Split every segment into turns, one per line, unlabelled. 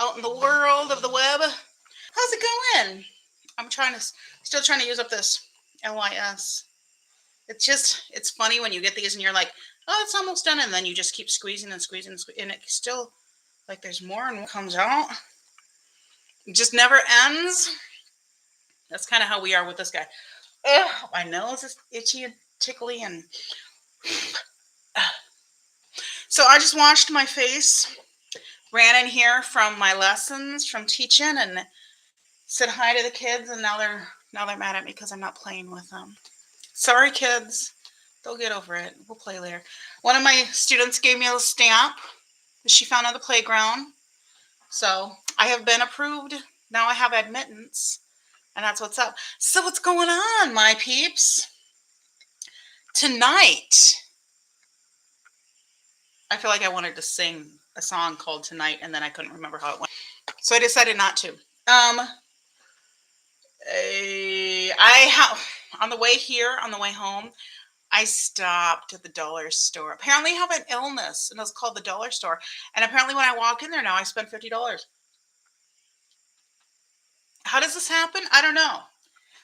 Out in the world of the web, how's it going? I'm still trying to use up this LYS. It's funny when you get these and you're like, oh, it's almost done, and then you just keep squeezing and squeezing and squeezing, and it still, like, there's more and more comes out. It just never ends. That's kind of how we are with this guy. Ugh, my nose is itchy and tickly, and so I just washed my face, ran in here from my lessons, from teaching, and said hi to the kids, and now they're mad at me because I'm not playing with them. Sorry, kids. They'll get over it. We'll play later. One of my students gave me a stamp that she found on the playground. So I have been approved. Now I have admittance. And that's what's up. So what's going on, my peeps? Tonight, I feel like I wanted to sing a song called Tonight, and then I couldn't remember how it went. So I decided not to. On the way home, I stopped at the dollar store. Apparently I have an illness, and it's called the dollar store. And apparently when I walk in there now, I spend $50. How does this happen? I don't know.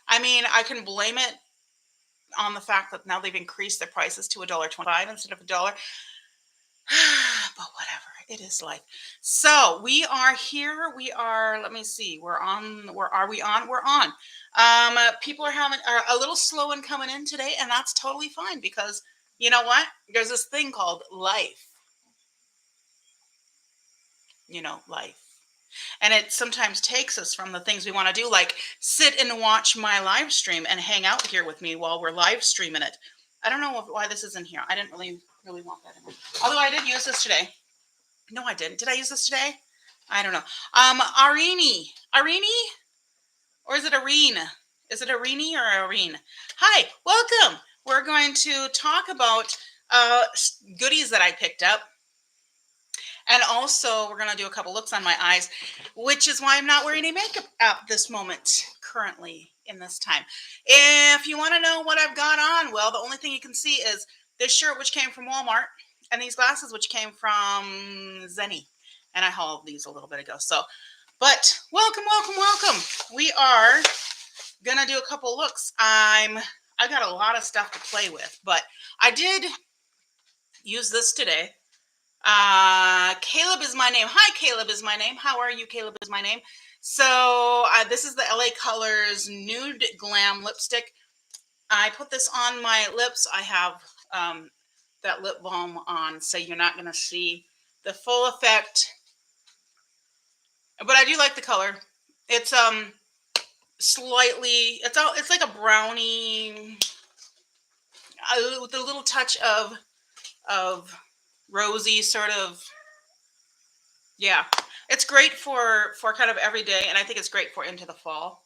I mean, I can blame it on the fact that now they've increased their prices to $1.25 instead of $1. But whatever. It is life. So we are here. Let me see. We're on. Where are we on? We're on. People are a little slow in coming in today, and that's totally fine because you know what? There's this thing called life. Life. And it sometimes takes us from the things we want to do, like sit and watch my live stream and hang out here with me while we're live streaming it. I don't know why this is in here. I didn't really want that in there. Although I did use this today. No, I didn't. Did I use this today? I don't know. Arini, or is it Arene? Is it Arini or Arene? Hi, welcome. We're going to talk about goodies that I picked up. And also, we're going to do a couple looks on my eyes, which is why I'm not wearing any makeup at this moment, currently, in this time. If you want to know what I've got on, well, the only thing you can see is this shirt, which came from Walmart, and these glasses, which came from Zenny. And I hauled these a little bit ago. But welcome. We are going to do a couple looks. I got a lot of stuff to play with, but I did use this today. Caleb is my name. Hi, Caleb is my name. How are you? Caleb is my name. So this is the LA Colors Nude Glam lipstick. I put this on my lips. I have that lip balm on, so you're not going to see the full effect. But I do like the color. It's slightly, it's like a brownie with a little touch of rosy sort of. Yeah, it's great for kind of every day, and I think it's great for into the fall.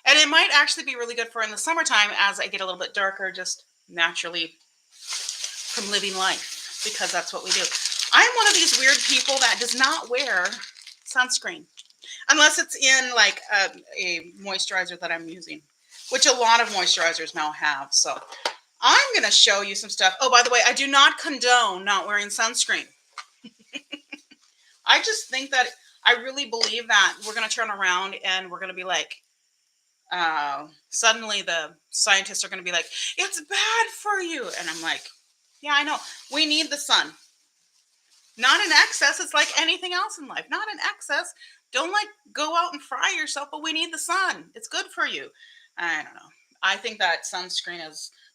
And it might actually be really good for in the summertime as I get a little bit darker, just naturally from living life, because that's what we do. I'm one of these weird people that does not wear sunscreen unless it's in like a moisturizer that I'm using, which a lot of moisturizers now have. So I'm going to show you some stuff. Oh, by the way, I do not condone not wearing sunscreen. I just think that I really believe that we're going to turn around and we're going to be like, suddenly the scientists are going to be like, it's bad for you. And I'm like, yeah, I know. We need the sun. Not in excess. It's like anything else in life. Not in excess. Don't like go out and fry yourself, but we need the sun. It's good for you. I don't know. I think that sunscreen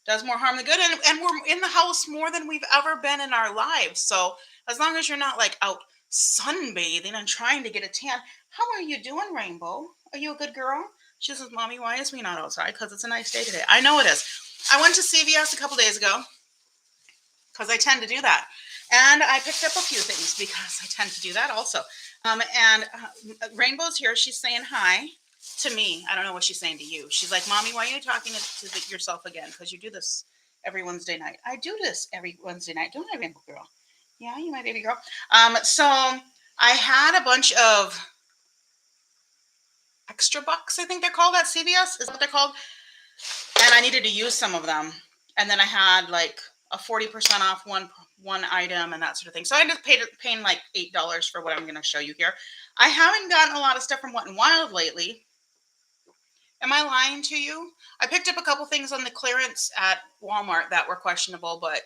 does more harm than good. And we're in the house more than we've ever been in our lives. So as long as you're not like out sunbathing and trying to get a tan. How are you doing, Rainbow? Are you a good girl? She says, Mommy, why is we not outside? Because it's a nice day today. I know it is. I went to CVS a couple days ago because I tend to do that. And I picked up a few things because I tend to do that also. Rainbow's here. She's saying hi to me. I don't know what she's saying to you. She's like, Mommy, why are you talking to yourself again? Because you do this every Wednesday night. I do this every Wednesday night. Don't I, Rainbow girl? Yeah, you my baby girl. So I had a bunch of extra bucks, I think they're called at CVS. Is that what they're called? And I needed to use some of them. And then I had like a 40% off one item and that sort of thing. So I ended up paying like $8 for what I'm going to show you here. I haven't gotten a lot of stuff from Wet n Wild lately. Am I lying to you? I picked up a couple things on the clearance at Walmart that were questionable, but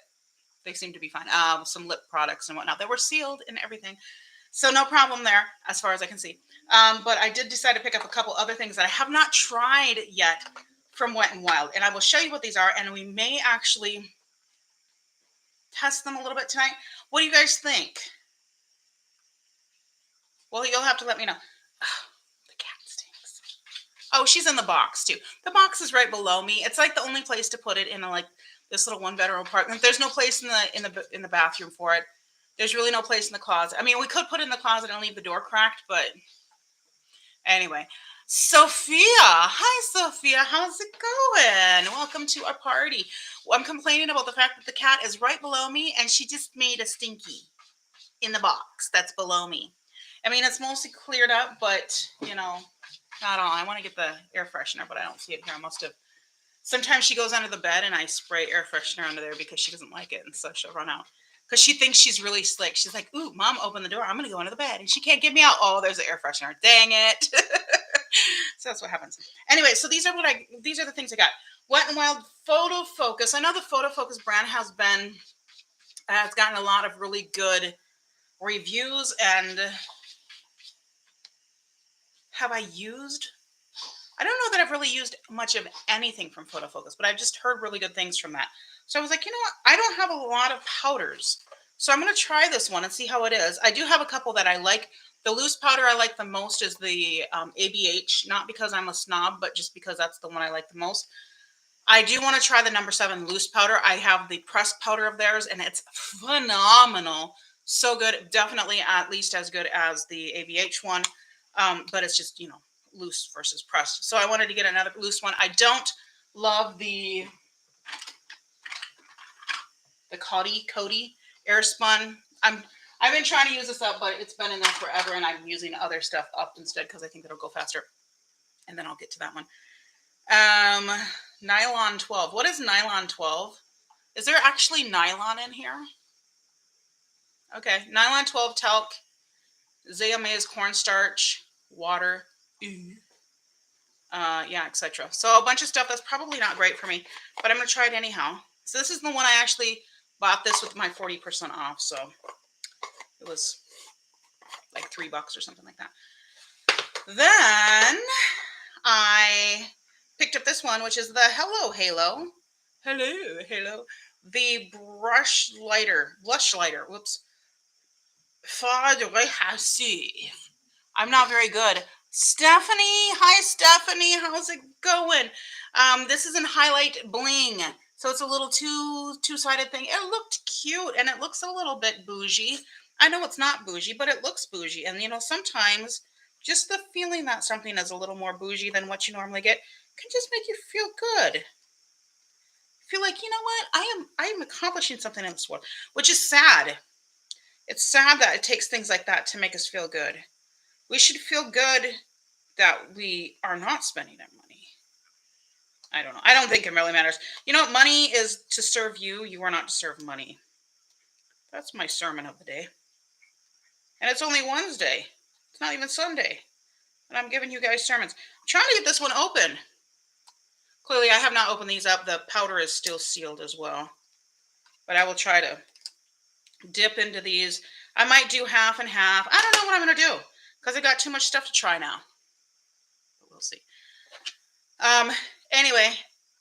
they seem to be fine. Some lip products and whatnot that were sealed and everything. So no problem there as far as I can see. But I did decide to pick up a couple other things that I have not tried yet from Wet n Wild. And I will show you what these are. And we may actually test them a little bit tonight. What do you guys think? Well, you'll have to let me know. The cat stinks. Oh, she's in the box too. The box is right below me. It's like the only place to put it in like this little one-bedroom apartment. There's no place in the bathroom for it. There's really no place in the closet. I mean, we could put it in the closet and leave the door cracked, but anyway. Sophia. Hi, Sophia. How's it going? Welcome to our party. Well, I'm complaining about the fact that the cat is right below me and she just made a stinky in the box that's below me. I mean, it's mostly cleared up, but, you know, not all. I want to get the air freshener, but I don't see it here. I must have. Sometimes she goes under the bed and I spray air freshener under there because she doesn't like it, and so she'll run out. Because she thinks she's really slick. She's like, ooh, Mom, open the door. I'm going to go under the bed. And she can't get me out. Oh, there's the air freshener. Dang it. So that's what happens. Anyway, so these are the things I got. Wet n Wild Photo Focus. I know the Photo Focus brand has gotten a lot of really good reviews. And have I used? I don't know that I've really used much of anything from Photo Focus, but I've just heard really good things from that. So I was like, you know what? I don't have a lot of powders. So I'm going to try this one and see how it is. I do have a couple that I like. The loose powder I like the most is the ABH, not because I'm a snob, but just because that's the one I like the most. I do want to try the number 7 loose powder. I have the pressed powder of theirs, and it's phenomenal. So good. Definitely at least as good as the ABH one. But it's just, you know, loose versus pressed. So I wanted to get another loose one. I don't love the Coty Airspun. I've been trying to use this up, but it's been in there forever, and I'm using other stuff up instead because I think it'll go faster. And then I'll get to that one. Nylon 12. What is Nylon 12? Is there actually nylon in here? Okay. Nylon 12 talc, Zea maize cornstarch, water, yeah, etc. So a bunch of stuff that's probably not great for me, but I'm going to try it anyhow. So this is the one I actually bought this with my 40% off. So it was like $3 or something like that. Then I picked up this one, which is the Hello Halo. Hello Halo. The blush lighter. Whoops. I'm not very good. Stephanie. Hi, Stephanie. How's it going? This is in Highlight Bling. So it's a little two-sided thing. It looked cute, and it looks a little bit bougie. I know it's not bougie, but it looks bougie. And, you know, sometimes just the feeling that something is a little more bougie than what you normally get can just make you feel good. Feel like, you know what? I am accomplishing something in this world, which is sad. It's sad that it takes things like that to make us feel good. We should feel good that we are not spending our money. I don't know. I don't think it really matters. You know, money is to serve you. You are not to serve money. That's my sermon of the day. And it's only Wednesday. It's not even Sunday. And I'm giving you guys sermons. I'm trying to get this one open. Clearly, I have not opened these up. The powder is still sealed as well. But I will try to dip into these. I might do half and half. I don't know what I'm going to do because I got too much stuff to try now. But we'll see. Anyway,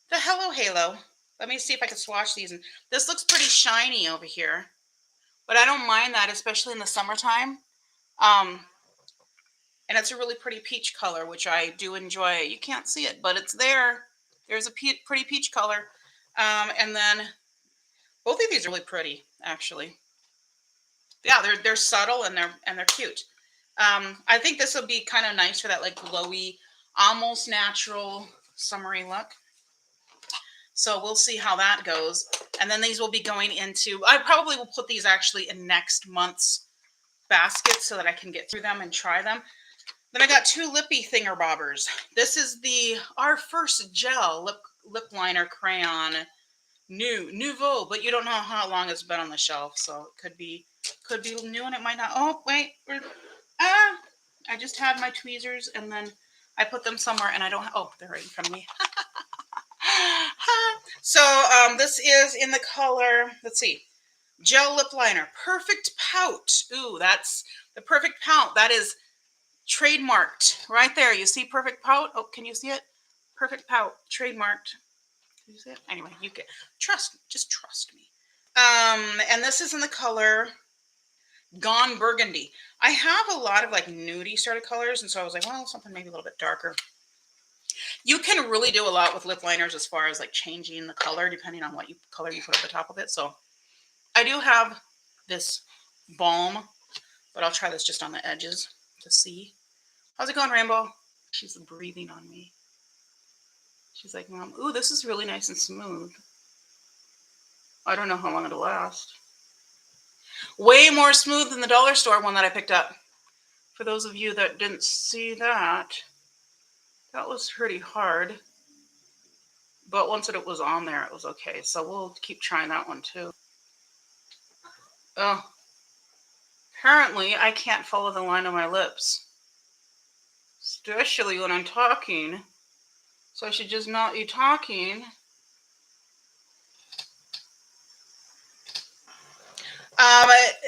the Hello Halo. Let me see if I can swatch these. And this looks pretty shiny over here. But I don't mind that, especially in the summertime. And it's a really pretty peach color, which I do enjoy. You can't see it, but it's there. There's a pretty peach color. And then both of these are really pretty, actually. Yeah, they're subtle and they're cute. I think this will be kind of nice for that like glowy, almost natural summery look. So we'll see how that goes. And then these will be going into, I probably will put these actually in next month's basket so that I can get through them and try them. Then I got two lippy thingerbobbers. This is our first gel lip liner crayon, nouveau, but you don't know how long it's been on the shelf, so it could be new and it might not. Oh wait, I just had my tweezers and then I put them somewhere and I don't. Oh, they're right in front of me. So this is in the color. Let's see. Gel lip liner, perfect pout. Ooh, that's the perfect pout. That is trademarked right there. You see perfect pout? Oh, can you see it? Perfect pout, trademarked. Can you see it? Anyway, you get just trust me. And this is in the color Gone Burgundy. I have a lot of like nudie sort of colors, and so I was like, well, something maybe a little bit darker. You can really do a lot with lip liners as far as like changing the color depending on what color you put at the top of it. So I do have this balm, but I'll try this just on the edges to see. How's it going, Rainbow? She's breathing on me. She's like, Mom, ooh, this is really nice and smooth. I don't know how long it'll last. Way more smooth than the dollar store one that I picked up. For those of you that didn't see that, that was pretty hard. But once it was on there, it was okay. So we'll keep trying that one too. Oh, apparently I can't follow the line of my lips, especially when I'm talking. So I should just not be talking.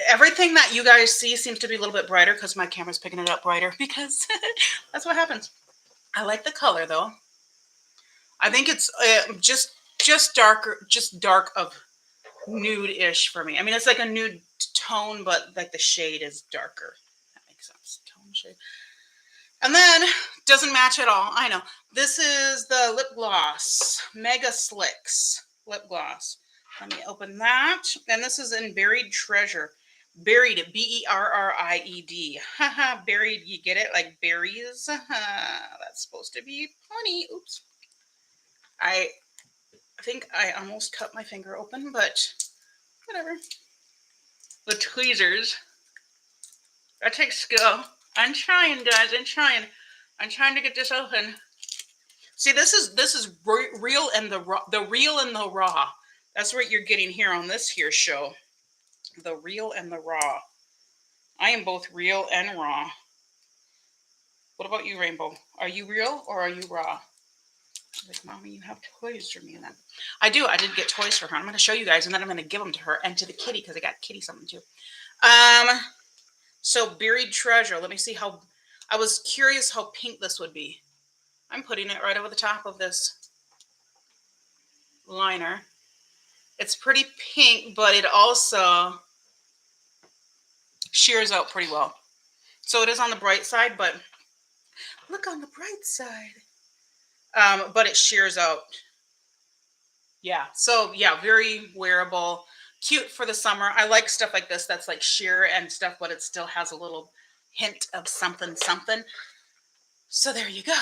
Everything that you guys see seems to be a little bit brighter because my camera's picking it up brighter because that's what happens. I like the color though. I think it's just darker, just dark of nude-ish for me. I mean, it's like a nude tone, but like the shade is darker. That makes sense. Tone shade. And then doesn't match at all. I know. This is the lip gloss, Mega Slicks lip gloss. Let me open that. And this is in Buried Treasure. Buried, B-E-R-R-I-E-D. Haha, buried, you get it? Like berries. That's supposed to be funny. Oops. I think I almost cut my finger open, but whatever. The tweezers. That takes skill. I'm trying, guys. I'm trying. I'm trying to get this open. See, this is real and the real and the raw. That's what you're getting here on this here show. The real and the raw. I am both real and raw. What about you, Rainbow? Are you real or are you raw? Like, Mommy, you have toys for me then. I do. I did get toys for her. I'm going to show you guys, and then I'm going to give them to her and to the kitty because I got kitty something too. So Buried Treasure. Let me see how. I was curious how pink this would be. I'm putting it right over the top of this liner. It's pretty pink, but it also shears out pretty well. So it is on the bright side, but look on the bright side. But it shears out. Yeah. So yeah, very wearable, cute for the summer. I like stuff like this that's like sheer and stuff, but it still has a little hint of something. So there you go.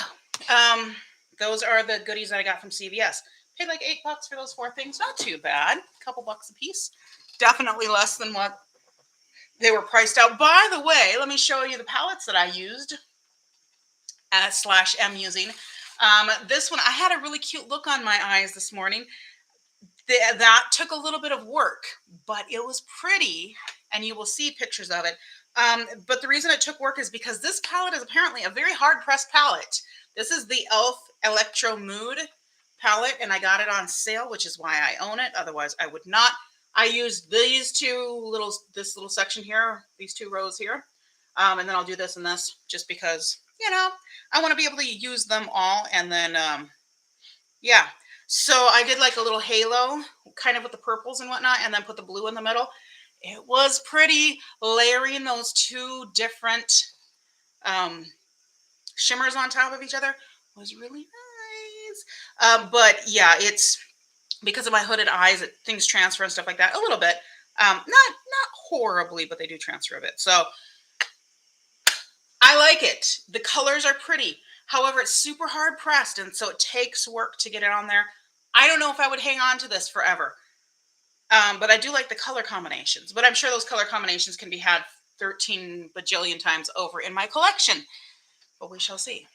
Those are the goodies that I got from CVS. Paid like $8 for those 4 things. Not too bad. A couple bucks a piece. Definitely less than what they were priced out. By the way, let me show you the palettes that I used / am using. This one, I had a really cute look on my eyes this morning. That took a little bit of work, but it was pretty, and you will see pictures of it. But the reason it took work is because this palette is apparently a very hard-pressed palette. This is the e.l.f. Electro Mood palette, and I got it on sale, which is why I own it. Otherwise, I would not. I used this little section here, these 2 rows here, and then I'll do this and this just because, you know, I want to be able to use them all. And then, yeah. So I did like a little halo kind of with the purples and whatnot, and then put the blue in the middle. It was pretty. Layering those 2 different shimmers on top of each other was really nice. But yeah, it's because of my hooded eyes, things transfer and stuff like that a little bit. Not horribly, but they do transfer a bit. So I like it. The colors are pretty. However, it's super hard pressed, and so it takes work to get it on there. I don't know if I would hang on to this forever. But I do like the color combinations. But I'm sure those color combinations can be had 13 bajillion times over in my collection. but we shall see.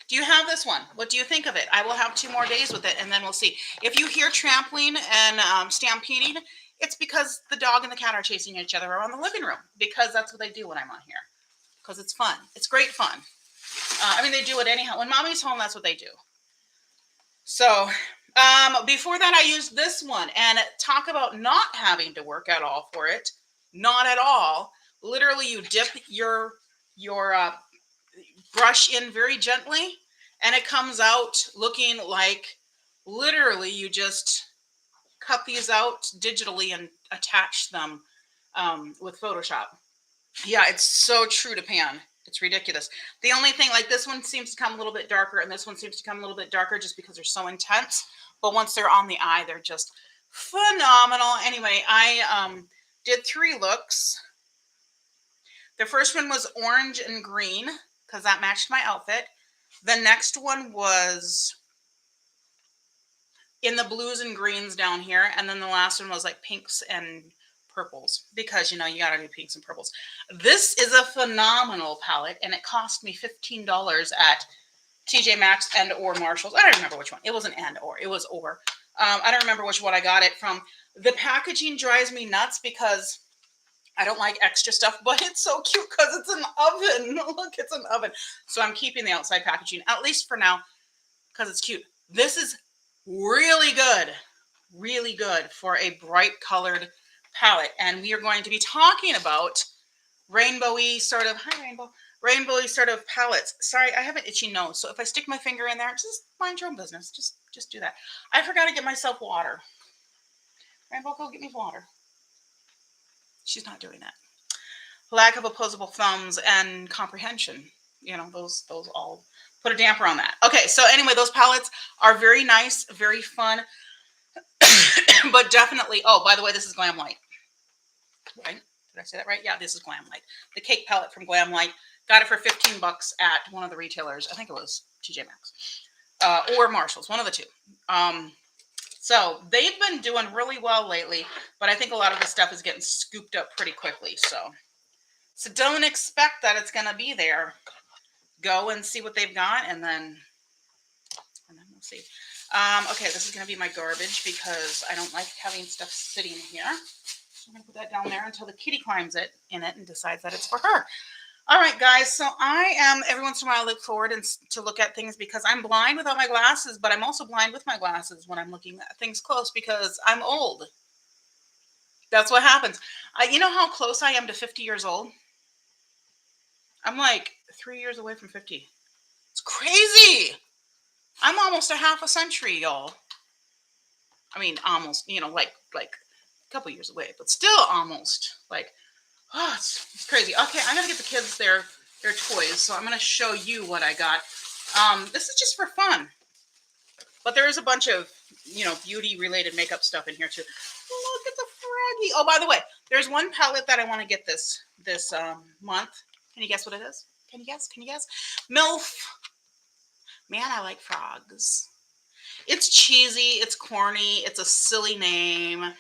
Do you have this one? What do you think of it? I will have 2 more days with it, and then we'll see. If you hear trampling and stampeding, it's because the dog and the cat are chasing each other around the living room, because that's what they do when I'm on here, because it's fun. It's great fun. I mean, they do it anyhow. When mommy's home, that's what they do. So before that, I used this one, and talk about not having to work at all for it. Not at all. Literally, you dip your brush in very gently, and it comes out looking like literally you just cut these out digitally and attach them with Photoshop. Yeah, it's so true to pan. It's ridiculous. The only thing, like this one seems to come a little bit darker, and this one seems to come a little bit darker just because they're so intense. But once they're on the eye, they're just phenomenal. Anyway, I did 3 looks. The first one was orange and green because that matched my outfit. The next one was in the blues and greens down here. And then the last one was like pinks and purples, because you know you gotta do pinks and purples. This is a phenomenal palette, and it cost me $15 at TJ Maxx and or Marshalls. I don't remember which one. It wasn't and or, it was or. I don't remember which one I got it from. The packaging drives me nuts because I don't like extra stuff, but it's so cute because it's an oven. Look, it's an oven. So I'm keeping the outside packaging, at least for now, because it's cute. This is really good for a bright colored palette. And we are going to be talking about rainbowy sort of, hi rainbow, rainbowy sort of palettes. Sorry, I have an itchy nose, so if I stick my finger in there, just mind your own business. Just do that. I forgot to get myself water. Rainbow, go get me water. She's not doing that. Lack of opposable thumbs and comprehension. You know, those all put a damper on that. Okay, so anyway, those palettes are very nice, very fun, but definitely, oh, by the way, this is Glam Light. Right? Did I say that right? Yeah, this is Glam Light. The cake palette from Glam Light. Got it for $15 at one of the retailers. I think it was TJ Maxx or Marshalls, one of the two. So they've been doing really well lately, but I think a lot of the stuff is getting scooped up pretty quickly. So don't expect that it's going to be there. Go and see what they've got, and then we'll see. Okay, this is going to be my garbage because I don't like having stuff sitting here. So I'm going to put that down there until the kitty climbs in it and decides that it's for her. All right, guys, so I am, every once in a while, I look forward to look at things because I'm blind without my glasses, but I'm also blind with my glasses when I'm looking at things close because I'm old. That's what happens. You know how close I am to 50 years old? I'm like 3 years away from 50. It's crazy. I'm almost a half a century, y'all. I mean, almost, you know, like a couple years away, but still almost like, oh, it's crazy. Okay, I'm gonna get the kids their toys, so I'm gonna show you what I got. This is just for fun, but there is a bunch of, you know, beauty related makeup stuff in here too. Look at the froggy. Oh, by the way, there's one palette that I want to get this month. Can you guess what it is? Can you guess? Can you guess? MILF. Man, I like frogs. It's cheesy. It's corny. It's a silly name.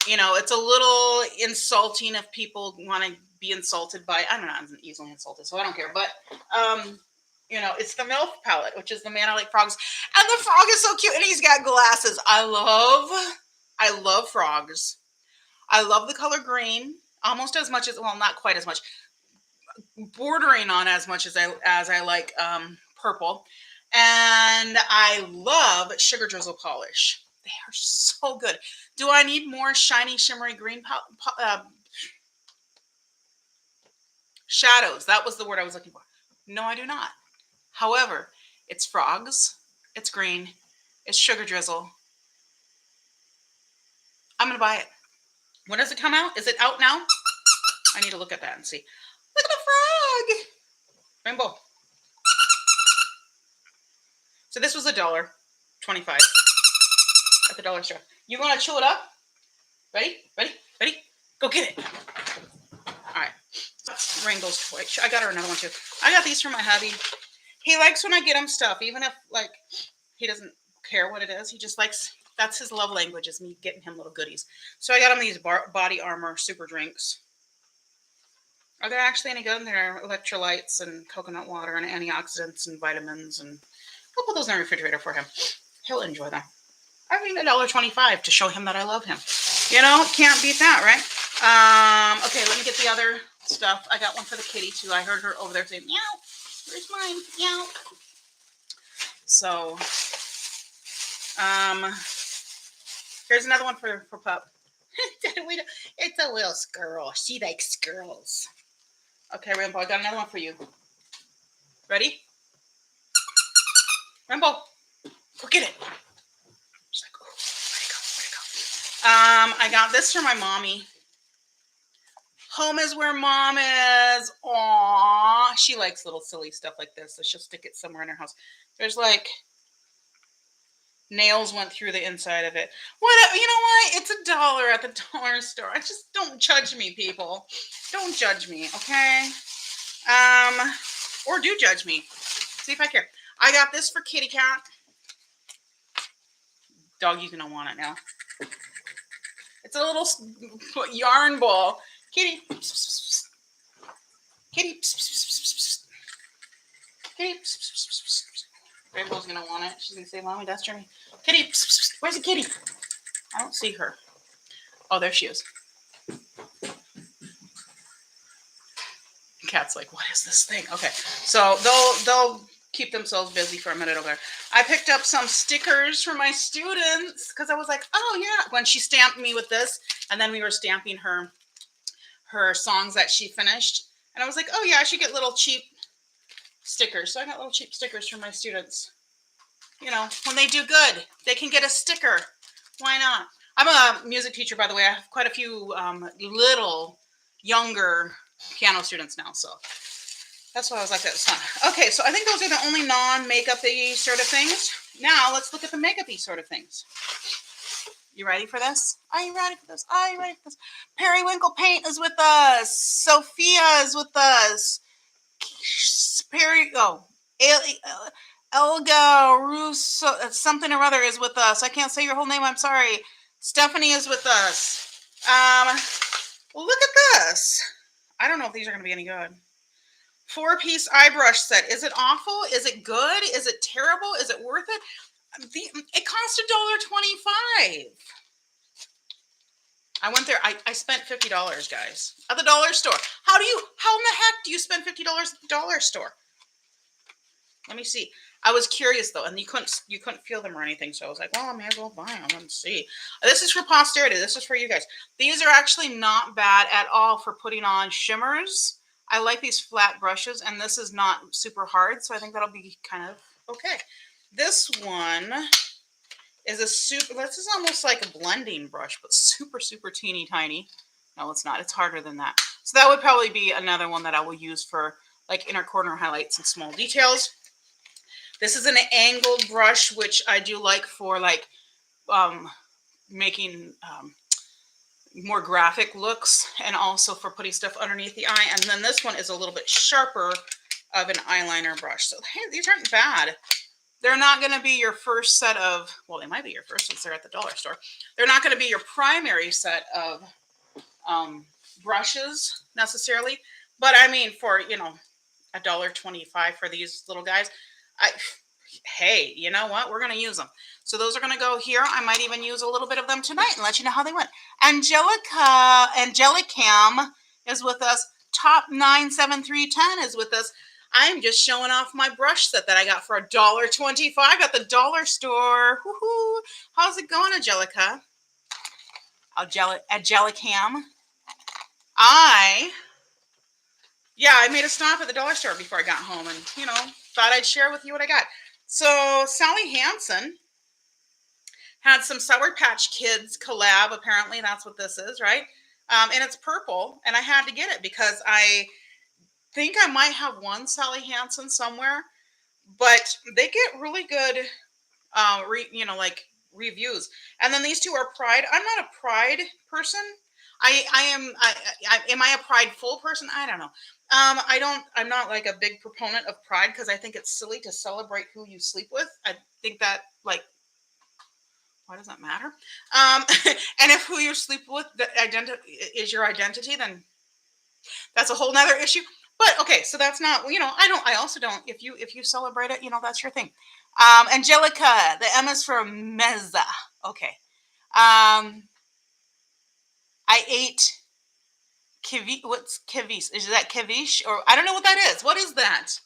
You know, it's a little insulting if people want to be insulted by, I don't know, I'm easily insulted, so I don't care. But, you know, it's the MILF palette, which is the Man I Like Frogs. And the frog is so cute, and he's got glasses. I love frogs. I love the color green, almost as much as, well, not quite as much, bordering on as much as I like purple. And I love Sugar Drizzle Polish. They are so good. Do I need more shiny, shimmery green shadows? That was the word I was looking for. No, I do not. However, it's frogs. It's green. It's Sugar Drizzle. I'm going to buy it. When does it come out? Is it out now? I need to look at that and see. Look at the frog. Rainbow. So this was $1.25 at the dollar store. You want to chew it up? Ready? Ready? Ready? Go get it. All right. Rainbow's toy. I got her another one too. I got these from my hubby. He likes when I get him stuff, even if like he doesn't care what it is. He just likes, that's his love language, is me getting him little goodies. So I got him these body armor super drinks. Are they actually any good? They're electrolytes and coconut water and antioxidants and vitamins. And I'll put those in the refrigerator for him. He'll enjoy them. I mean, $1.25 to show him that I love him. You know, can't beat that, right? Okay, let me get the other stuff. I got one for the kitty too. I heard her over there saying, meow, where's mine? Meow. So, here's another one for Pup. It's a little squirrel. She likes squirrels. Okay, Rambo, I got another one for you. Ready? Rambo, go get it. She's like, oh, where'd it go? I got this for my mommy. Home is where mom is. Aww. She likes little silly stuff like this, so she'll stick it somewhere in her house. There's like nails went through the inside of it. What? You know what? It's $1 at the dollar store. I just don't judge me, people. Don't judge me, okay? Or do judge me. See if I care. I got this for kitty cat. Doggy's gonna want it now. It's a little yarn ball. Kitty. Kitty. Kitty. Rainbow's gonna want it. She's gonna say, Mommy, that's Jeremy. Kitty. Where's the kitty? I don't see her. Oh, there she is. Cat's like, what is this thing? Okay, so they'll keep themselves busy for a minute over there. I picked up some stickers for my students because I was like, oh yeah, when she stamped me with this, and then we were stamping her songs that she finished, and I was like, oh yeah, I should get little cheap stickers. So I got little cheap stickers for my students. You know, when they do good, they can get a sticker. Why not? I'm a music teacher, by the way. I have quite a few little younger piano students now, so that's why I was like, that was fun. Okay, so I think those are the only non-makeup-y sort of things. Now let's look at the makeup-y sort of things. You ready for this? Are you ready for this? Are you ready for this? Periwinkle Paint is with us. Sophia is with us. Elga Russo, something or other is with us. I can't say your whole name. I'm sorry. Stephanie is with us. Look at this. I don't know if these are going to be any good. 4-piece eye brush set. Is it awful? Is it good? Is it terrible? Is it worth it? It cost $1.25. I went there. I spent $50, guys, at the dollar store. How in the heck do you spend $50 at the dollar store? Let me see. I was curious though, and you couldn't feel them or anything, so I was like, well, I may as well buy them. Let's see. This is for posterity. This is for you guys. These are actually not bad at all for putting on shimmers. I like these flat brushes, and this is not super hard, so I think that'll be kind of okay. This one is this is almost like a blending brush, but super, super teeny tiny. No, it's not. It's harder than that. So that would probably be another one that I will use for like inner corner highlights and small details. This is an angled brush, which I do like for like making more graphic looks, and also for putting stuff underneath the eye. And then this one is a little bit sharper of an eyeliner brush. So hey, these aren't bad. They're not going to be your first set of, well, they might be your first since they're at the dollar store. They're not going to be your primary set of brushes necessarily. But I mean, for, you know, $1.25 for these little guys, hey, you know what? We're going to use them. So those are going to go here. I might even use a little bit of them tonight and let you know how they went. Angelicam is with us. Top 97310 is with us. I'm just showing off my brush set that I got for $1.25 at the dollar store. Woohoo! How's it going, Angelica? Angelicam. I made a stop at the dollar store before I got home, and you know, thought I'd share with you what I got. So Sally Hansen had some Sour Patch Kids collab. Apparently, that's what this is, right? And it's purple, and I had to get it because I think I might have one Sally Hansen somewhere, but they get really good, like reviews. And then these two are Pride. I'm not a Pride person. Am I a prideful person? I don't know. I'm not like a big proponent of Pride because I think it's silly to celebrate who you sleep with. I think that, like, why does that matter? And if who you sleep with is your identity, then That's a whole nother issue. But okay, so that's not, I also don't, if you celebrate it, that's your thing. Angelica, the M is for Meza. Okay. I ate what's kivis? Is that kivish? Or I don't know what that is. What is that?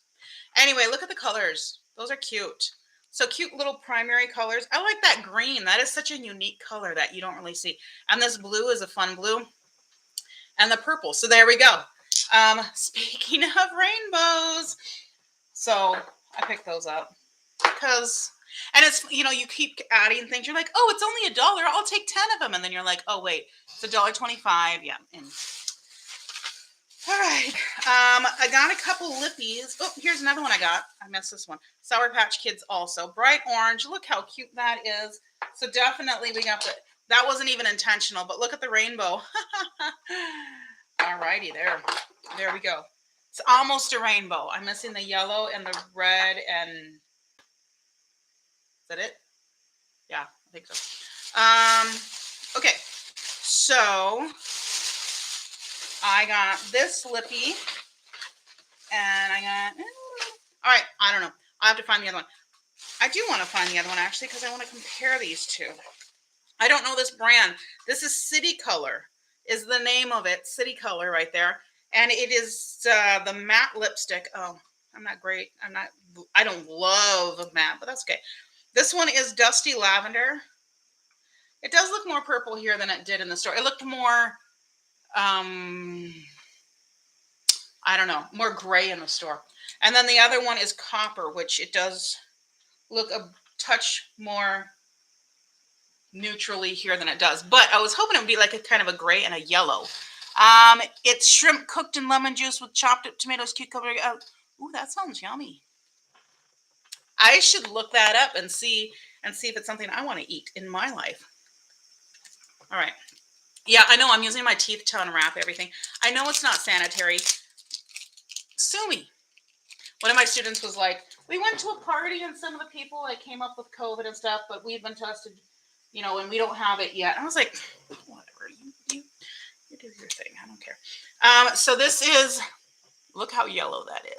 Anyway, look at the colors. Those are cute. So cute little primary colors. I like that green. That is such a unique color that you don't really see. And this blue is a fun blue. And the purple. So there we go. Speaking of rainbows. So I picked those up because, and it's, you keep adding things. You're like, oh, it's only $1. I'll take 10 of them. And then you're like, oh, wait, it's $1.25. Yeah. And all right. I got a couple lippies. Oh, here's another one I got. I missed this one. Sour Patch Kids also. Bright orange. Look how cute that is. So definitely we got that wasn't even intentional, but look at the rainbow. All righty, there we go. It's almost a rainbow. I'm missing the yellow and the red and is that it? Yeah, I think so. Okay, so I got this lippy and I got, all right, I don't know. I have to find the other one. I do want to find the other one actually because I want to compare these two. I don't know this brand. This is City Color is the name of it. City Color right there. And it is the matte lipstick. Oh, I'm not great. I don't love matte, but that's okay. This one is Dusty Lavender. It does look more purple here than it did in the store. It looked more, I don't know, more gray in the store. And then the other one is Copper, which it does look a touch more neutrally here than it does. But I was hoping it would be like a kind of a gray and a yellow. It's shrimp cooked in lemon juice with chopped up tomatoes, cucumber. Ooh, that sounds yummy. I should look that up and see if it's something I want to eat in my life. All right. Yeah, I know I'm using my teeth to unwrap everything. I know it's not sanitary. Sue me. One of my students was like, we went to a party and some of the people like came up with COVID and stuff, but we've been tested, and we don't have it yet. And I was like, whatever, you do your thing. I don't care. So this is, look how yellow that is.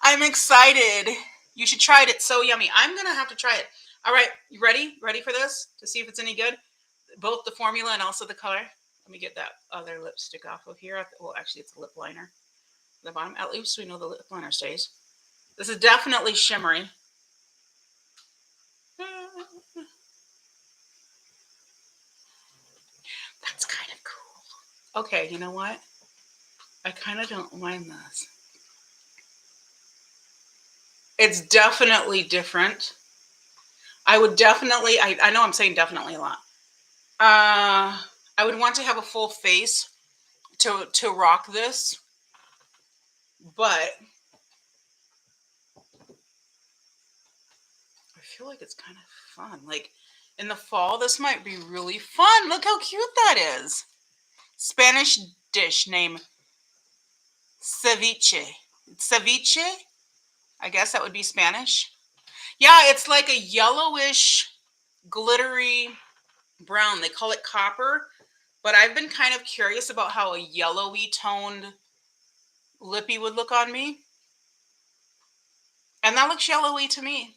I'm excited. You should try it. It's so yummy. I'm going to have to try it. All right. You ready? Ready for this? To see if it's any good? Both the formula and also the color. Let me get that other lipstick off of here. Well, actually, it's a lip liner. The bottom. At least we know the lip liner stays. This is definitely shimmery. That's kind of cool. Okay, you know what? I kind of don't mind this. It's definitely different. I would definitely, I know I'm saying definitely a lot. I would want to have a full face to rock this, but I feel like it's kind of fun. Like in the fall, this might be really fun. Look how cute that is. Spanish dish named ceviche. Ceviche? I guess that would be Spanish. Yeah, it's like a yellowish, glittery brown. They call it copper, but I've been kind of curious about how a yellowy toned lippy would look on me. And that looks yellowy to me.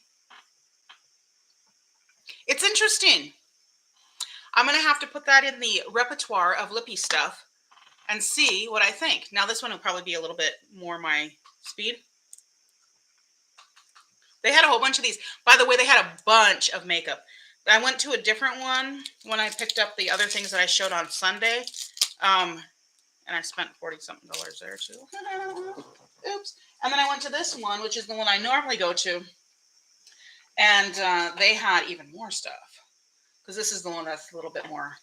It's interesting. I'm going to have to put that in the repertoire of lippy stuff and see what I think. Now, this one will probably be a little bit more my speed. They had a whole bunch of these. By the way, they had a bunch of makeup. I went to a different one when I picked up the other things that I showed on Sunday. And I spent $40-something there too. Oops. And then I went to this one, which is the one I normally go to. And they had even more stuff. Because this is the one that's a little bit more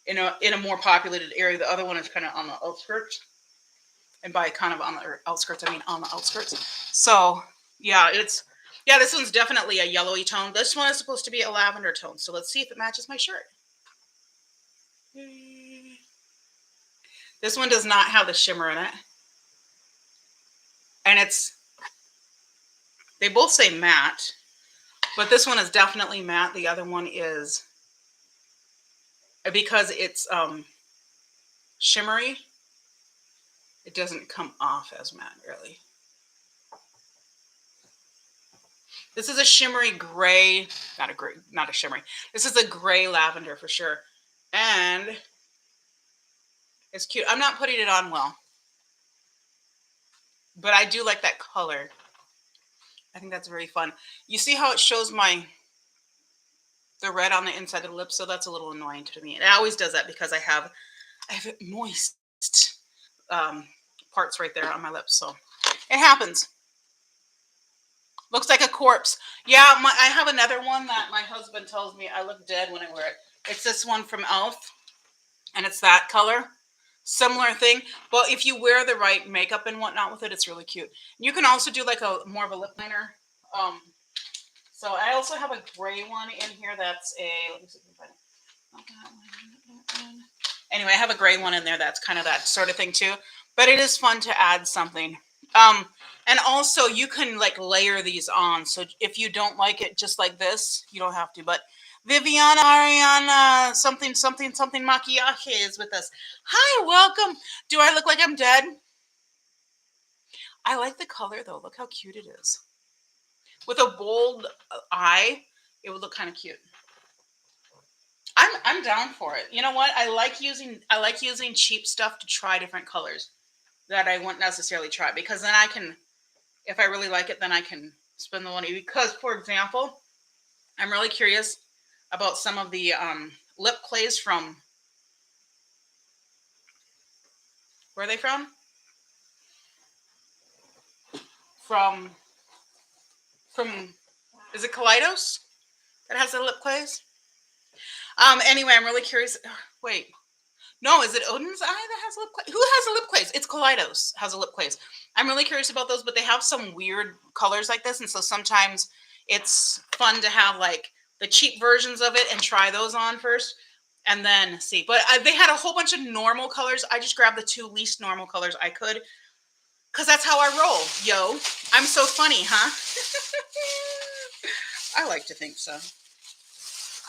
in a more populated area. The other one is kind of on the outskirts. And by kind of on the outskirts, I mean on the outskirts. So, yeah, this one's definitely a yellowy tone. This one is supposed to be a lavender tone. So let's see if it matches my shirt. This one does not have the shimmer in it. And they both say matte, but this one is definitely matte. The other one is, because it's shimmery. It doesn't come off as matte, really. This is a shimmery gray, not a shimmery. This is a gray lavender for sure. And it's cute. I'm not putting it on well, but I do like that color. I think that's very fun. You see how it shows the red on the inside of the lip, so that's a little annoying to me. It always does that because I have moist parts right there on my lips, so it happens. Looks like a corpse. Yeah, I have another one that my husband tells me I look dead when I wear it. It's this one from Elf, and it's that color. Similar thing, but if you wear the right makeup and whatnot with it, it's really cute. You can also do like a more of a lip liner. So I also have a gray one in here. That's let me see if I can find it. Anyway, I have a gray one in there. That's kind of that sort of thing too. But it is fun to add something. And also you can like layer these on. So if you don't like it just like this, you don't have to. But Viviana Ariana something maquillaje is with us. Hi, welcome. Do I look like I'm dead? I like the color though. Look how cute it is. With a bold eye, it would look kind of cute. I'm down for it. You know what? I like using cheap stuff to try different colors that I wouldn't necessarily try, because then I can, if I really like it, then I can spend the money. Because, for example, I'm really curious about some of the lip clays from, where are they from? From, is it Kaleidos that has the lip clays? Anyway, I'm really curious. Wait, no, is it Odin's Eye that has lip clays? Who has a lip clays? It's Kaleidos has a lip clays. I'm really curious about those, but they have some weird colors like this, and so sometimes it's fun to have like the cheap versions of it and try those on first, and then see. But they had a whole bunch of normal colors. I just grabbed the two least normal colors I could, because that's how I roll, yo. I'm so funny, huh? I like to think so.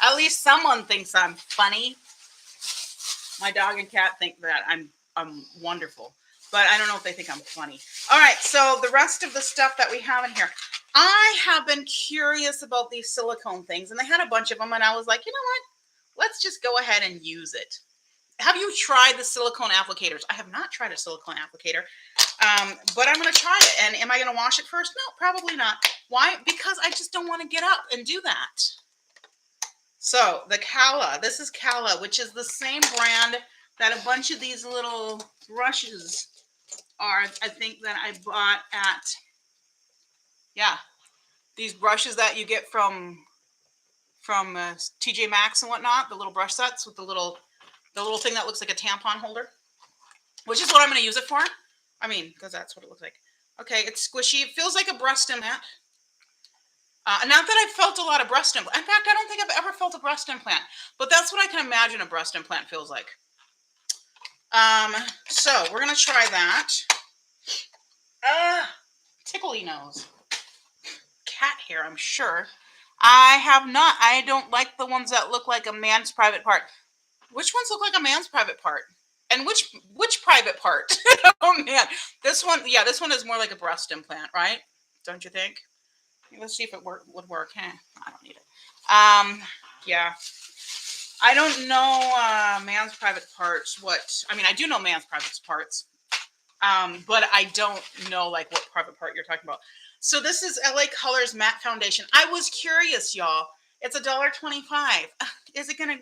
At least someone thinks I'm funny. My dog and cat think that I'm wonderful, but I don't know if they think I'm funny. All right, so the rest of the stuff that we have in here, I have been curious about these silicone things, and they had a bunch of them, and I was like, you know what? Let's just go ahead and use it. Have you tried the silicone applicators? I have not tried a silicone applicator, but I'm going to try it. And am I going to wash it first? No, probably not. Why? Because I just don't want to get up and do that. So the Cala, this is Cala, which is the same brand that a bunch of these little brushes are. I think that I bought at, yeah, these brushes that you get from TJ Maxx and whatnot, the little brush sets with the little thing that looks like a tampon holder, which is what I'm going to use it for. I mean, because that's what it looks like. Okay, it's squishy. It feels like a breast implant. Not that I've felt a lot of breast implant. In fact, I don't think I've ever felt a breast implant, but that's what I can imagine a breast implant feels like. So we're going to try that. Tickly nose. Cat hair, I'm sure. I have not. I don't like the ones that look like a man's private part. Which ones look like a man's private part? And which private part? Oh man, this one. Yeah, this one is more like a breast implant, right? Don't you think? Let's see if it would work. I don't need it. Yeah. I don't know man's private parts. I mean, I do know man's private parts, but I don't know like what private part you're talking about. So this is LA Colors Matte Foundation. I was curious, y'all. It's $1.25. Is it gonna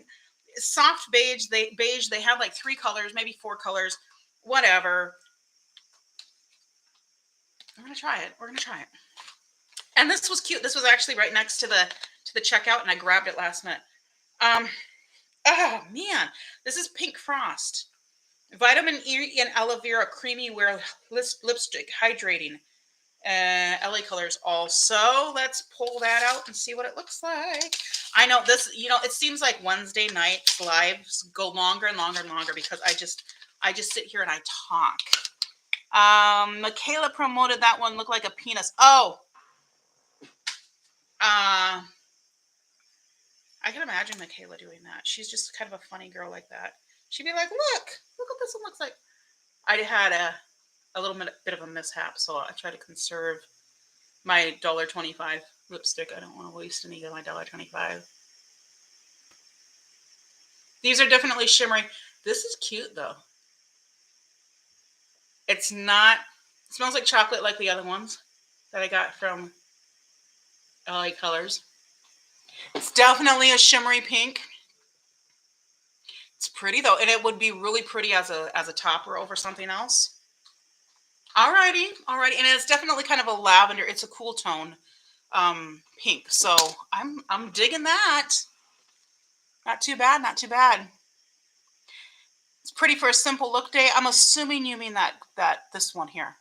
soft beige? They have like 3 colors, maybe 4 colors, whatever. I'm gonna try it. We're gonna try it. And this was cute. This was actually right next to the checkout, and I grabbed it last minute. Oh man, this is Pink Frost. Vitamin E and aloe vera creamy wear lipstick, hydrating. LA Colors also. Let's pull that out and see what it looks like. I know this, it seems like Wednesday nights lives go longer and longer and longer because I just sit here and I talk. Michaela promoted that one, looked like a penis. Oh, I can imagine Michaela doing that. She's just kind of a funny girl like that. She'd be like, look at the this one looks like I had a little bit of a mishap, so I try to conserve my $1.25 lipstick. I don't want to waste any of my $1.25. These are definitely shimmery. This is cute though. It's not, it smells like chocolate like the other ones that I got from LA Colors. It's definitely a shimmery pink. It's pretty though, and it would be really pretty as a topper over something else. Alrighty, and it's definitely kind of a lavender. It's a cool tone, pink. So I'm digging that. Not too bad, not too bad. It's pretty for a simple look day. I'm assuming you mean that this one here.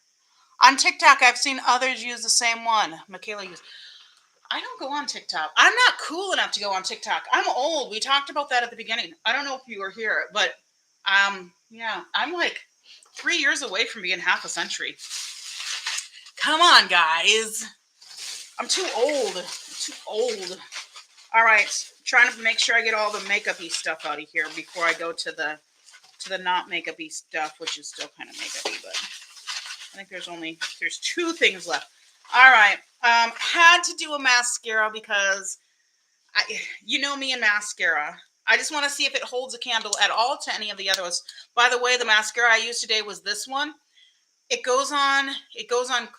On TikTok, I've seen others use the same one. Michaela used. I don't go on TikTok. I'm not cool enough to go on TikTok. I'm old. We talked about that at the beginning. I don't know if you were here, but yeah, I'm like 3 years away from being half a century. Come on, guys. I'm too old. All right, trying to make sure I get all the makeup-y stuff out of here before I go to the not makeup-y stuff, which is still kind of makeup-y, but I think there's 2 things left. All right, had to do a mascara because you know me and mascara. I just want to see if it holds a candle at all to any of the others. By the way, the mascara I used today was this one. It goes on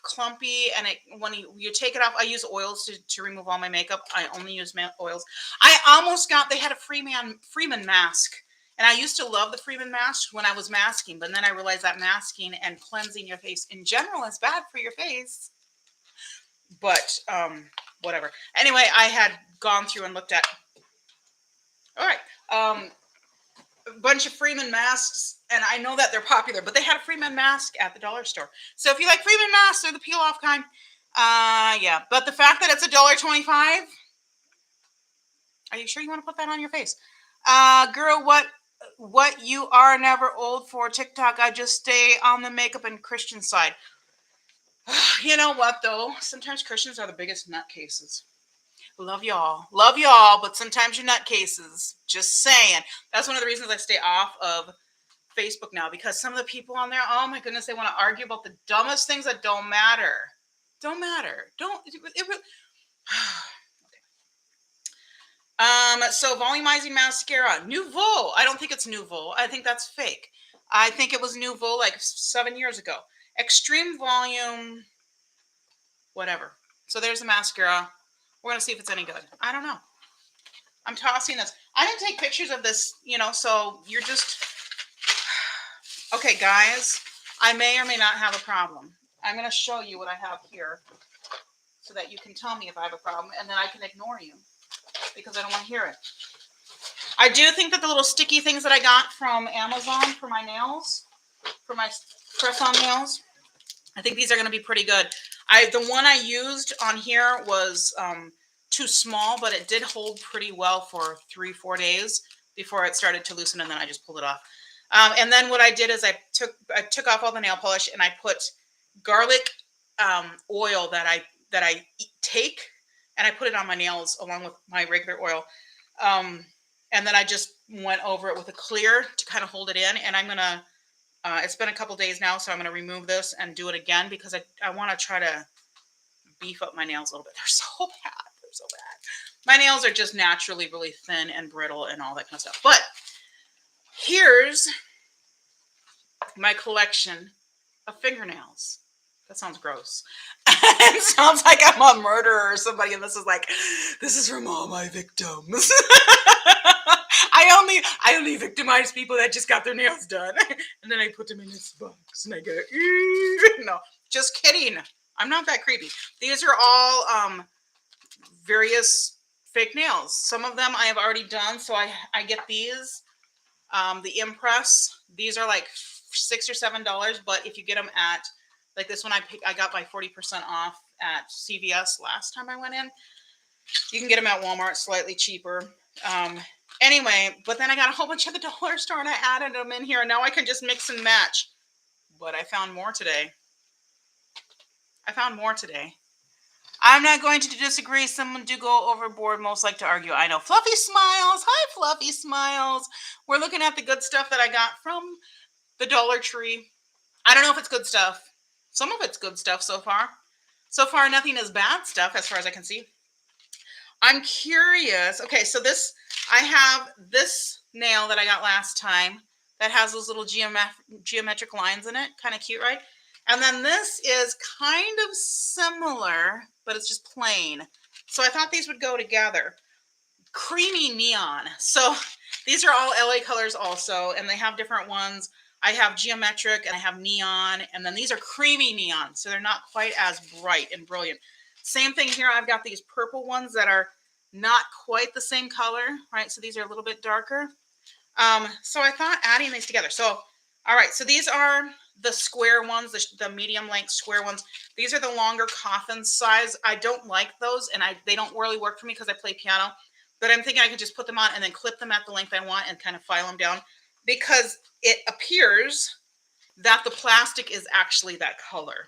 clumpy, and when you take it off, I use oils to remove all my makeup. I only use oils. They had a Freeman mask, and I used to love the Freeman mask when I was masking, but then I realized that masking and cleansing your face in general is bad for your face. But whatever. Anyway, I had gone through and looked at. All right. A bunch of Freeman masks, and I know that they're popular, but they had a Freeman mask at the dollar store. So if you like Freeman masks, they're the peel-off kind. Yeah. But the fact that it's $1.25, are you sure you want to put that on your face? Girl, what you are never old for TikTok. I just stay on the makeup and Christian side. You know what, though? Sometimes Christians are the biggest nutcases. Love y'all, but sometimes you're nutcases. Just saying. That's one of the reasons I stay off of Facebook now, because some of the people on there, oh my goodness, they want to argue about the dumbest things that don't matter. Okay. So Volumizing Mascara, Nouveau. I don't think it's Nouveau. I think that's fake. I think it was Nouveau like 7 years ago. Extreme Volume, whatever. So there's the mascara. We're going to see if it's any good. I don't know. I'm tossing this. I didn't take pictures of this, so you're just... Okay, guys, I may or may not have a problem. I'm going to show you what I have here so that you can tell me if I have a problem, and then I can ignore you because I don't want to hear it. I do think that the little sticky things that I got from Amazon for my nails, for my press-on nails, I think these are going to be pretty good. The one I used on here was too small, but it did hold pretty well for 3-4 days before it started to loosen, and then I just pulled it off. And then what I did is I took off all the nail polish, and I put garlic oil that I take, and I put it on my nails along with my regular oil. And then I just went over it with a clear to kind of hold it in. And I'm going to, it's been a couple days now, so I'm going to remove this and do it again because I want to try to beef up my nails a little bit. They're so bad. My nails are just naturally really thin and brittle and all that kind of stuff. But here's my collection of fingernails. That sounds gross. It sounds like I'm a murderer or somebody, and this is from all my victims. I only victimize people that just got their nails done, and then I put them in this box, and I go, no, just kidding. I'm not that creepy. These are all various fake nails. Some of them I have already done, so I get these. The Impress. These are like $6 or $7, but if you get them at like this one, I got by 40% off at CVS last time I went in. You can get them at Walmart slightly cheaper. Anyway, but then I got a whole bunch at the dollar store and I added them in here, and now I can just mix and match. But I found more today. I'm not going to disagree. Someone do go overboard. Most like to argue. I know. Fluffy Smiles. Hi, Fluffy Smiles. We're looking at the good stuff that I got from The Dollar Tree. I don't know if it's good stuff. Some of it's good stuff so far. So far, nothing is bad stuff as far as I can see. I'm curious. Okay, so this, I have this nail that I got last time that has those little geometric lines in it. Kind of cute, right? And then this is kind of similar, but it's just plain. So I thought these would go together. Creamy neon. So these are all LA colors also, and they have different ones. I have geometric and I have neon, and then these are creamy neon. So they're not quite as bright and brilliant. Same thing here. I've got these purple ones that are not quite the same color, right? So these are a little bit darker. So I thought adding these together. So, all right. So these are the square ones, the medium length square ones. These are the longer coffin size. I don't like those, and they don't really work for me because I play piano. But I'm thinking I can just put them on and then clip them at the length I want and kind of file them down, because it appears that the plastic is actually that color.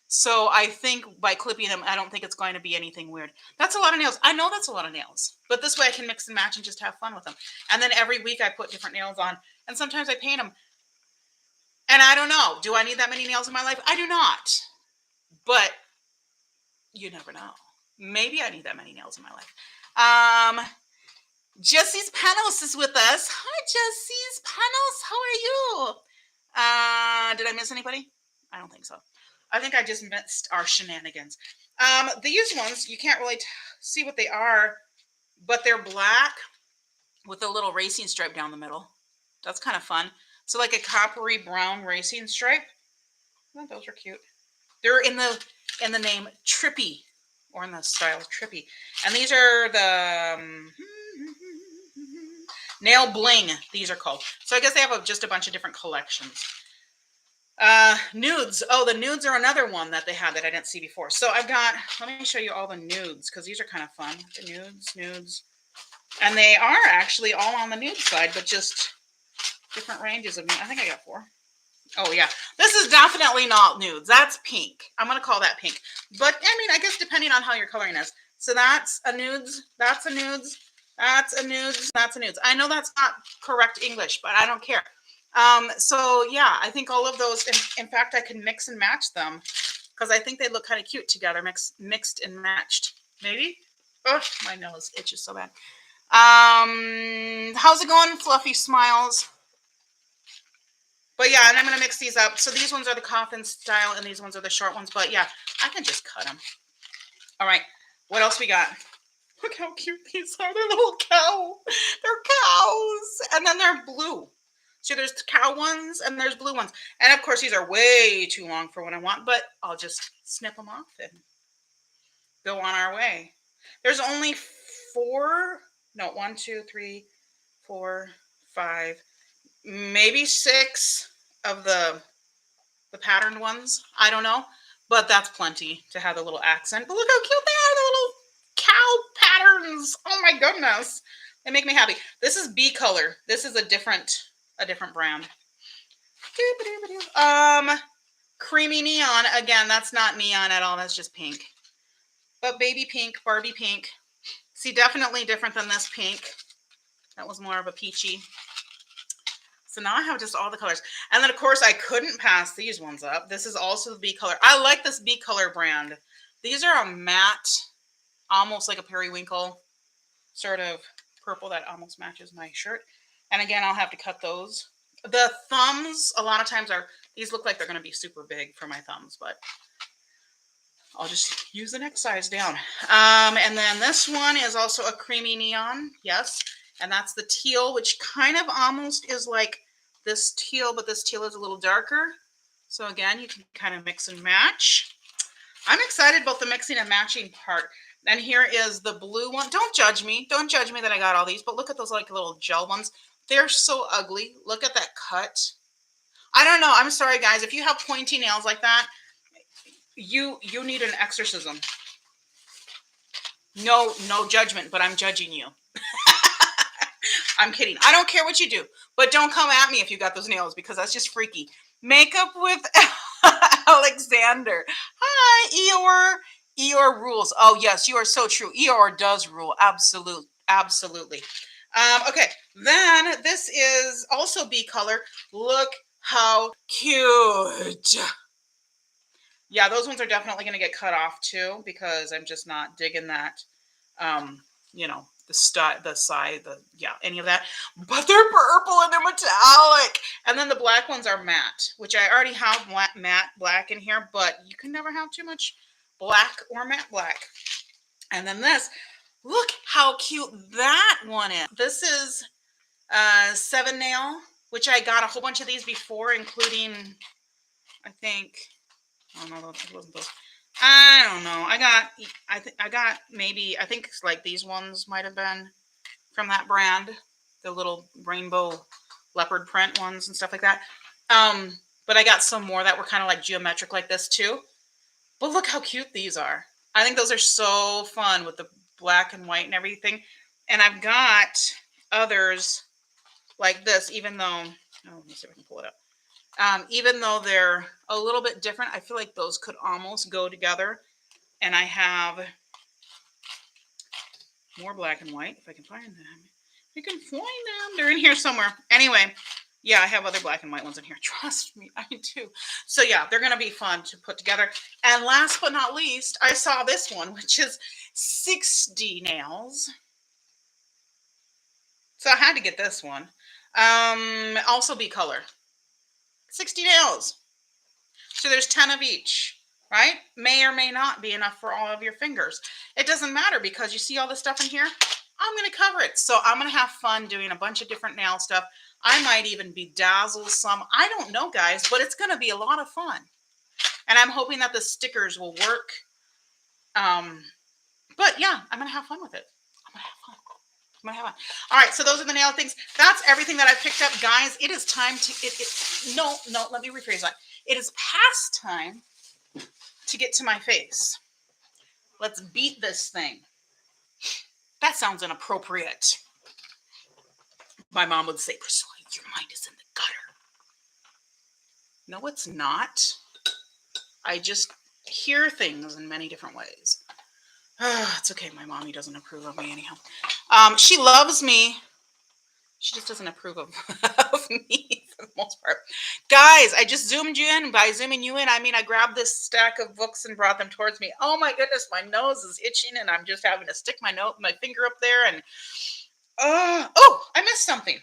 So I think by clipping them, I don't think it's going to be anything weird. That's a lot of nails. I know that's a lot of nails, but this way I can mix and match and just have fun with them. And then every week I put different nails on, and sometimes I paint them. And I don't know, do I need that many nails in my life? I do not, but you never know. Maybe I need that many nails in my life. Jesse's Panos is with us. Hi, Jesse's Panos. How are you? Did I miss anybody? I don't think so. I think I just missed our shenanigans. These ones, you can't really see what they are, but they're black with a little racing stripe down the middle. That's kind of fun. So like a coppery brown racing stripe. Oh, those are cute. They're in the name Trippy, or in the style Trippy. And these are the Nail Bling, these are called. So I guess they have just a bunch of different collections. Nudes. Oh, the nudes are another one that they had that I didn't see before. So I've got, let me show you all the nudes, because these are kind of fun. The nudes. And they are actually all on the nude side, but just different ranges of nude. I think I got 4. Oh, yeah. This is definitely not nudes. That's pink. I'm going to call that pink. But, I mean, I guess depending on how your coloring is. So that's a nudes. That's a nudes. That's a nudes. That's a nudes. I know that's not correct English, but I don't care. So, yeah, I think all of those, in fact, I can mix and match them, because I think they look kind of cute together, mixed and matched. Maybe? Oh, my nose itches so bad. How's it going, Fluffy Smiles? But yeah, and I'm going to mix these up. So these ones are the coffin style, and these ones are the short ones. But yeah, I can just cut them. All right. What else we got? Look how cute these are. They're little cow. They're cows. And then they're blue. So there's cow ones and there's blue ones. And of course, these are way too long for what I want. But I'll just snip them off and go on our way. There's only 4. No, 1, 2, 3, 4, 5. Maybe 6 of the patterned ones. I don't know, but that's plenty to have a little accent. But look how cute they are, the little cow patterns. Oh my goodness, they make me happy. This is B Color. This is a different brand. Creamy neon. Again, that's not neon at all. That's just pink. But baby pink, Barbie pink. See, definitely different than this pink. That was more of a peachy. So now I have just all the colors. And then, of course, I couldn't pass these ones up. This is also the B Color. I like this B Color brand. These are a matte, almost like a periwinkle sort of purple that almost matches my shirt. And again, I'll have to cut those. The thumbs, a lot of times these look like they're going to be super big for my thumbs, but I'll just use the next size down. And then this one is also a creamy neon. Yes. And that's the teal, which kind of almost is like this teal, but this teal is a little darker. So again, you can kind of mix and match. I'm excited about the mixing and matching part. And here is the blue one. Don't judge me. Don't judge me that I got all these, but look at those like little gel ones. They're so ugly. Look at that cut. I don't know. I'm sorry, guys. If you have pointy nails like that, you need an exorcism. No judgment, but I'm judging you. I'm kidding. I don't care what you do, but don't come at me if you got those nails, because that's just freaky. Makeup with Alexander. Hi, Eeyore. Eeyore rules. Oh, yes, you are so true. Eeyore does rule. Absolutely. Okay, then this is also B Color. Look How cute. Yeah, those ones are definitely going to get cut off too because I'm just not digging that. You know, any of that. But they're purple and they're metallic. And then the black ones are matte, which I already have matte black in here, but you can never have too much black or matte black. And then this, look how cute that one is. This is 7 nail, which I got a whole bunch of these before, including, I think, oh no, it wasn't those. I don't know. I got maybe, I think like these ones might have been from that brand, the little rainbow leopard print ones and stuff like that. But I got some more that were kind of like geometric like this too. But look how cute these are. I think those are so fun with the black and white and everything. And I've got others like this, even though, oh, let me see if I can pull it up. Even though they're a little bit different, I feel like those could almost go together. And I have more black and white, if I can find them. If you can find them, they're in here somewhere. Anyway, yeah, I have other black and white ones in here. Trust me, I do. So yeah, they're going to be fun to put together. And last but not least, I saw this one, which is 60 nails. So I had to get this one. Also be color. 60 nails. So there's 10 of each, right? May or may not be enough for all of your fingers. It doesn't matter because you see all this stuff in here? I'm going to cover it. So I'm going to have fun doing a bunch of different nail stuff. I might even bedazzle some. I don't know, guys, but it's going to be a lot of fun. And I'm hoping that the stickers will work. But yeah, I'm going to have fun with it. I'm going to have fun. I'm gonna have fun. All right, so those are the nail things. That's everything that I've picked up. Guys, it is time to, no, let me rephrase that. It is past time to get to my face. Let's beat this thing. That sounds inappropriate. My mom would say, Priscilla, your mind is in the gutter. No, it's not. I just hear things in many different ways. It's okay. My mommy doesn't approve of me anyhow. She loves me. She just doesn't approve of me for the most part. Guys, I just zoomed you in. By zooming you in, I mean I grabbed this stack of books and brought them towards me. Oh my goodness, my nose is itching and I'm just having to stick my finger up there and oh, I missed something.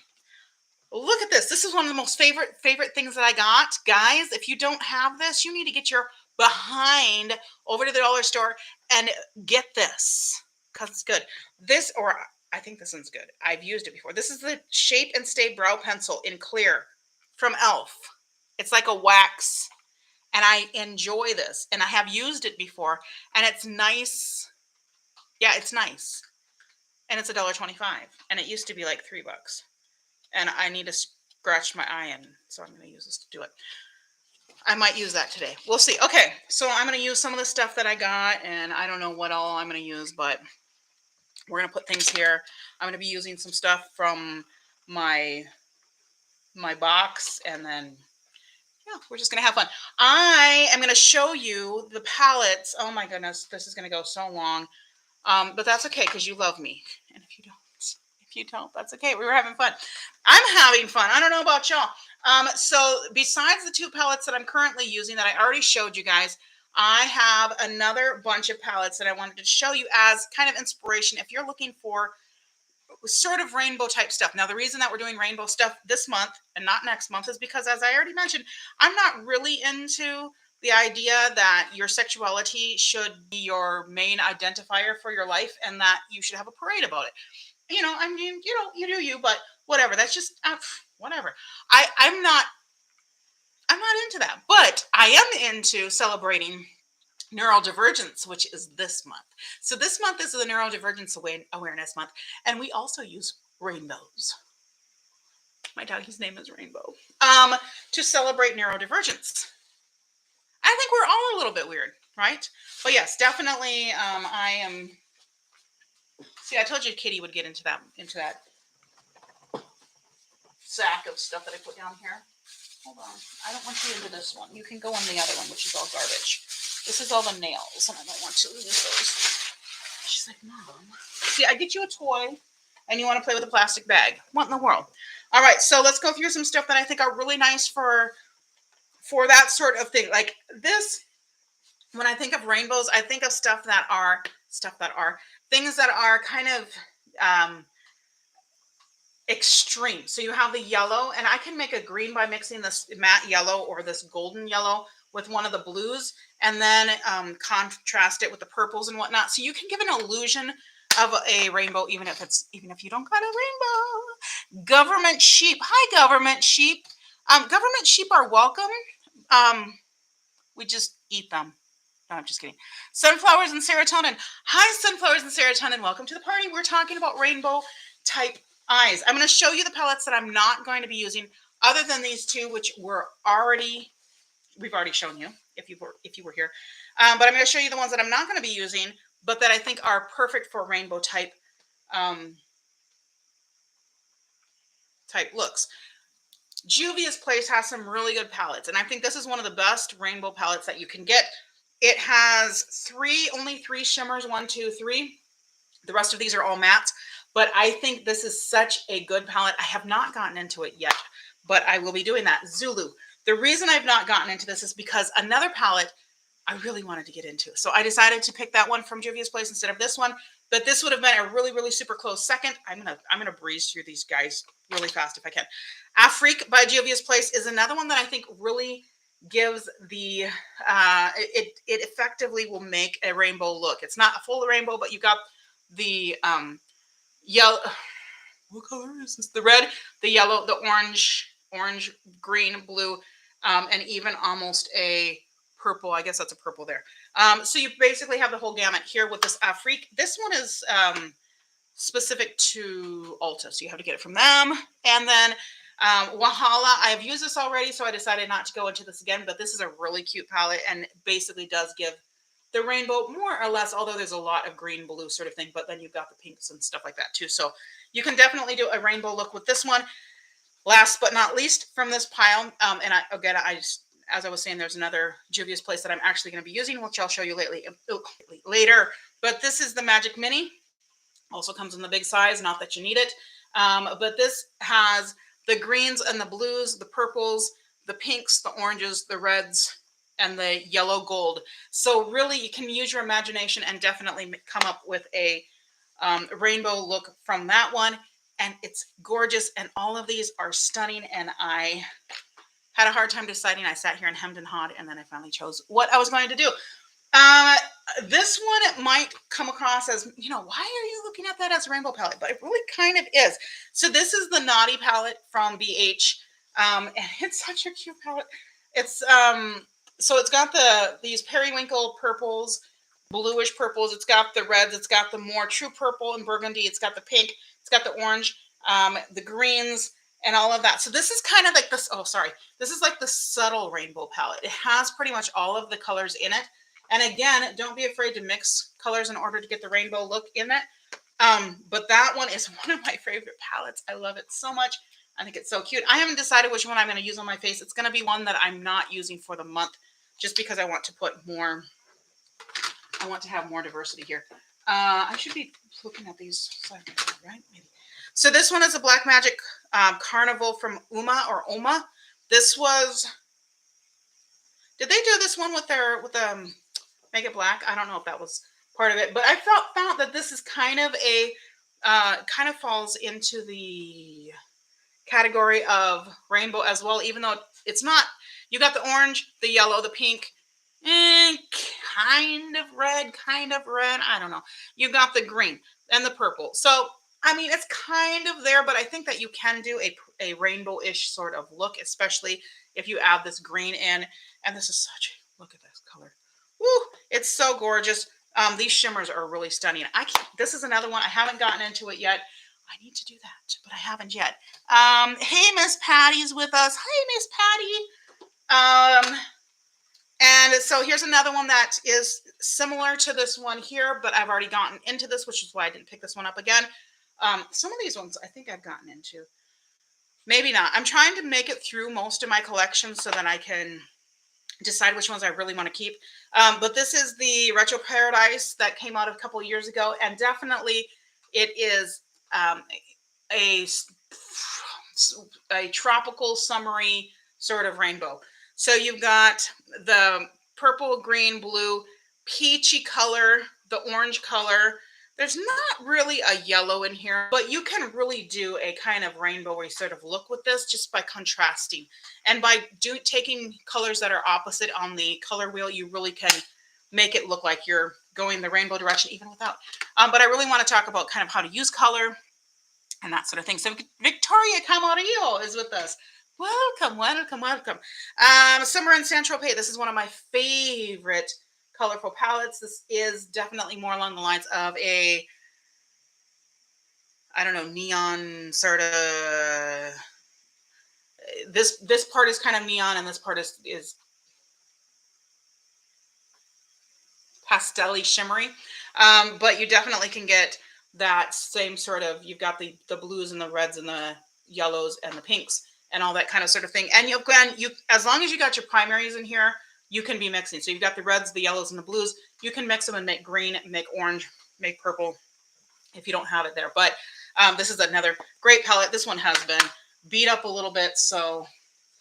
Look at this. This is one of the most favorite things that I got. Guys, if you don't have this, you need to get your behind over to the dollar store and get this because it's good. This, or I think this one's good. I've used it before. This is the Shape and Stay Brow Pencil in clear from e.l.f. It's like a wax, and I enjoy this, and I have used it before, and it's nice. Yeah, it's nice, and it's $1.25, and it used to be like $3, and I need to scratch my eye in, so I'm going to use this to do it. I might use that today. We'll see. Okay, so I'm going to use some of the stuff that I got, and I don't know what all I'm going to use, but we're going to put things here. I'm going to be using some stuff from my box, and then, yeah, we're just going to have fun. I am going to show you the palettes. Oh, my goodness. This is going to go so long, but that's okay because you love me, and if you don't, that's okay. We were having fun. I'm having fun. I don't know about y'all. So besides the 2 palettes that I'm currently using that I already showed you guys, I have another bunch of palettes that I wanted to show you as kind of inspiration if you're looking for sort of rainbow type stuff. Now, the reason that we're doing rainbow stuff this month and not next month is because, as I already mentioned, I'm not really into the idea that your sexuality should be your main identifier for your life and that you should have a parade about it. You know, I mean, you do you, but whatever. That's just whatever. I'm not into that, but I am into celebrating neurodivergence, which is this month. So this month is the Neurodivergence Awareness Month, and we also use rainbows. My doggy's name is Rainbow. To celebrate neurodivergence. I think we're all a little bit weird, right? But yes, definitely. I am. See, I told you Kitty would get into that sack of stuff that I put down here. Hold on. I don't want you into this one. You can go on the other one, which is all garbage. This is all the nails, and I don't want to lose those. She's like, Mom. See, I get you a toy, and you want to play with a plastic bag. What in the world? All right, so let's go through some stuff that I think are really nice for that sort of thing. Like this, when I think of rainbows, I think of stuff that are things that are kind of extreme. So you have the yellow, and I can make a green by mixing this matte yellow or this golden yellow with one of the blues, and then contrast it with the purples and whatnot. So you can give an illusion of a rainbow, even if you don't got a rainbow. Government sheep. Hi, government sheep. Government sheep are welcome. We just eat them. No, I'm just kidding. Sunflowers and serotonin. Hi, sunflowers and serotonin. Welcome to the party. We're talking about rainbow type eyes. I'm going to show you the palettes that I'm not going to be using, other than these two, which we've already shown you if you were here. But I'm going to show you the ones that I'm not going to be using, but that I think are perfect for rainbow type looks. Juvia's Place has some really good palettes, and I think this is one of the best rainbow palettes that you can get. It has only three shimmers, 1, 2, 3. The rest of these are all mattes, but I think this is such a good palette. I have not gotten into it yet, but I will be doing that. Zulu. The reason I've not gotten into this is because another palette I really wanted to get into. So I decided to pick that one from Juvia's Place instead of this one, but this would have been a really, really super close second. I'm gonna breeze through these guys really fast if I can. Afrique by Juvia's Place is another one that I think really gives the it effectively will make a rainbow look. It's not a full rainbow, but you got the yellow. What color is this? The red, the yellow, the orange, green, blue, and even almost a purple. I guess that's a purple there. So you basically have the whole gamut here with this Afrique. This one is specific to Ulta, so you have to get it from them. And then Wahala, I've used this already, so I decided not to go into this again, but this is a really cute palette and basically does give the rainbow more or less, although there's a lot of green, blue sort of thing, but then you've got the pinks and stuff like that too. So you can definitely do a rainbow look with this one. Last but not least from this pile, and as I was saying, there's another Juvia's Place that I'm actually going to be using, which I'll show you later. But this is the Magic Mini. Also comes in the big size, not that you need it. But this has the greens and the blues, the purples, the pinks, the oranges, the reds, and the yellow gold. So really you can use your imagination and definitely come up with a rainbow look from that one. And it's gorgeous. And all of these are stunning. And I had a hard time deciding. I sat here and hemmed and hawed, and then I finally chose what I was going to do. This one might come across as, why are you looking at that as a rainbow palette? But it really kind of is. So this is the Naughty palette from BH. And it's such a cute palette. It's so it's got these periwinkle purples, bluish purples. It's got the reds. It's got the more true purple and burgundy. It's got the pink. It's got the orange, the greens, and all of that. So this is kind of like this. Oh, sorry. This is like the subtle rainbow palette. It has pretty much all of the colors in it. And again, don't be afraid to mix colors in order to get the rainbow look in it. But that one is one of my favorite palettes. I love it so much. I think it's so cute. I haven't decided which one I'm going to use on my face. It's going to be one that I'm not using for the month, just because I want to put more. I want to have more diversity here. I should be looking at these, right? Maybe. So this one is a Black Magic Carnival from Oma. This was. Did they do this one with Make It Black? I don't know if that was part of it, but I found that this is kind of kind of falls into the category of rainbow as well, even though it's not. You got the orange, the yellow, the pink, and kind of red. I don't know. You got the green and the purple. So, I mean, it's kind of there, but I think that you can do a rainbow-ish sort of look, especially if you add this green in. And this is look at this color. Woo, it's so gorgeous. These shimmers are really stunning. This is another one. I haven't gotten into it yet. I need to do that, but I haven't yet. Hey, Miss Patty's with us. Hi, Miss Patty. And so here's another one that is similar to this one here, but I've already gotten into this, which is why I didn't pick this one up again. Some of these ones I think I've gotten into. Maybe not. I'm trying to make it through most of my collection so that I can decide which ones I really want to keep. But this is the Retro Paradise that came out a couple of years ago, and definitely it is um, a a tropical summery sort of rainbow. So you've got the purple, green, blue, peachy color, the orange color. There's not really a yellow in here, but you can really do a kind of rainbowy sort of look with this just by contrasting. And by taking colors that are opposite on the color wheel, you really can make it look like you're going the rainbow direction even without. But I really want to talk about kind of how to use color and that sort of thing. So Victoria Camarillo is with us. Welcome, welcome, welcome. Summer in San Tropez. This is one of my favorite colorful palettes. This is definitely more along the lines of a, I don't know, neon sort of. This part is kind of neon, and this part is pastel-y, shimmery. But you definitely can get that same sort of, you've got the blues and the reds and the yellows and the pinks and all that kind of sort of thing. And you as long as you got your primaries in here, you can be mixing. So you've got the reds, the yellows, and the blues. You can mix them and make green, make orange, make purple if you don't have it there. But this is another great palette. This one has been beat up a little bit, so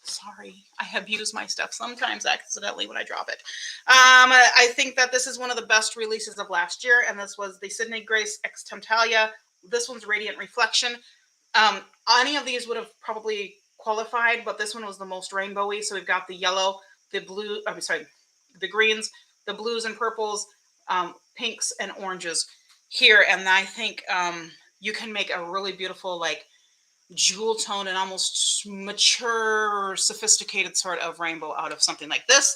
sorry. I have used my stuff sometimes accidentally when I drop it. I think that this is one of the best releases of last year, and this was the Sydney Grace X Temptalia. This one's Radiant Reflection. Any of these would have probably qualified, but this one was the most rainbowy. So we've got the yellow, the blue, I'm sorry, the greens, the blues and purples, pinks and oranges here. And I think you can make a really beautiful, like, jewel tone and almost mature, sophisticated sort of rainbow out of something like this.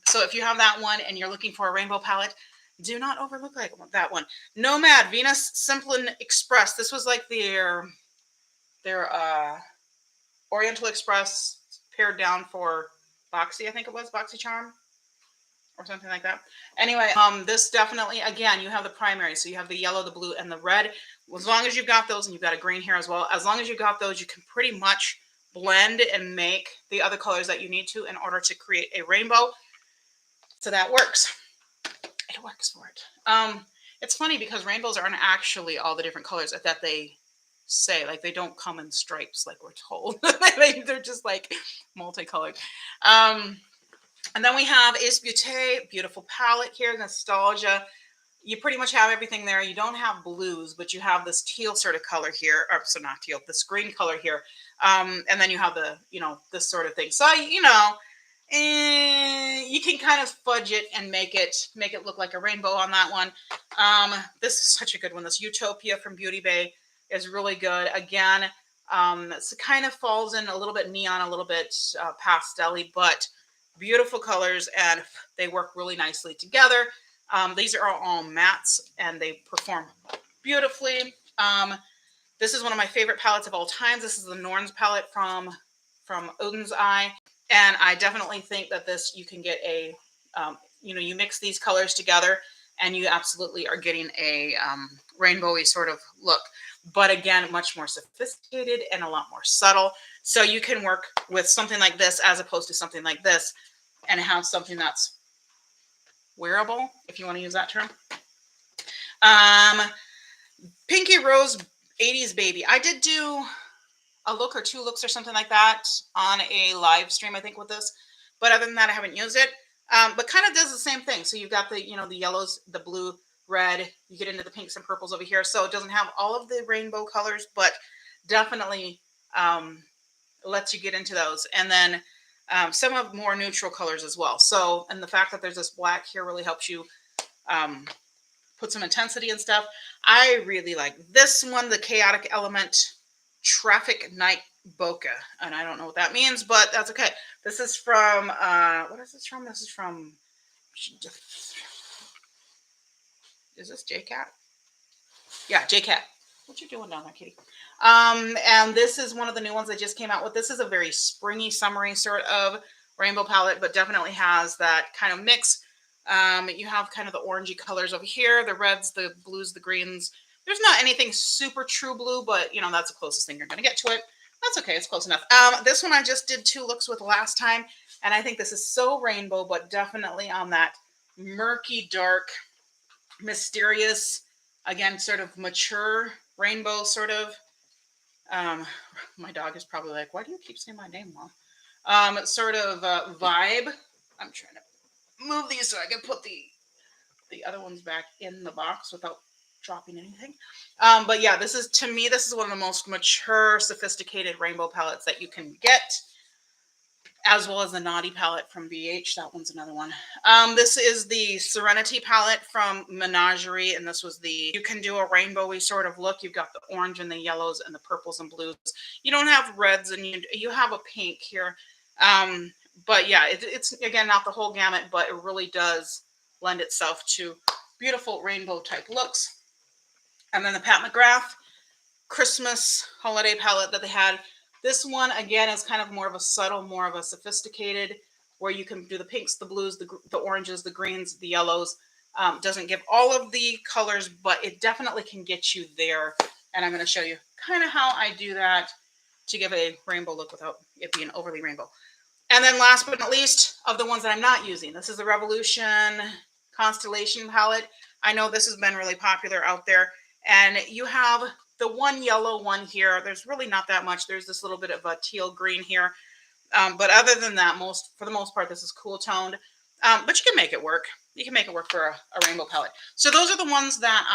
So if you have that one and you're looking for a rainbow palette, do not overlook that one. Nomad Venus Simplin Express. This was like their Oriental Express pared down for Boxy, I think it was Boxy Charm or something like that. Anyway, this definitely, again, you have the primary. So you have the yellow, the blue, and the red. As long as you've got those, and you've got a green here as well, as long as you've got those, you can pretty much blend and make the other colors that you need to in order to create a rainbow. So that works. It works for it. It's funny because rainbows aren't actually all the different colors that they say. Like, they don't come in stripes like we're told. They're just like multicolored. And then we have Ace Beauté, beautiful palette here, Nostalgia. You pretty much have everything there. You don't have blues, but you have this teal sort of color here, or so not teal, this green color here. And then you have the, this sort of thing. So, you can kind of fudge it and make it look like a rainbow on that one. This is such a good one. This Utopia from Beauty Bay is really good. Again, it kind of falls in a little bit neon, a little bit pastel-y, but beautiful colors, and they work really nicely together. These are all mattes, and they perform beautifully. This is one of my favorite palettes of all times. This is the Norns palette from Odin's Eye, and I definitely think that this, you can get a, you mix these colors together, and you absolutely are getting a rainbowy sort of look. But again, much more sophisticated and a lot more subtle. So you can work with something like this as opposed to something like this and have something that's wearable, if you want to use that term. Pinky Rose 80s Baby. I did do a look or two looks or something like that on a live stream, I think, with this. But other than that, I haven't used it. But kind of does the same thing. So you've got the, the yellows, the blue, red. You get into the pinks and purples over here. So it doesn't have all of the rainbow colors, but definitely lets you get into those. And then some of more neutral colors as well. So, and the fact that there's this black here really helps you put some intensity and stuff. I really like this one, the Chaotic Element Traffic Night Bokeh. And I don't know what that means, but that's okay. This is from, what is this from? This is from, is this JCat? Yeah, JCat. What you doing down there, kitty? And this is one of the new ones that just came out with. This is a very springy, summery sort of rainbow palette, but definitely has that kind of mix. You have kind of the orangey colors over here, the reds, the blues, the greens. There's not anything super true blue, but that's the closest thing you're going to get to it. That's okay. It's close enough. This one I just did 2 looks with last time, and I think this is so rainbow, but definitely on that murky, dark, mysterious, again, sort of mature rainbow sort of. My dog is probably like, why do you keep saying my name, Mom? Sort of vibe. I'm trying to move these so I can put the other ones back in the box without dropping anything. But yeah, this is, to me, this is one of the most mature, sophisticated rainbow palettes that you can get, as well as the Naughty palette from BH. That one's another one. This is the Serenity palette from Menagerie, and this was the, you can do a rainbowy sort of look. You've got the orange and the yellows and the purples and blues. You don't have reds, and you have a pink here. But yeah, it's, again, not the whole gamut, but it really does lend itself to beautiful rainbow type looks. And then the Pat McGrath Christmas holiday palette that they had. This one, again, is kind of more of a subtle, more of a sophisticated, where you can do the pinks, the blues, the oranges, the greens, the yellows. Doesn't give all of the colors, but it definitely can get you there. And I'm going to show you kind of how I do that to give a rainbow look without it being overly rainbow. And then last but not least, of the ones that I'm not using, this is the Revolution Constellation palette. I know this has been really popular out there. And you have the one yellow one here. There's really not that much. There's this little bit of a teal green here. But other than that, for the most part, this is cool toned. But you can make it work. You can make it work for a rainbow palette. So those are the ones that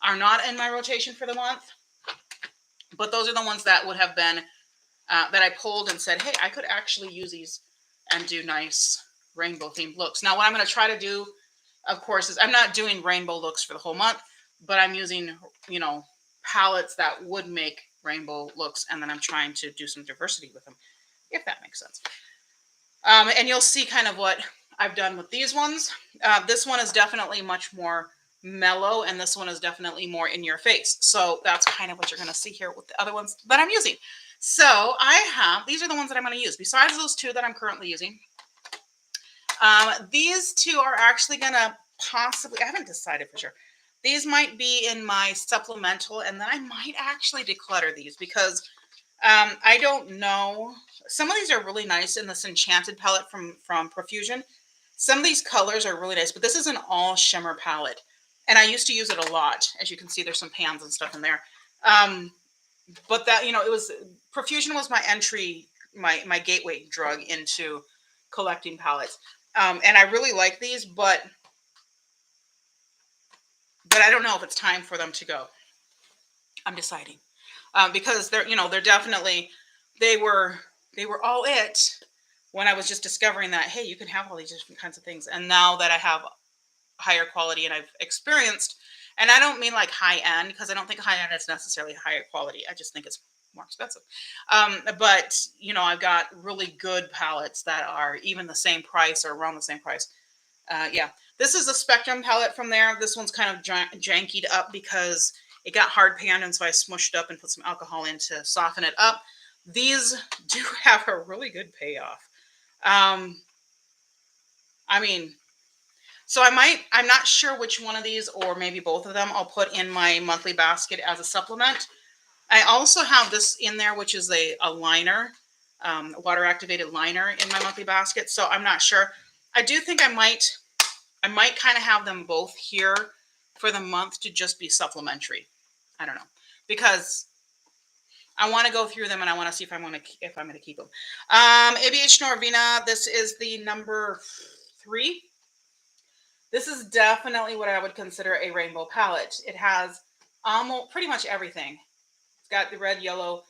are not in my rotation for the month. But those are the ones that would have been, that I pulled and said, hey, I could actually use these and do nice rainbow themed looks. Now, what I'm going to try to do, of course, is I'm not doing rainbow looks for the whole month, but I'm using, palettes that would make rainbow looks, and then I'm trying to do some diversity with them, if that makes sense. And you'll see kind of what I've done with these ones. This one is definitely much more mellow, and this one is definitely more in your face. So that's kind of what you're going to see here with the other ones that I'm using. So these are the ones that I'm going to use. Besides those two that I'm currently using, these two are actually going to possibly, I haven't decided for sure. These might be in my supplemental, and then I might actually declutter these because I don't know. Some of these are really nice in this Enchanted palette from Profusion. Some of these colors are really nice, but this is an all shimmer palette. And I used to use it a lot. As you can see, there's some pans and stuff in there. But that, it was, Profusion was my entry, my gateway drug into collecting palettes. And I really like these, but I don't know if it's time for them to go. I'm deciding. Because they're definitely, they were all it when I was just discovering that, hey, you can have all these different kinds of things. And now that I have higher quality and I've experienced, and I don't mean like high end, because I don't think high end is necessarily higher quality. I just think it's more expensive. But I've got really good palettes that are even the same price or around the same price. Yeah, this is a Spectrum palette from there. This one's kind of jankied up because it got hard panned, and so I smushed up and put some alcohol in to soften it up. These do have a really good payoff. So I'm not sure which one of these, or maybe both of them, I'll put in my monthly basket as a supplement. I also have this in there, which is a liner, water activated liner in my monthly basket. So I'm not sure. I do think I might kind of have them both here for the month to just be supplementary. I don't know, because I want to go through them and I want to see if I'm going to keep them. ABH Norvina. This is the number 3. This is definitely what I would consider a rainbow palette. It has almost pretty much everything. It's got the red, yellow,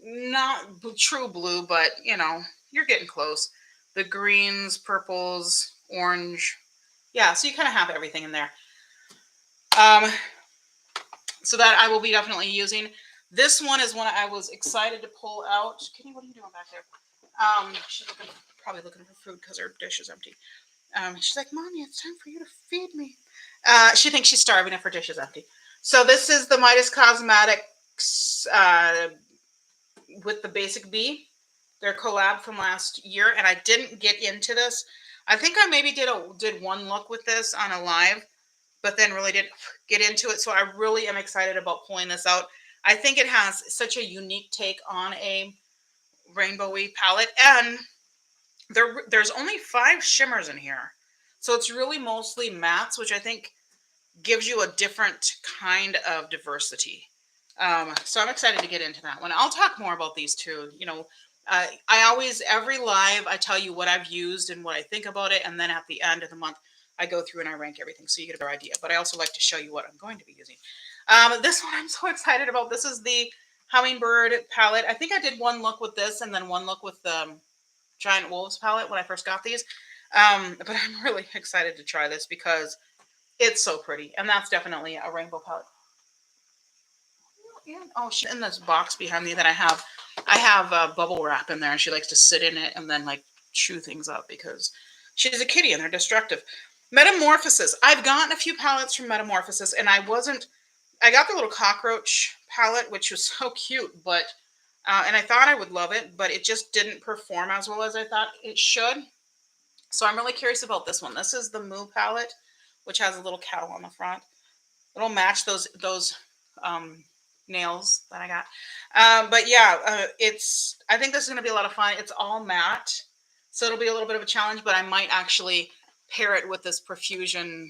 not true blue, but you're getting close. The greens, purples, orange. Yeah, so you kind of have everything in there. So that I will be definitely using. This one is one I was excited to pull out. Kitty, what are you doing back there? She's probably looking for food because her dish is empty. She's like, Mommy, it's time for you to feed me. She thinks she's starving if her dish is empty. So this is the Midas Cosmetics with the Basic Bee. Their collab from last year, and I didn't get into this. I think I maybe did one look with this on a live, but then really didn't get into it. So I really am excited about pulling this out. I think it has such a unique take on a rainbowy palette, and there's only 5 shimmers in here. So it's really mostly mattes, which I think gives you a different kind of diversity. So I'm excited to get into that one. I'll talk more about these too. I always, every live, I tell you what I've used and what I think about it. And then at the end of the month, I go through and I rank everything so you get a better idea. But I also like to show you what I'm going to be using. This one I'm so excited about. This is the Hummingbird palette. I think I did one look with this and then one look with the Giant Wolves palette when I first got these. But I'm really excited to try this because it's so pretty. And that's definitely a rainbow palette. Oh, she's in this box behind me that I have bubble wrap in there, and she likes to sit in it and then like chew things up because she's a kitty and they're destructive. Metamorphosis. I've gotten a few palettes from Metamorphosis, and I got the little cockroach palette, which was so cute, but and I thought I would love it, but it just didn't perform as well as I thought it should. So I'm really curious about this one. This is the Moo palette, which has a little cow on the front. It'll match those nails that I got. But yeah, I think this is going to be a lot of fun. It's all matte, so it'll be a little bit of a challenge, but I might actually pair it with this Profusion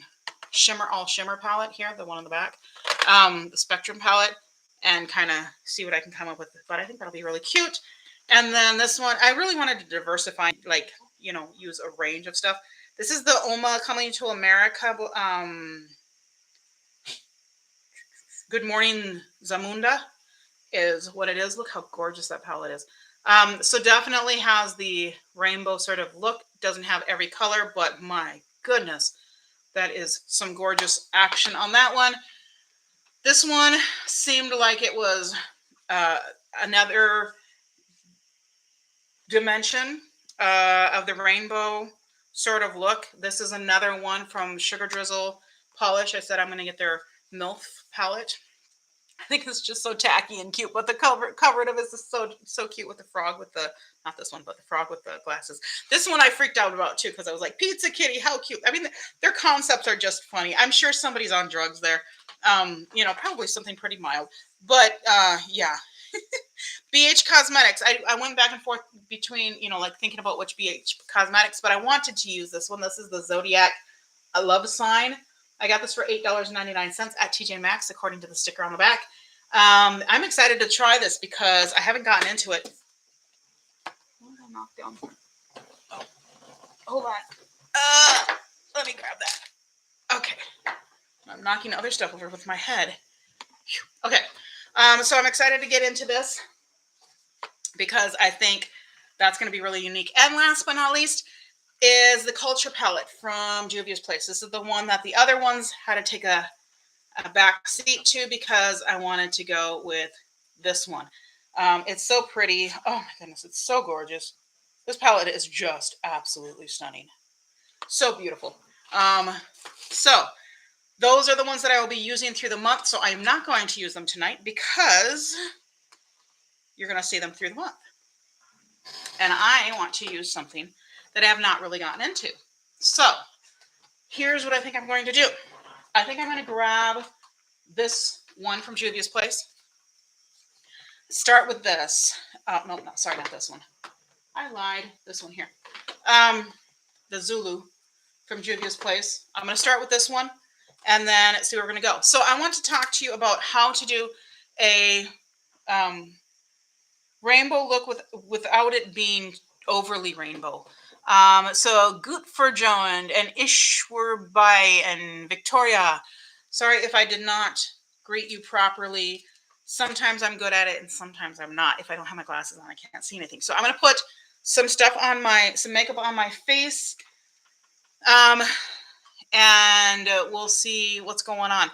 all shimmer palette here, the one on the back, the Spectrum palette, and kind of see what I can come up with. But I think that'll be really cute. And then this one, I really wanted to diversify, like, use a range of stuff. This is the Oma Coming to America. Good Morning Zamunda is what it is. Look how gorgeous that palette is. So definitely has the rainbow sort of look. Doesn't have every color, but my goodness, that is some gorgeous action on that one. This one seemed like it was another dimension of the rainbow sort of look. This is another one from Sugar Drizzle Polish. I said I'm going to get their MILF palette. I think it's just so tacky and cute, but the cover of it is so cute with the frog with the, not this one, but the frog with the glasses. This one I freaked out about too because I was like, Pizza Kitty, how cute. I mean, their concepts are just funny. I'm sure somebody's on drugs there. Probably something pretty mild, but yeah. BH Cosmetics. I went back and forth between, like thinking about which BH Cosmetics, but I wanted to use this one. This is the Zodiac Love Sign. I got this for $8.99 at TJ Maxx, according to the sticker on the back. I'm excited to try this because I haven't gotten into it. What did I knock down? Oh, hold on. Let me grab that. Okay. I'm knocking other stuff over with my head. Okay. So I'm excited to get into this because I think that's going to be really unique. And last but not least is the Culture palette from Juvia's Place. This is the one that the other ones had to take a back seat to because I wanted to go with this one. It's so pretty. Oh my goodness, it's so gorgeous. This palette is just absolutely stunning. So beautiful. So those are the ones that I will be using through the month. So I am not going to use them tonight because you're going to see them through the month. And I want to use something that I have not really gotten into. So here's what I think I'm going to do. I think I'm going to grab this one from Juvia's Place. Start with this. No, sorry, not this one. I lied. This one here. The Zulu from Juvia's Place. I'm going to start with this one and then see where we're going to go. So I want to talk to you about how to do a rainbow look without it being overly rainbow. So Gut for Joan and Ishwar Bai and Victoria. Sorry if I did not greet you properly. Sometimes I'm good at it and sometimes I'm not. If I don't have my glasses on, I can't see anything. So I'm going to put some makeup on my face. And we'll see what's going on.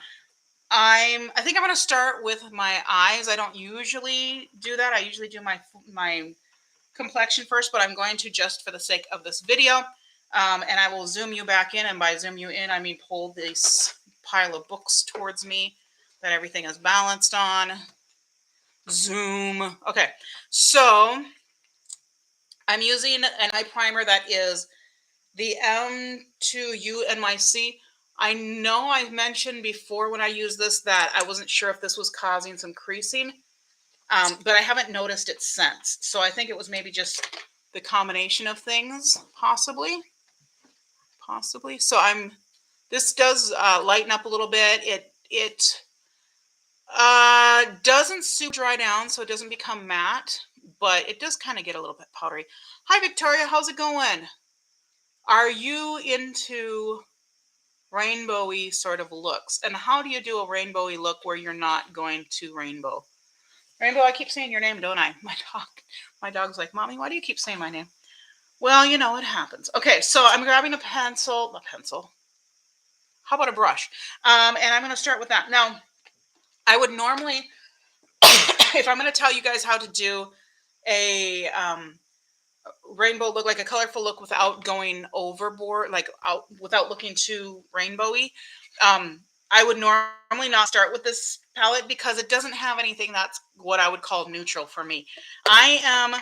I think I'm going to start with my eyes. I don't usually do that. I usually do my complexion first, but I'm going to just for the sake of this video. And I will zoom you back in. And by zoom you in, I mean pull this pile of books towards me that everything is balanced on. Zoom. Okay. So I'm using an eye primer that is the M2U NYC. I know I've mentioned before when I used this that I wasn't sure if this was causing some creasing, but I haven't noticed it since. So I think it was maybe just the combination of things, possibly. So I'm This does lighten up a little bit. It doesn't super dry down, so it doesn't become matte, but it does kind of get a little bit powdery. Hi, Victoria. How's it going? Are you into rainbowy sort of looks? And how do you do a rainbowy look where you're not going to rainbow? Rainbow, I keep saying your name, don't I? My dog's like, Mommy, why do you keep saying my name? Well, you know, it happens. Okay, so I'm grabbing a pencil. How about a brush? And I'm going to start with that. Now, I would normally, if I'm going to tell you guys how to do a rainbow look, like a colorful look without going overboard, like without looking too rainbowy, I would normally not start with this palette because it doesn't have anything that's what I would call neutral for me. I am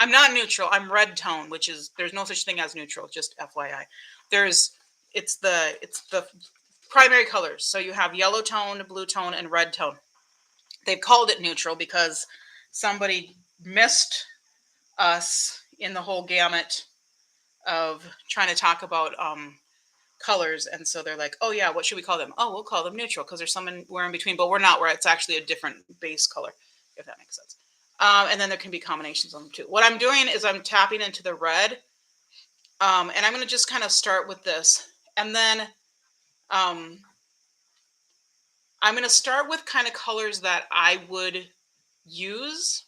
I'm not neutral. I'm red tone, which is, there's no such thing as neutral, just FYI. It's the primary colors. So you have yellow tone, blue tone, and red tone. They've called it neutral because somebody missed us in the whole gamut of trying to talk about colors, and so they're like, oh yeah, what should we call them? Oh, we'll call them neutral because there's somewhere in between, but we're not, where it's actually a different base color, if that makes sense. And then there can be combinations on them too. What I'm doing is I'm tapping into the red, and I'm going to just kind of start with this, and then I'm going to start with kind of colors that I would use,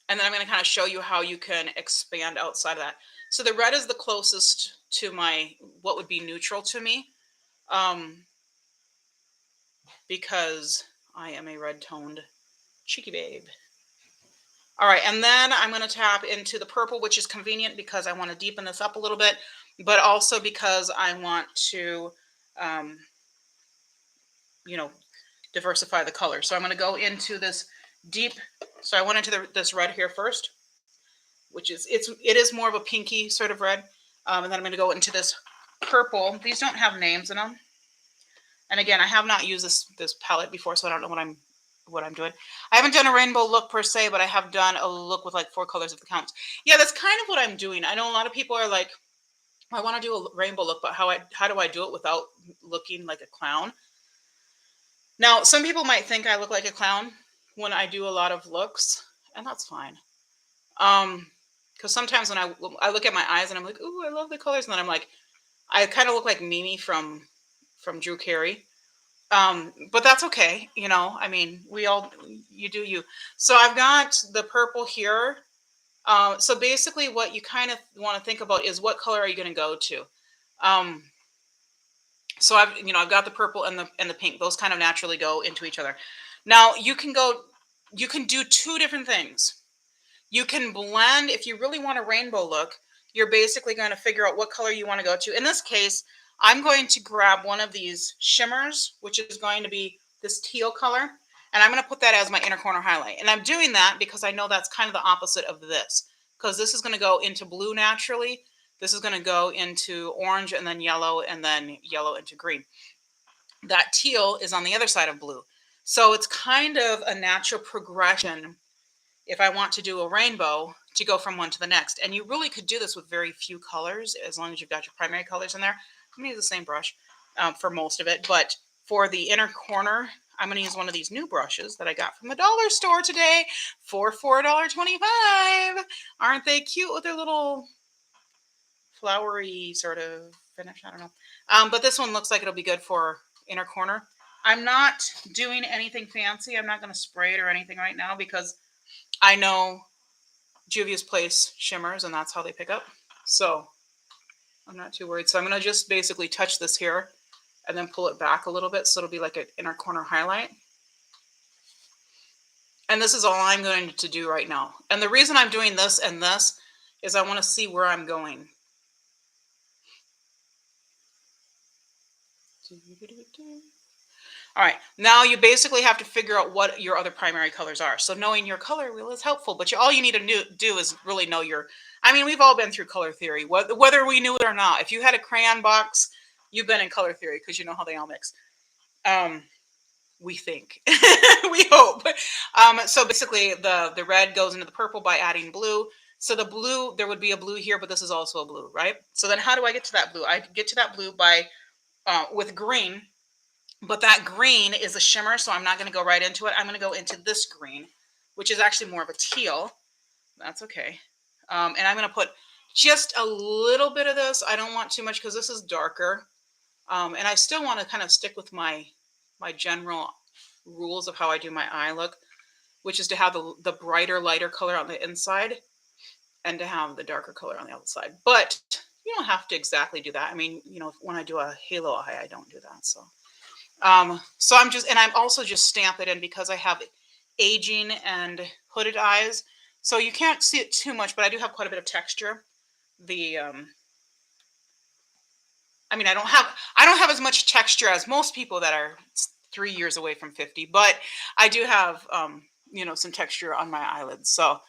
and then I'm going to kind of show you how you can expand outside of that. So the red is the closest to what would be neutral to me, because I am a red toned cheeky babe. All right, and then I'm going to tap into the purple, which is convenient because I want to deepen this up a little bit, but also because I want to, diversify the color. So I'm going to go into this deep. So I went into this red here first, which is, it is more of a pinky sort of red. And then I'm going to go into this purple. These don't have names in them. And again, I have not used this palette before, so I don't know what I'm doing. I haven't done a rainbow look per se, but I have done a look with like 4 colors if it counts. Yeah, that's kind of what I'm doing. I know a lot of people are like, I want to do a rainbow look, but how do I do it without looking like a clown? Now, some people might think I look like a clown when I do a lot of looks, and that's fine. Because sometimes when I look at my eyes and I'm like, ooh, I love the colors, and then I'm like, I kind of look like Mimi from Drew Carey. But that's okay. I mean, you do you. So I've got the purple here. So basically what you kind of want to think about is, what color are you going to go to? So I've got the purple and the pink. Those kind of naturally go into each other. Now you can do 2 different things. You can blend. If you really want a rainbow look, you're basically going to figure out what color you want to go to. In this case, I'm going to grab one of these shimmers, which is going to be this teal color, and I'm going to put that as my inner corner highlight. And I'm doing that because I know that's kind of the opposite of this, because this is going to go into blue naturally. This is going to go into orange and then yellow into green. That teal is on the other side of blue. So it's kind of a natural progression if I want to do a rainbow to go from one to the next. And you really could do this with very few colors, as long as you've got your primary colors in there. I'm going to use the same brush for most of it. But for the inner corner, I'm going to use one of these new brushes that I got from the dollar store today for $4.25. Aren't they cute with their little flowery sort of finish? I don't know. But this one looks like it'll be good for inner corner. I'm not doing anything fancy. I'm not going to spray it or anything right now because I know Juvia's Place shimmers and that's how they pick up. So I'm not too worried. So I'm going to just basically touch this here and then pull it back a little bit so it'll be like an inner corner highlight. And this is all I'm going to do right now. And the reason I'm doing this and this is I want to see where I'm going. All right, now you basically have to figure out what your other primary colors are. So knowing your color wheel is helpful, but all you need to do is really know we've all been through color theory, whether we knew it or not. If you had a crayon box, you've been in color theory because you know how they all mix. We think, we hope. So basically the red goes into the purple by adding blue. So the blue, there would be a blue here, but this is also a blue, right? So then how do I get to that blue? I get to that blue by with green, but that green is a shimmer, so I'm not going to go right into it. I'm going to go into this green, which is actually more of a teal. That's okay. And I'm going to put just a little bit of this. I don't want too much because this is darker. And I still want to kind of stick with my general rules of how I do my eye look, which is to have the brighter, lighter color on the inside and to have the darker color on the outside. But you don't have to exactly do that. I mean, you know, when I do a halo eye, I don't do that. So I'm just, and I'm also just stamp it in because I have aging and hooded eyes. So you can't see it too much, but I do have quite a bit of texture. I mean, I don't have as much texture as most people that are 3 years away from 50, but I do have, you know, some texture on my eyelids. So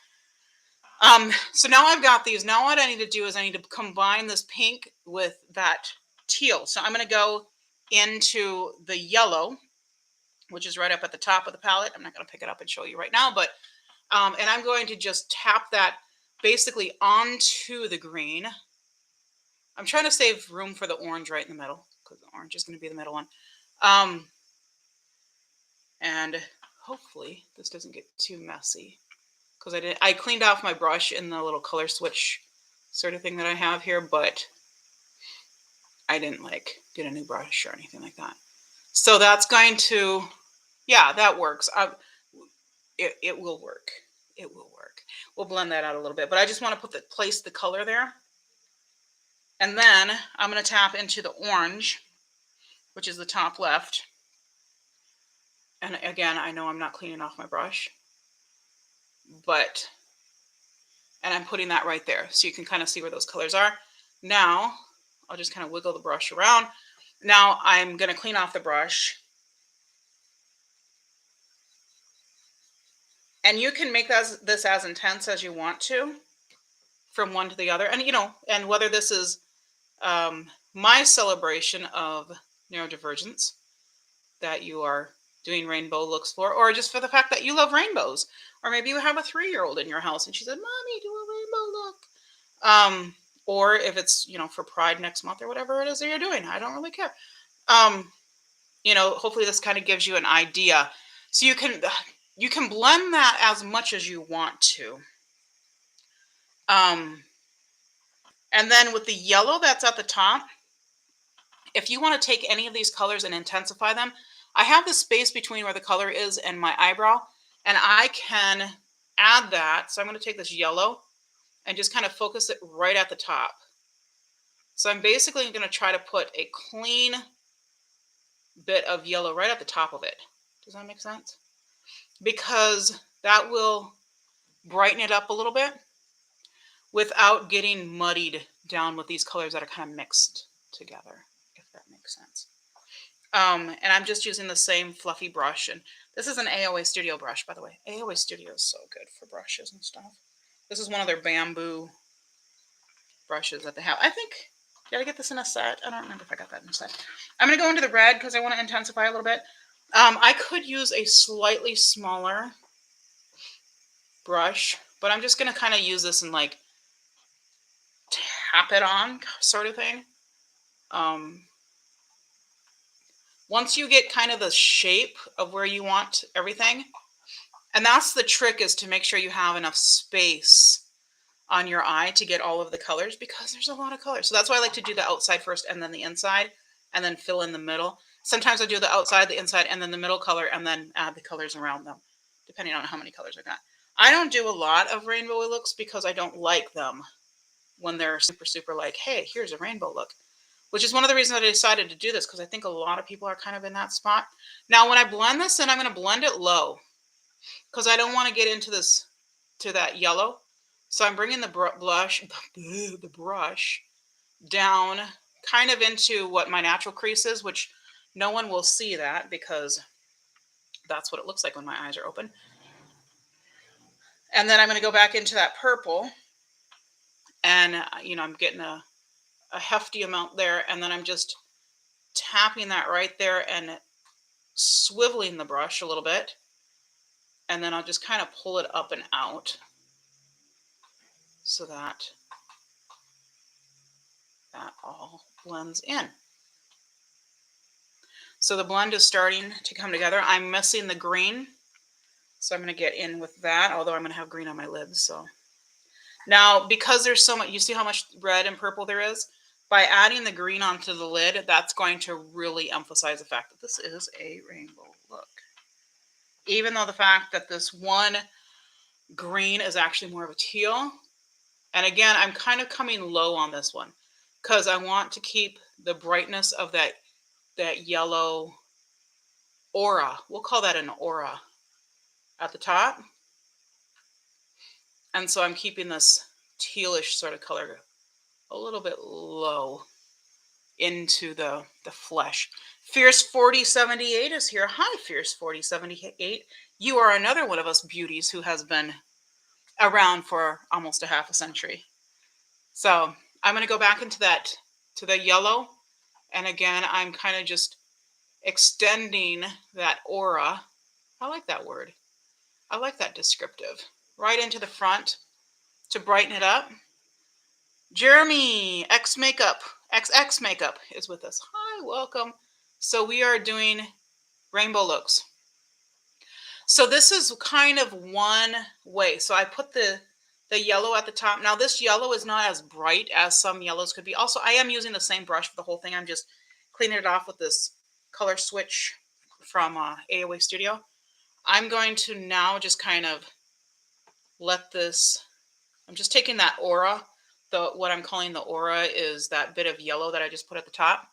now I've got these. Now what I need to do is I need to combine this pink with that teal. So I'm going to go into the yellow, which is right up at the top of the palette. I'm not going to pick it up and show you right now, but and I'm going to just tap that basically onto the green. I'm trying to save room for the orange right in the middle because the orange is going to be the middle one. And hopefully this doesn't get too messy because I cleaned off my brush in the little color switch sort of thing that I have here, but I didn't like get a new brush or anything like that. So that's going to, yeah, that works. It will work. It will work. We'll blend that out a little bit, but I just want to place the color there. And then I'm going to tap into the orange, which is the top left. And again, I know I'm not cleaning off my brush, and I'm putting that right there. So you can kind of see where those colors are. Now, I'll just kind of wiggle the brush around. Now I'm going to clean off the brush. And you can make this as intense as you want to from one to the other. And, you know, and whether this is my celebration of neurodivergence that you are doing rainbow looks for, or just for the fact that you love rainbows, or maybe you have a 3-year-old in your house and she said, "Mommy, do a rainbow look." Or if it's, you know, for Pride next month or whatever it is that you're doing, I don't really care. You know, hopefully this kind of gives you an idea. So you can blend that as much as you want to. And then with the yellow that's at the top, if you want to take any of these colors and intensify them, I have the space between where the color is and my eyebrow, and I can add that. So I'm going to take this yellow and just kind of focus it right at the top. So I'm basically going to try to put a clean bit of yellow right at the top of it. Does that make sense? Because that will brighten it up a little bit without getting muddied down with these colors that are kind of mixed together, if that makes sense. And I'm just using the same fluffy brush. And this is an AOA Studio brush, by the way. AOA Studio is so good for brushes and stuff. This is one of their bamboo brushes that they have. I think, did I get this in a set? I don't remember if I got that in a set. I'm going to go into the red because I want to intensify a little bit. I could use a slightly smaller brush, but I'm just going to kind of use this and like tap it on sort of thing. Once you get kind of the shape of where you want everything, and that's the trick, is to make sure you have enough space on your eye to get all of the colors, because there's a lot of colors. So that's why I like to do the outside first and then the inside, and then fill in the middle. Sometimes I do the outside, the inside, and then the middle color, and then add the colors around them, depending on how many colors I got. I don't do a lot of rainbow looks because I don't like them when they're super, super like, hey, here's a rainbow look. Which is one of the reasons I decided to do this, because I think a lot of people are kind of in that spot. Now, when I blend this in, I'm going to blend it low because I don't want to get into this, to that yellow. So I'm bringing the brush down kind of into what my natural crease is, which no one will see that because that's what it looks like when my eyes are open. And then I'm going to go back into that purple, and, you know, I'm getting a hefty amount there, and then I'm just tapping that right there and swiveling the brush a little bit, and then I'll just kind of pull it up and out. so that that all blends in. So the blend is starting to come together. I'm missing the green, so I'm going to get in with that, although I'm going to have green on my lids. So now, because there's so much, you see how much red and purple there is? By adding the green onto the lid, that's going to really emphasize the fact that this is a rainbow look. Even though the fact that this one green is actually more of a teal. And again, I'm kind of coming low on this one because I want to keep the brightness of that yellow aura. We'll call that an aura at the top. And so I'm keeping this tealish sort of color a little bit low into the flesh. Fierce 4078 is here. Hi, Fierce 4078. You are another one of us beauties who has been around for almost a half a century. So I'm going to go back into to the yellow. And again, I'm kind of just extending that aura. I like that word. I like that descriptive. Right into the front to brighten it up. Jeremy, X Makeup, XX Makeup is with us. Hi, welcome. So we are doing rainbow looks. So this is kind of one way. So I put the yellow at the top. Now this yellow is not as bright as some yellows could be. Also, I am using the same brush for the whole thing. I'm just cleaning it off with this color switch from AOA Studio. I'm going to now just kind of let this, I'm just taking that aura. What I'm calling the aura is that bit of yellow that I just put at the top,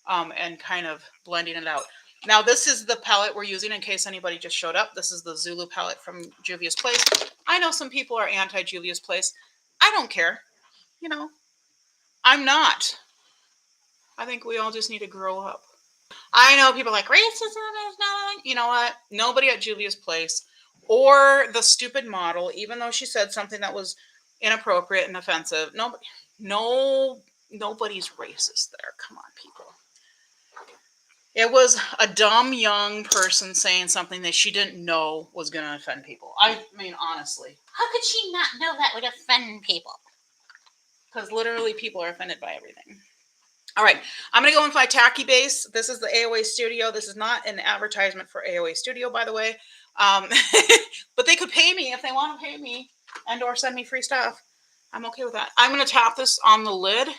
and kind of blending it out. Now this is the palette we're using in case anybody just showed up. This is the Zulu palette from Juvia's Place. I know some people are anti-Juvia's Place. I don't care. You know, I'm not. I think we all just need to grow up. I know people are like, racism is not, you know what? Nobody at Juvia's Place or the stupid model, even though she said something that was inappropriate and offensive. Nobody's racist there. Come on, people. It was a dumb young person saying something that she didn't know was going to offend people. I mean, honestly.
How could she not know that would offend people?
Because literally people are offended by everything. All right, I'm going to go in with my tacky base. This is the AOA Studio. This is not an advertisement for AOA Studio, by the way. But they could pay me if they want to pay me and or send me free stuff. I'm okay with that. I'm going to tap this on the lid.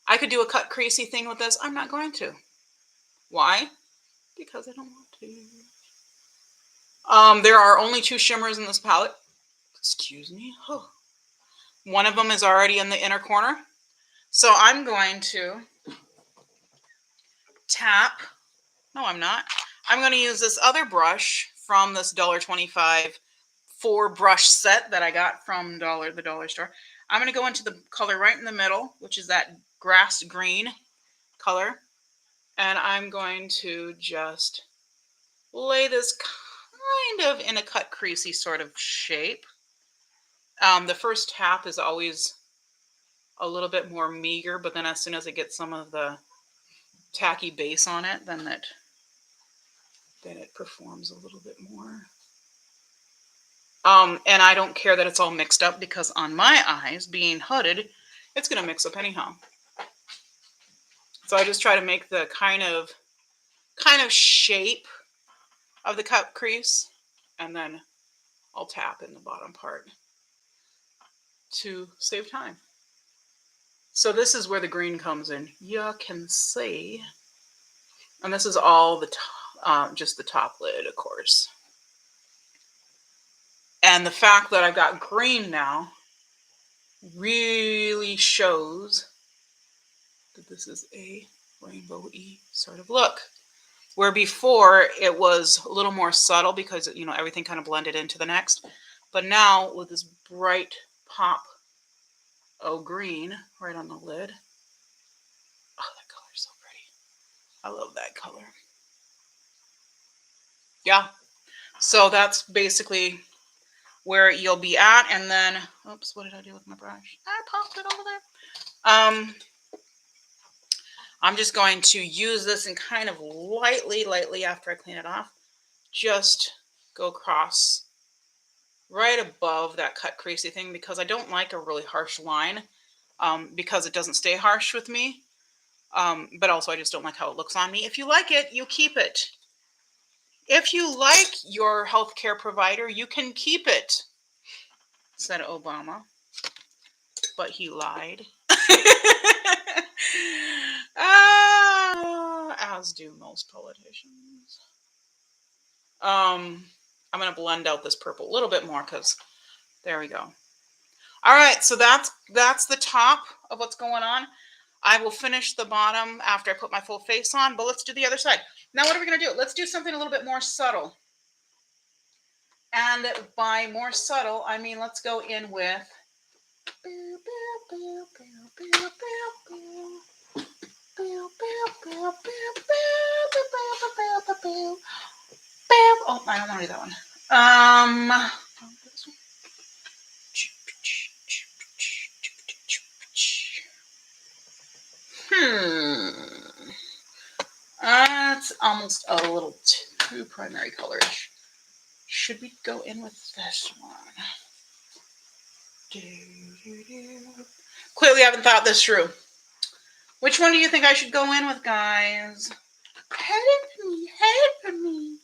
I could do a cut creasy thing with this. I'm not going to. Why? Because I don't want to. There are only 2 shimmers in this palette. Excuse me. Oh. One of them is already in the inner corner. So I'm going to tap. No, I'm not. I'm going to use this other brush from this $1.25 4-brush set that I got from the dollar store. I'm going to go into the color right in the middle, which is that grass green color. And I'm going to just lay this kind of in a cut creasy sort of shape. The first tap is always a little bit more meager, but then as soon as it gets some of the tacky base on it, then it performs a little bit more. And I don't care that it's all mixed up because on my eyes, being hooded, it's going to mix up anyhow. So I just try to make the kind of shape of the cut crease, and then I'll tap in the bottom part to save time. So this is where the green comes in. You can see, and this is all the just the top lid, of course. And the fact that I've got green now really shows that this is a rainbow-y sort of look. Where before it was a little more subtle because, you know, everything kind of blended into the next. But now with this bright pop of green right on the lid. Oh, that color is so pretty. I love that color. Yeah. So that's basically where you'll be at. And then, oops, what did I do with my brush? I popped it over there. I'm just going to use this and kind of lightly after I clean it off, just go across right above that cut creasy thing because I don't like a really harsh line because it doesn't stay harsh with me. But also I just don't like how it looks on me. If you like it, you keep it. If you like your healthcare provider, you can keep it, said Obama. But he lied. As do most politicians. I'm going to blend out this purple a little bit more because there we go. All right, so that's the top of what's going on. I will finish the bottom after I put my full face on, but let's do the other side. Now, what are we going to do? Let's do something a little bit more subtle. And by more subtle, I mean let's go in with... Oh, I don't want to do that one. That's almost a little too primary colorish. Should we go in with this one? Clearly, I haven't thought this through. Which one do you think I should go in with, guys? Help me.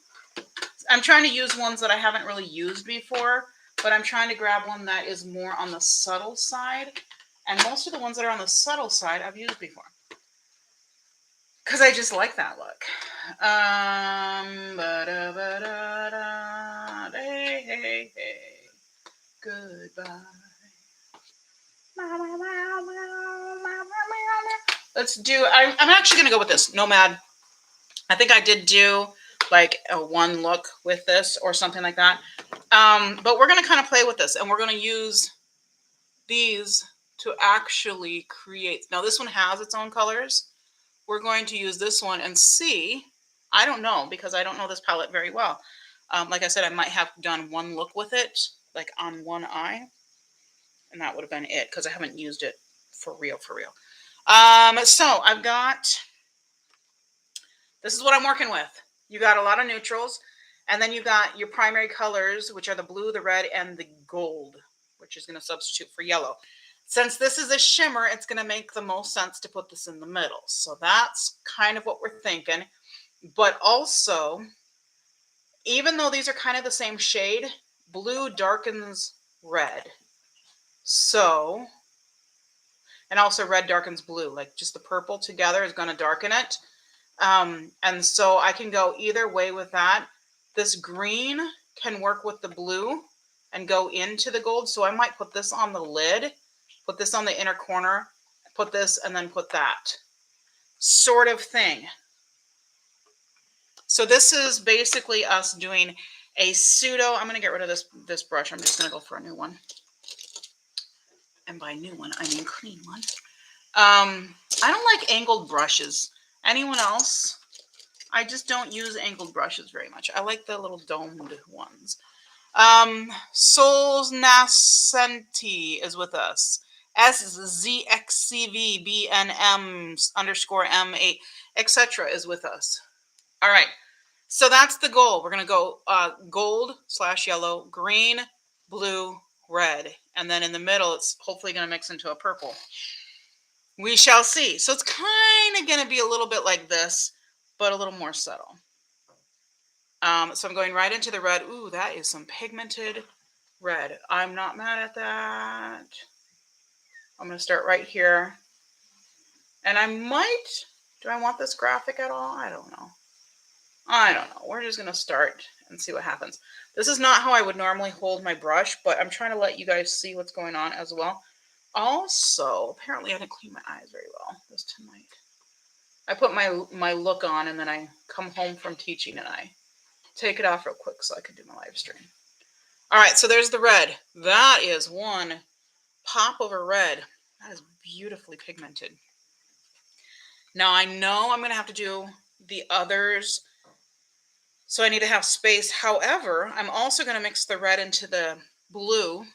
I'm trying to use ones that I haven't really used before, but I'm trying to grab one that is more on the subtle side. And most of the ones that are on the subtle side I've used before. Because I just like that look. Hey. Goodbye. Let's do, I'm actually going to go with this, Nomad. I think I did do like a one look with this or something like that. But we're going to kind of play with this and we're going to use these to actually create. Now this one has its own colors. We're going to use this one and see. I don't know because I don't know this palette very well. Like I said, I might have done one look with it, like on one eye. And that would have been it because I haven't used it for real. So I've got, this is what I'm working with. You got a lot of neutrals, and then you got your primary colors, which are the blue, the red, and the gold, which is going to substitute for yellow. Since this is a shimmer, it's going to make the most sense to put this in the middle. So that's kind of what we're thinking. But also, even though these are kind of the same shade, blue darkens red. So, and also red darkens blue, like just the purple together is going to darken it. And so I can go either way with that. This green can work with the blue and go into the gold. So I might put this on the lid, put this on the inner corner, put this, and then put that sort of thing. So this is basically us doing a pseudo, I'm going to get rid of this brush. I'm just going to go for a new one. And by new one, I mean clean one. I don't like angled brushes. Anyone else? I just don't use angled brushes very much. I like the little domed ones. Souls Nascenti is with us. SZXCVBNM_M8, etc. is with us. All right. So that's the goal. We're going to go gold/yellow, green, blue, red. And then in the middle, it's hopefully going to mix into a purple. We shall see. So it's kind of going to be a little bit like this, but a little more subtle. So I'm going right into the red. Ooh, that is some pigmented red. I'm not mad at that. I'm going to start right here. And I might, do I want this graphic at all? I don't know. We're just going to start and see what happens. This is not how I would normally hold my brush, but I'm trying to let you guys see what's going on as well. Also, apparently I didn't clean my eyes very well this tonight. I put my look on and then I come home from teaching and I take it off real quick so I can do my live stream. All right, so there's the red. That is one pop of a red. That is beautifully pigmented. Now I know I'm going to have to do the others, so I need to have space. However, I'm also going to mix the red into the blue.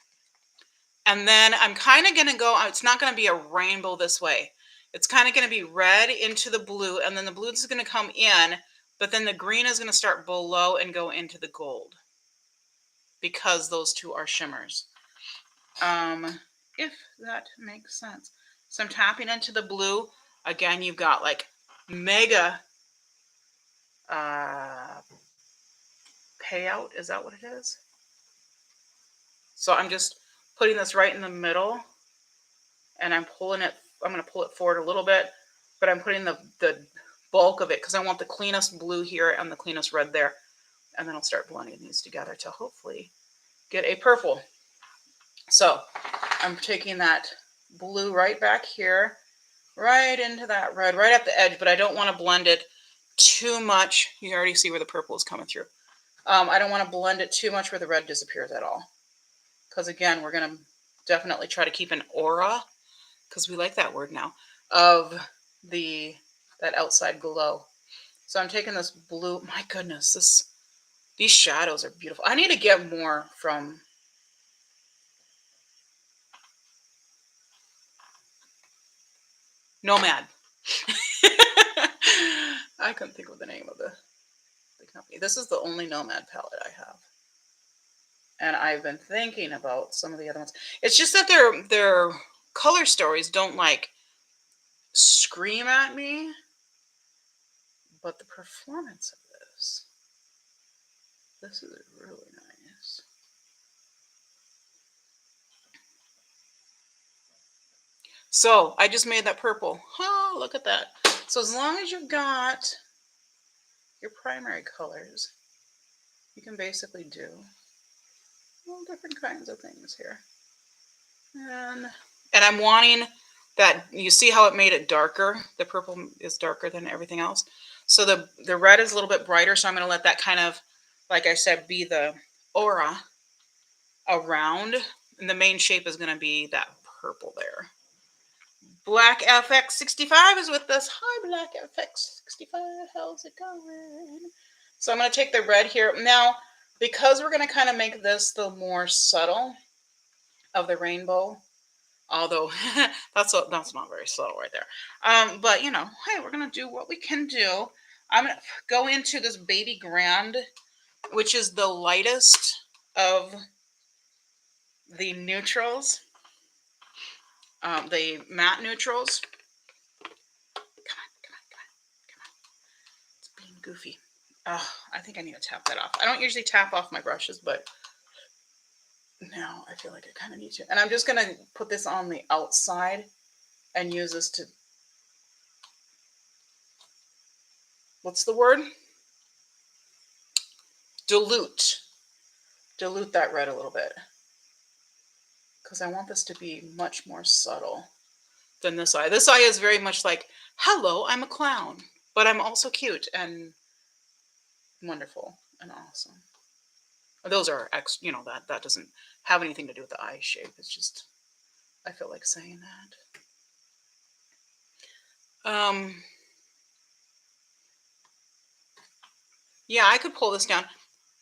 And then I'm kind of going to go, it's not going to be a rainbow this way. It's kind of going to be red into the blue, and then the blue is going to come in, but then the green is going to start below and go into the gold. because those two are shimmers. If that makes sense. So I'm tapping into the blue. Again, you've got like mega payout. Is that what it is? So I'm just putting this right in the middle, and I'm pulling it. I'm going to pull it forward a little bit, but I'm putting the bulk of it because I want the cleanest blue here and the cleanest red there. And then I'll start blending these together to hopefully get a purple. So I'm taking that blue right back here, right into that red, right at the edge, but I don't want to blend it too much. You already see where the purple is coming through. I don't want to blend it too much where the red disappears at all. Because again, we're going to definitely try to keep an aura, because we like that word now, of that outside glow. So I'm taking this blue. My goodness, these shadows are beautiful. I need to get more from Nomad. I couldn't think of the name of the company. This is the only Nomad palette I have. And I've been thinking about some of the other ones. It's just that their color stories don't like scream at me, but the performance of this is really nice. So I just made that purple. Oh, look at that. So as long as you've got your primary colors, you can basically do all different kinds of things here. And I'm wanting that, you see how it made it darker? The purple is darker than everything else. So the red is a little bit brighter, so I'm going to let that kind of, like I said, be the aura around. And the main shape is going to be that purple there. Black FX65 is with us. Hi, Black FX65. How's it going? So I'm going to take the red here. Now, because we're going to kind of make this the more subtle of the rainbow, although that's not very subtle right there. But, you know, hey, we're going to do what we can do. I'm going to go into this Baby Grand, which is the lightest of the neutrals, the matte neutrals. Come on. It's being goofy. Oh, I think I need to tap that off. I don't usually tap off my brushes, but now I feel like I kind of need to. And I'm just going to put this on the outside and use this to, what's the word? Dilute that red a little bit. Because I want this to be much more subtle than this eye. This eye is very much like, hello, I'm a clown, but I'm also cute and wonderful and awesome. Those are, that doesn't have anything to do with the eye shape. It's just, I feel like saying that. Yeah, I could pull this down.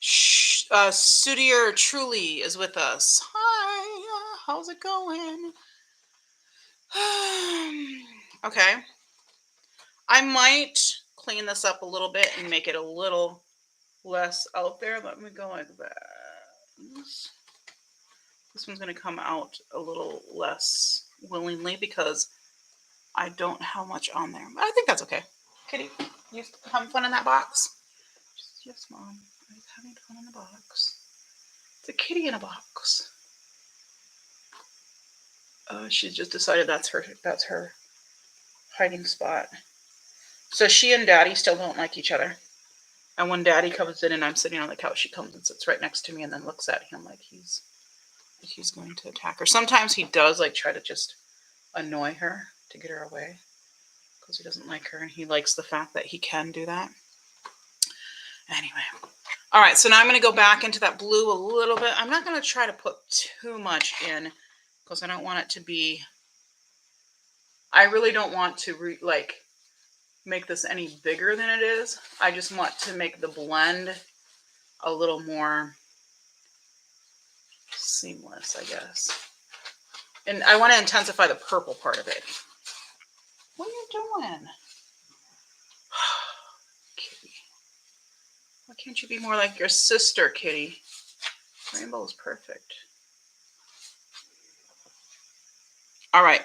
Sudir Truly is with us. Hi, how's it going? Okay. I might clean this up a little bit and make it a little less out there. Let me go like that. This one's going to come out a little less willingly because I don't have much on there. But I think that's okay. Kitty, you having fun in that box? Yes, Mom. I'm having fun in the box. It's a kitty in a box. She's just decided that's her hiding spot. So she and Daddy still don't like each other. And when Daddy comes in and I'm sitting on the couch, she comes and sits right next to me and then looks at him like he's going to attack her. Sometimes he does like try to just annoy her to get her away because he doesn't like her and he likes the fact that he can do that. Anyway. All right, so now I'm going to go back into that blue a little bit. I'm not going to try to put too much in because I don't want it to be, I really don't want to make this any bigger than it is. I just want to make the blend a little more seamless, I guess. And I want to intensify the purple part of it. What are you doing? Kitty. Why can't you be more like your sister, Kitty? Rainbow is perfect. All right.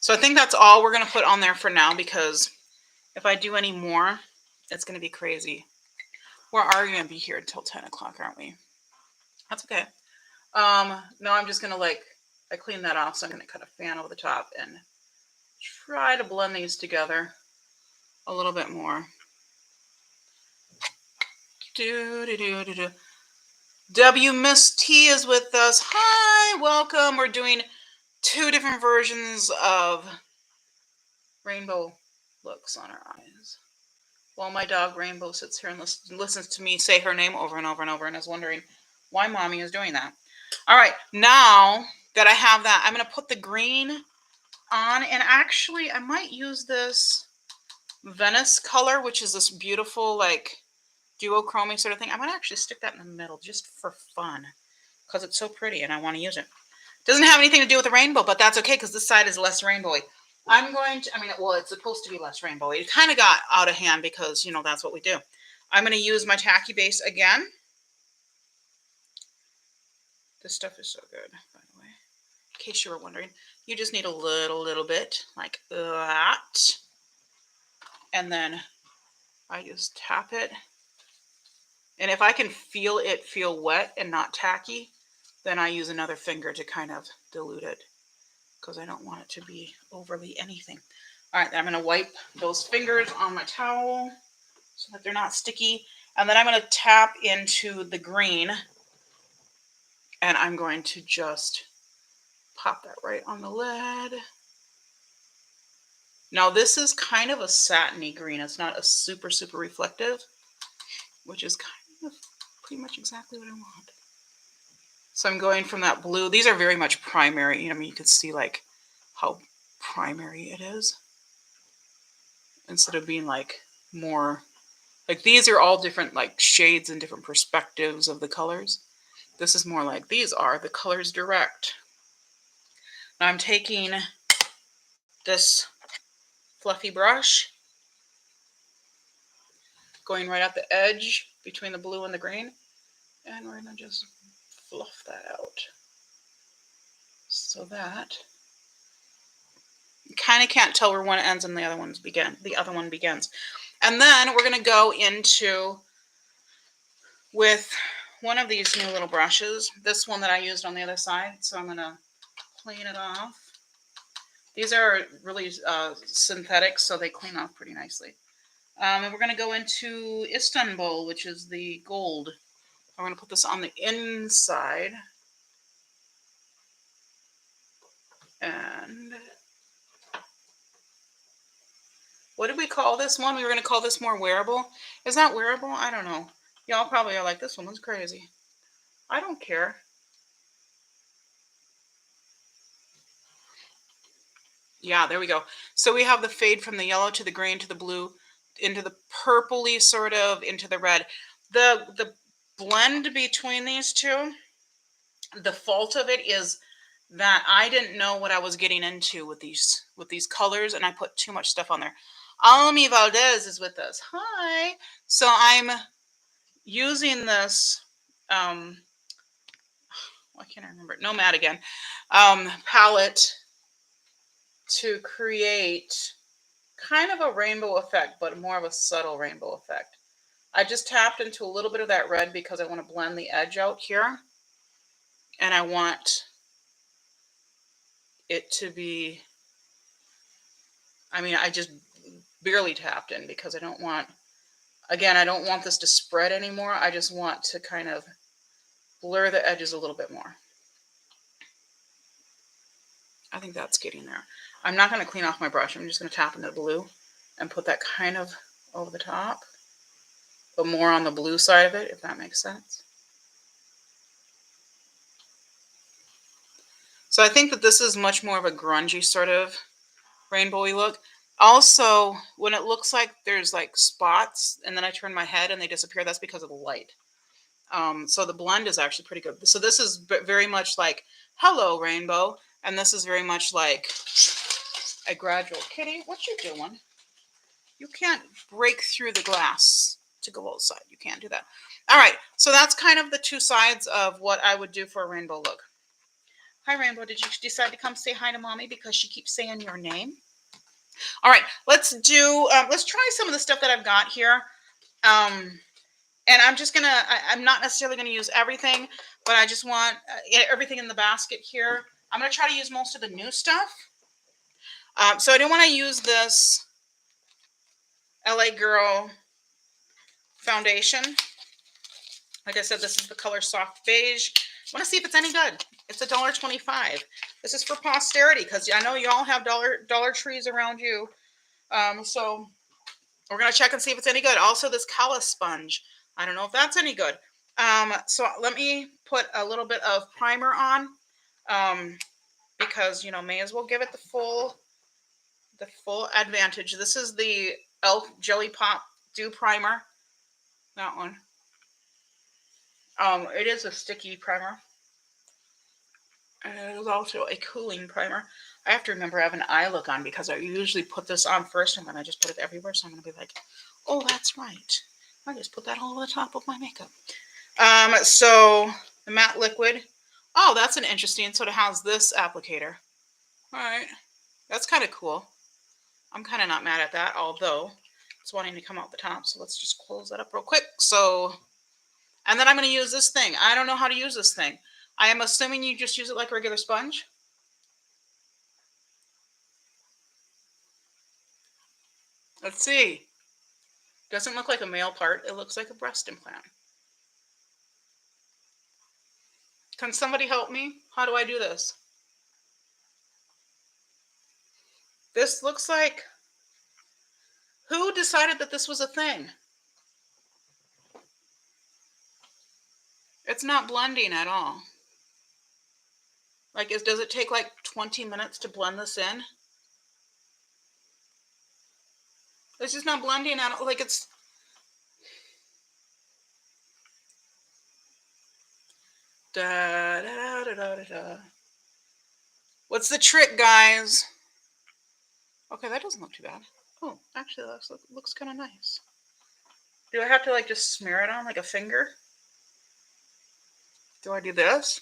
So I think that's all we're going to put on there for now, because if I do any more, it's going to be crazy. We're already going to be here until 10 o'clock, aren't we? That's okay. No, I'm just going to I cleaned that off, so I'm going to cut a fan over the top and try to blend these together a little bit more. W Miss T is with us. Hi, welcome. We're doing 2 different versions of rainbow looks on our eyes, while my dog Rainbow sits here and listens to me say her name over and over and over and is wondering why mommy is doing that. All right, now that I have that, I'm going to put the green on, and actually I might use this Venice color, which is this beautiful duochrome sort of thing. I might actually stick that in the middle just for fun, because it's so pretty and I want to use it. Doesn't have anything to do with the rainbow, but that's okay, because this side is less rainbowy. I'm going to, well, it's supposed to be less rainbowy. It kind of got out of hand because, that's what we do. I'm going to use my tacky base again. This stuff is so good, by the way. In case you were wondering, you just need a little bit like that. And then I just tap it. And if I can feel it feel wet and not tacky, then I use another finger to kind of dilute it, because I don't want it to be overly anything. All right, I'm going to wipe those fingers on my towel so that they're not sticky. And then I'm going to tap into the green, and I'm going to just pop that right on the lid. Now this is kind of a satiny green. It's not a super reflective, which is kind of pretty much exactly what I want. So I'm going from that blue. These are very much primary. You can see how primary it is, instead of being more these are all different shades and different perspectives of the colors. This is more like these are the colors direct. Now I'm taking this fluffy brush, going right at the edge between the blue and the green, and we're going to just fluff that out so that you kind of can't tell where one ends and the other one begins. And then we're going to go into with one of these new little brushes, this one that I used on the other side. So I'm going to clean it off. These are really synthetic, so they clean off pretty nicely. And we're going to go into Istanbul, which is the gold. I'm going to put this on the inside. And what did we call this one? We were going to call this more wearable. Is that wearable? I don't know. Y'all probably are like, this one was crazy. I don't care. Yeah, there we go. So we have the fade from the yellow to the green to the blue into the purpley sort of into the red. The blend between these two, the fault of it is that I didn't know what I was getting into with these colors, and I put too much stuff on there. Almi Valdez is with us. Hi. So I'm using this why can't I remember? Nomad again. Palette to create kind of a rainbow effect, but more of a subtle rainbow effect. I just tapped into a little bit of that red because I want to blend the edge out here. And I want it to be, I just barely tapped in because I don't want this to spread anymore. I just want to kind of blur the edges a little bit more. I think that's getting there. I'm not going to clean off my brush. I'm just going to tap into the blue and put that kind of over the top, but more on the blue side of it, if that makes sense. So I think that this is much more of a grungy sort of rainbowy look. Also, when it looks like there's spots and then I turn my head and they disappear, that's because of the light. So the blend is actually pretty good. So this is very much like hello rainbow, and this is very much like a gradual. Kitty, what you doing? You can't break through the glass to go outside. You can't do that. All right, so that's kind of the two sides of what I would do for a rainbow look. Hi, Rainbow. Did you decide to come say hi to Mommy because she keeps saying your name? All right, let's try some of the stuff that I've got here. And I'm just gonna, I'm not necessarily gonna use everything, but I just want everything in the basket here. I'm gonna try to use most of the new stuff. So I don't want to use this LA Girl foundation. Like I said, this is the color Soft Beige. I want to see if it's any good. It's $1.25. This is for posterity because I know you all have Dollar Trees around you. So we're going to check and see if it's any good. Also, this Callus sponge. I don't know if that's any good. So let me put a little bit of primer on because, you know, may as well give it the full advantage. This is the Elf Jelly Pop Dew Primer. That one. It is a sticky primer. And it is also a cooling primer. I have to remember I have an eye look on because I usually put this on first and then I just put it everywhere. So I'm going to be like, oh, that's right. I just put that all over the top of my makeup. So the matte liquid. Oh, that's an interesting. So it has this applicator. All right. That's kind of cool. I'm kind of not mad at that, although it's wanting to come out the top. So let's just close that up real quick. So, and then I'm going to use this thing. I don't know how to use this thing. I am assuming you just use it like a regular sponge. Let's see. Doesn't look like a male part. It looks like a breast implant. Can somebody help me? How do I do this? This looks like... Who decided that this was a thing? It's not blending at all. Like, does it take like 20 minutes to blend this in? It's just not blending at all. Like, it's... Da, da, da, da, da, da. What's the trick, guys? Okay, that doesn't look too bad. Oh, actually, that looks kind of nice. Do I have to, like, just smear it on like a finger? Do I do this?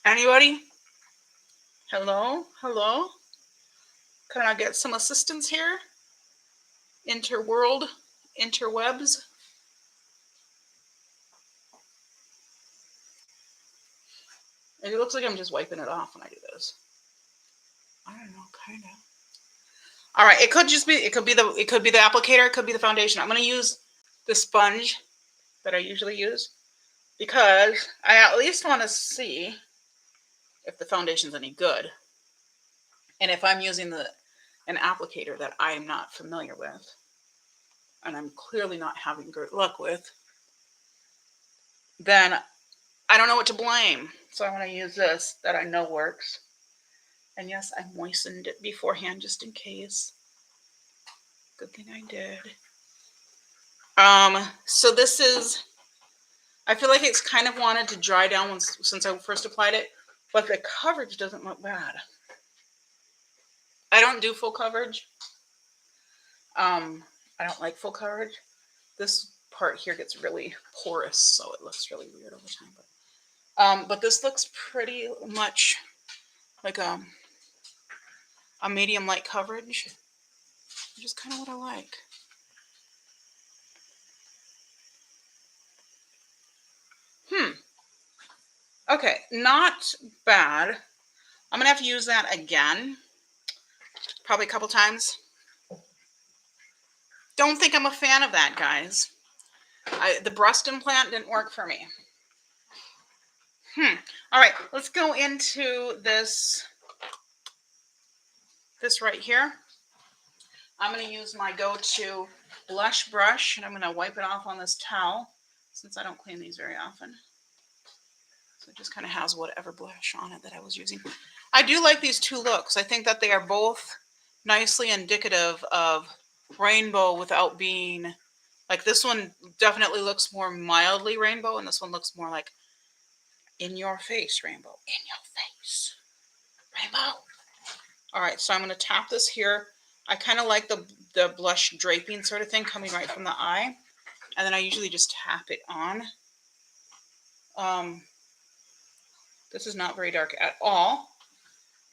Anybody? Hello? Hello? Can I get some assistance here? Interwebs? It looks like I'm just wiping it off when I do this. I don't know, kind of. All right, it could be the applicator, it could be the foundation. I'm going to use the sponge that I usually use because I at least want to see if the foundation's any good. And if I'm using an applicator that I'm not familiar with, and I'm clearly not having great luck with, then I don't know what to blame. So I want to use this that I know works. And yes, I moistened it beforehand just in case. Good thing I did. So this is, I feel like it's kind of wanted to dry down since I first applied it, but the coverage doesn't look bad. I don't do full coverage. I don't like full coverage. This part here gets really porous, so it looks really weird over time. But this looks pretty much like a medium light coverage, which is kind of what I like. Okay, not bad. I'm gonna have to use that again, probably a couple times. Don't think I'm a fan of that, guys. The breast implant didn't work for me. All right, let's go into this right here. I'm going to use my go-to blush brush, and I'm going to wipe it off on this towel since I don't clean these very often. So it just kind of has whatever blush on it that I was using. I do like these two looks. I think that they are both nicely indicative of rainbow without being... Like, this one definitely looks more mildly rainbow, and this one looks more like in your face rainbow. In your face rainbow. All right, so I'm going to tap this here. I kind of like the the blush draping sort of thing coming right from the eye. And then I usually just tap it on. This is not very dark at all,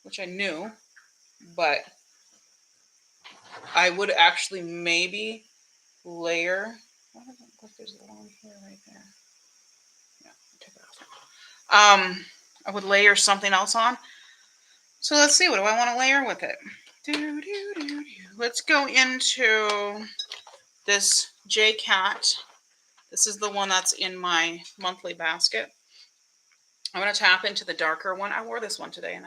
which I knew, but I would actually maybe layer. What if there's a long hair right there? Yeah, take it off. I would layer something else on. So let's see, what do I want to layer with it? Let's go into this J-Cat. This is the one that's in my monthly basket. I'm going to tap into the darker one. I wore this one today and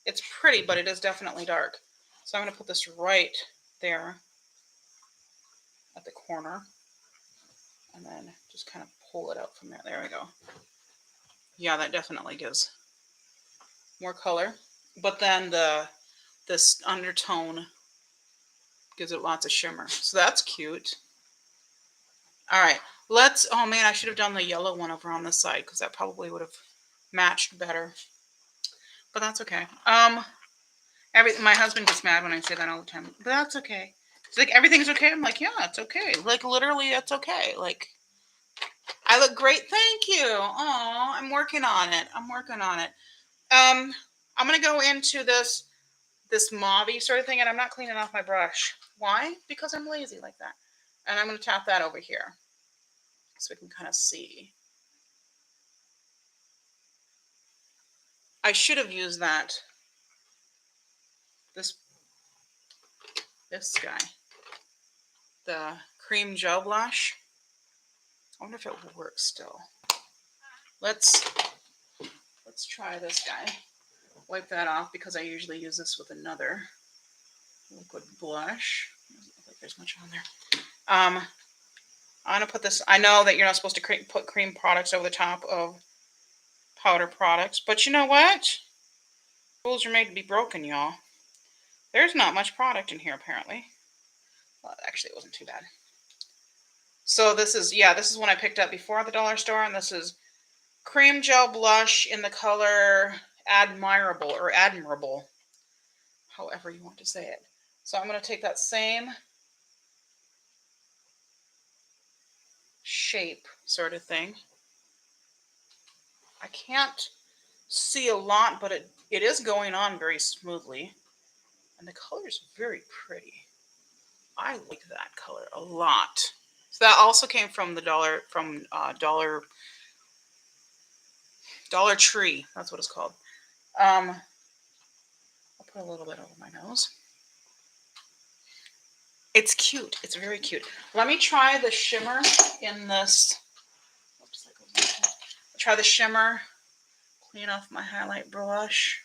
it's pretty, but it is definitely dark. So I'm going to put this right there at the corner and then just kind of pull it out from there. There we go. Yeah, that definitely gives more color. But then this undertone gives it lots of shimmer. So that's cute. All right, oh man, I should have done the yellow one over on this side because that probably would have matched better. But that's okay. My husband gets mad when I say that all the time. But that's okay. He's like, everything's okay. I'm like, yeah, it's okay. Like literally, it's okay. Like, I look great. Thank you. Oh, I'm working on it. I'm gonna go into this mauve-y sort of thing, and I'm not cleaning off my brush. Why? Because I'm lazy like that. And I'm gonna tap that over here so we can kind of see. I should have used this guy, the cream gel blush. I wonder if it will work still. Let's try this guy. Wipe that off because I usually use this with another liquid blush. Doesn't look like there's much on there. I'm gonna put this. I know that you're not supposed to put cream products over the top of powder products, but you know what? Rules are made to be broken, y'all. There's not much product in here apparently. Well, actually, it wasn't too bad. So this is one I picked up before the dollar store, and this is cream gel blush in the color Admirable or Admirable, however you want to say it. So I'm going to take that same shape sort of thing. I can't see a lot, but it is going on very smoothly. And the color is very pretty. I like that color a lot. So that also came from the Dollar Tree. That's what it's called. I'll put a little bit over my nose. It's cute. It's very cute. Let me try the shimmer in this. Oops, that goes in there. Try the shimmer. Clean off my highlight brush.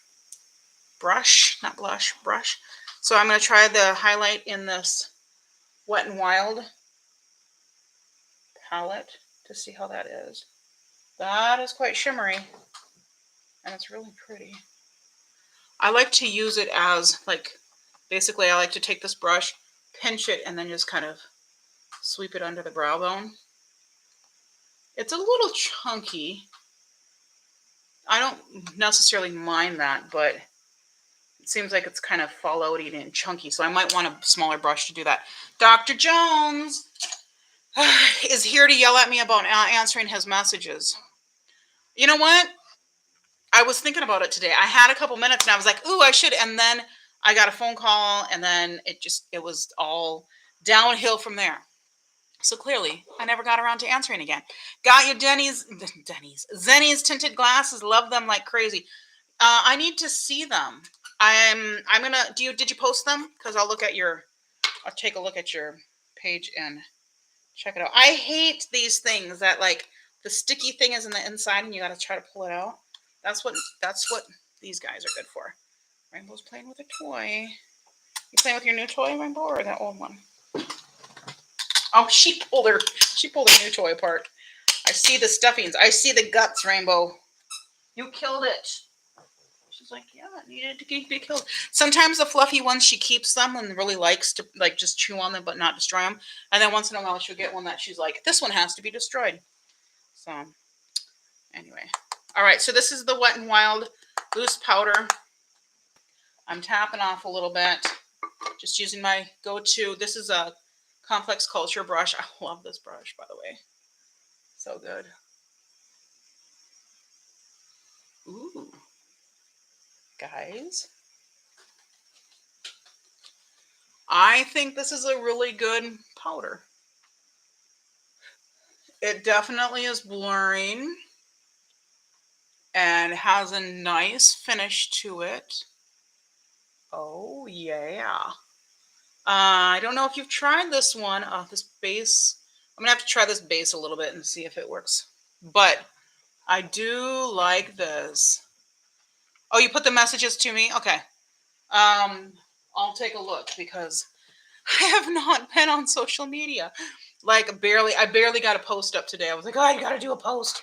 Not blush, brush. So I'm going to try the highlight in this Wet n Wild palette to see how that is. That is quite shimmery. And it's really pretty. I like to use it as, like, basically I like to take this brush, pinch it, and then just kind of sweep it under the brow bone. It's a little chunky. I don't necessarily mind that, but it seems like it's kind of fallouty and chunky, so I might want a smaller brush to do that. Dr. Jones is here to yell at me about answering his messages. You know what? I was thinking about it today. I had a couple minutes and I was like, ooh, I should. And then I got a phone call and then it was all downhill from there. So clearly I never got around to answering again. Got you Zenny's tinted glasses. Love them like crazy. I need to see them. I'm gonna, did you post them? Cause I'll take a look at your page and check it out. I hate these things that like the sticky thing is in the inside and you got to try to pull it out. That's what these guys are good for. Rainbow's playing with a toy. You playing with your new toy, Rainbow, or that old one? Oh, she pulled her new toy apart. I see the stuffings. I see the guts, Rainbow. You killed it. She's like, yeah, it needed to be killed. Sometimes the fluffy ones, she keeps them and really likes to like just chew on them but not destroy them. And then once in a while she'll get one that she's like, this one has to be destroyed. So anyway. All right, so this is the Wet n Wild loose powder. I'm tapping off a little bit. Just using my go-to. This is a Complex Culture brush. I love this brush, by the way. So good. Ooh. Guys. I think this is a really good powder. It definitely is blurring and has a nice finish to it. Oh, yeah. I don't know if you've tried this one. This base. I'm going to have to try this base a little bit and see if it works. But I do like this. Oh, you put the messages to me? Okay. I'll take a look because I have not been on social media. Like I barely got a post up today. I was like, oh, I got to do a post.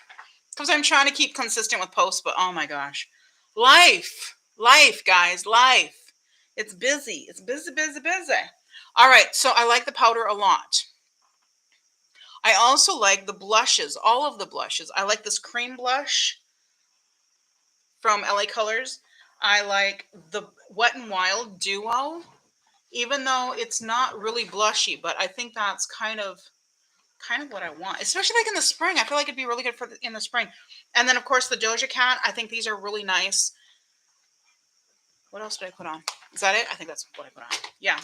Because I'm trying to keep consistent with posts, but oh my gosh. Life, guys, life. It's busy. It's busy, busy, busy. All right, so I like the powder a lot. I also like the blushes, all of the blushes. I like this cream blush from LA Colors. I like the Wet n Wild Duo, even though it's not really blushy, but I think that's kind of what I want, especially like in the spring. I feel like it'd be really good for in the spring. And then of course the Doja Cat. I think these are really nice. What else did I put on? Is that it? I think that's what I put on. Yeah.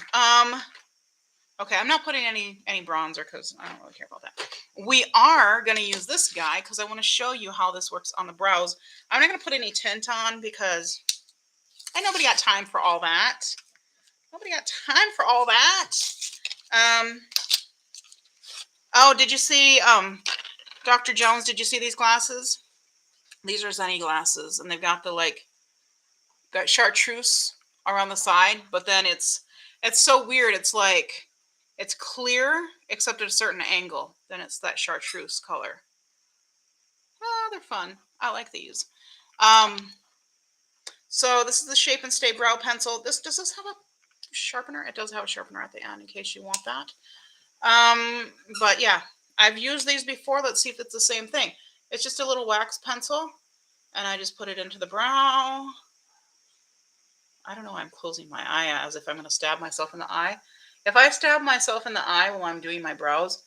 Okay, I'm not putting any bronzer because I don't really care about that. We are going to use this guy because I want to show you how this works on the brows. I'm not going to put any tint on because nobody got time for all that. Nobody got time for all that. Oh, did you see, Dr. Jones, did you see these glasses? These are Zenny glasses, and they've got the, got chartreuse around the side, but then it's so weird. It's like, it's clear, except at a certain angle. Then it's that chartreuse color. Oh, they're fun. I like these. So this is the Shape and Stay Brow Pencil. Does this have a sharpener? It does have a sharpener at the end in case you want that. But yeah, I've used these before. Let's see if it's the same thing. It's just a little wax pencil, and I just put it into the brow. I don't know why I'm closing my eye as if I'm going to stab myself in the eye. If I stab myself in the eye while I'm doing my brows,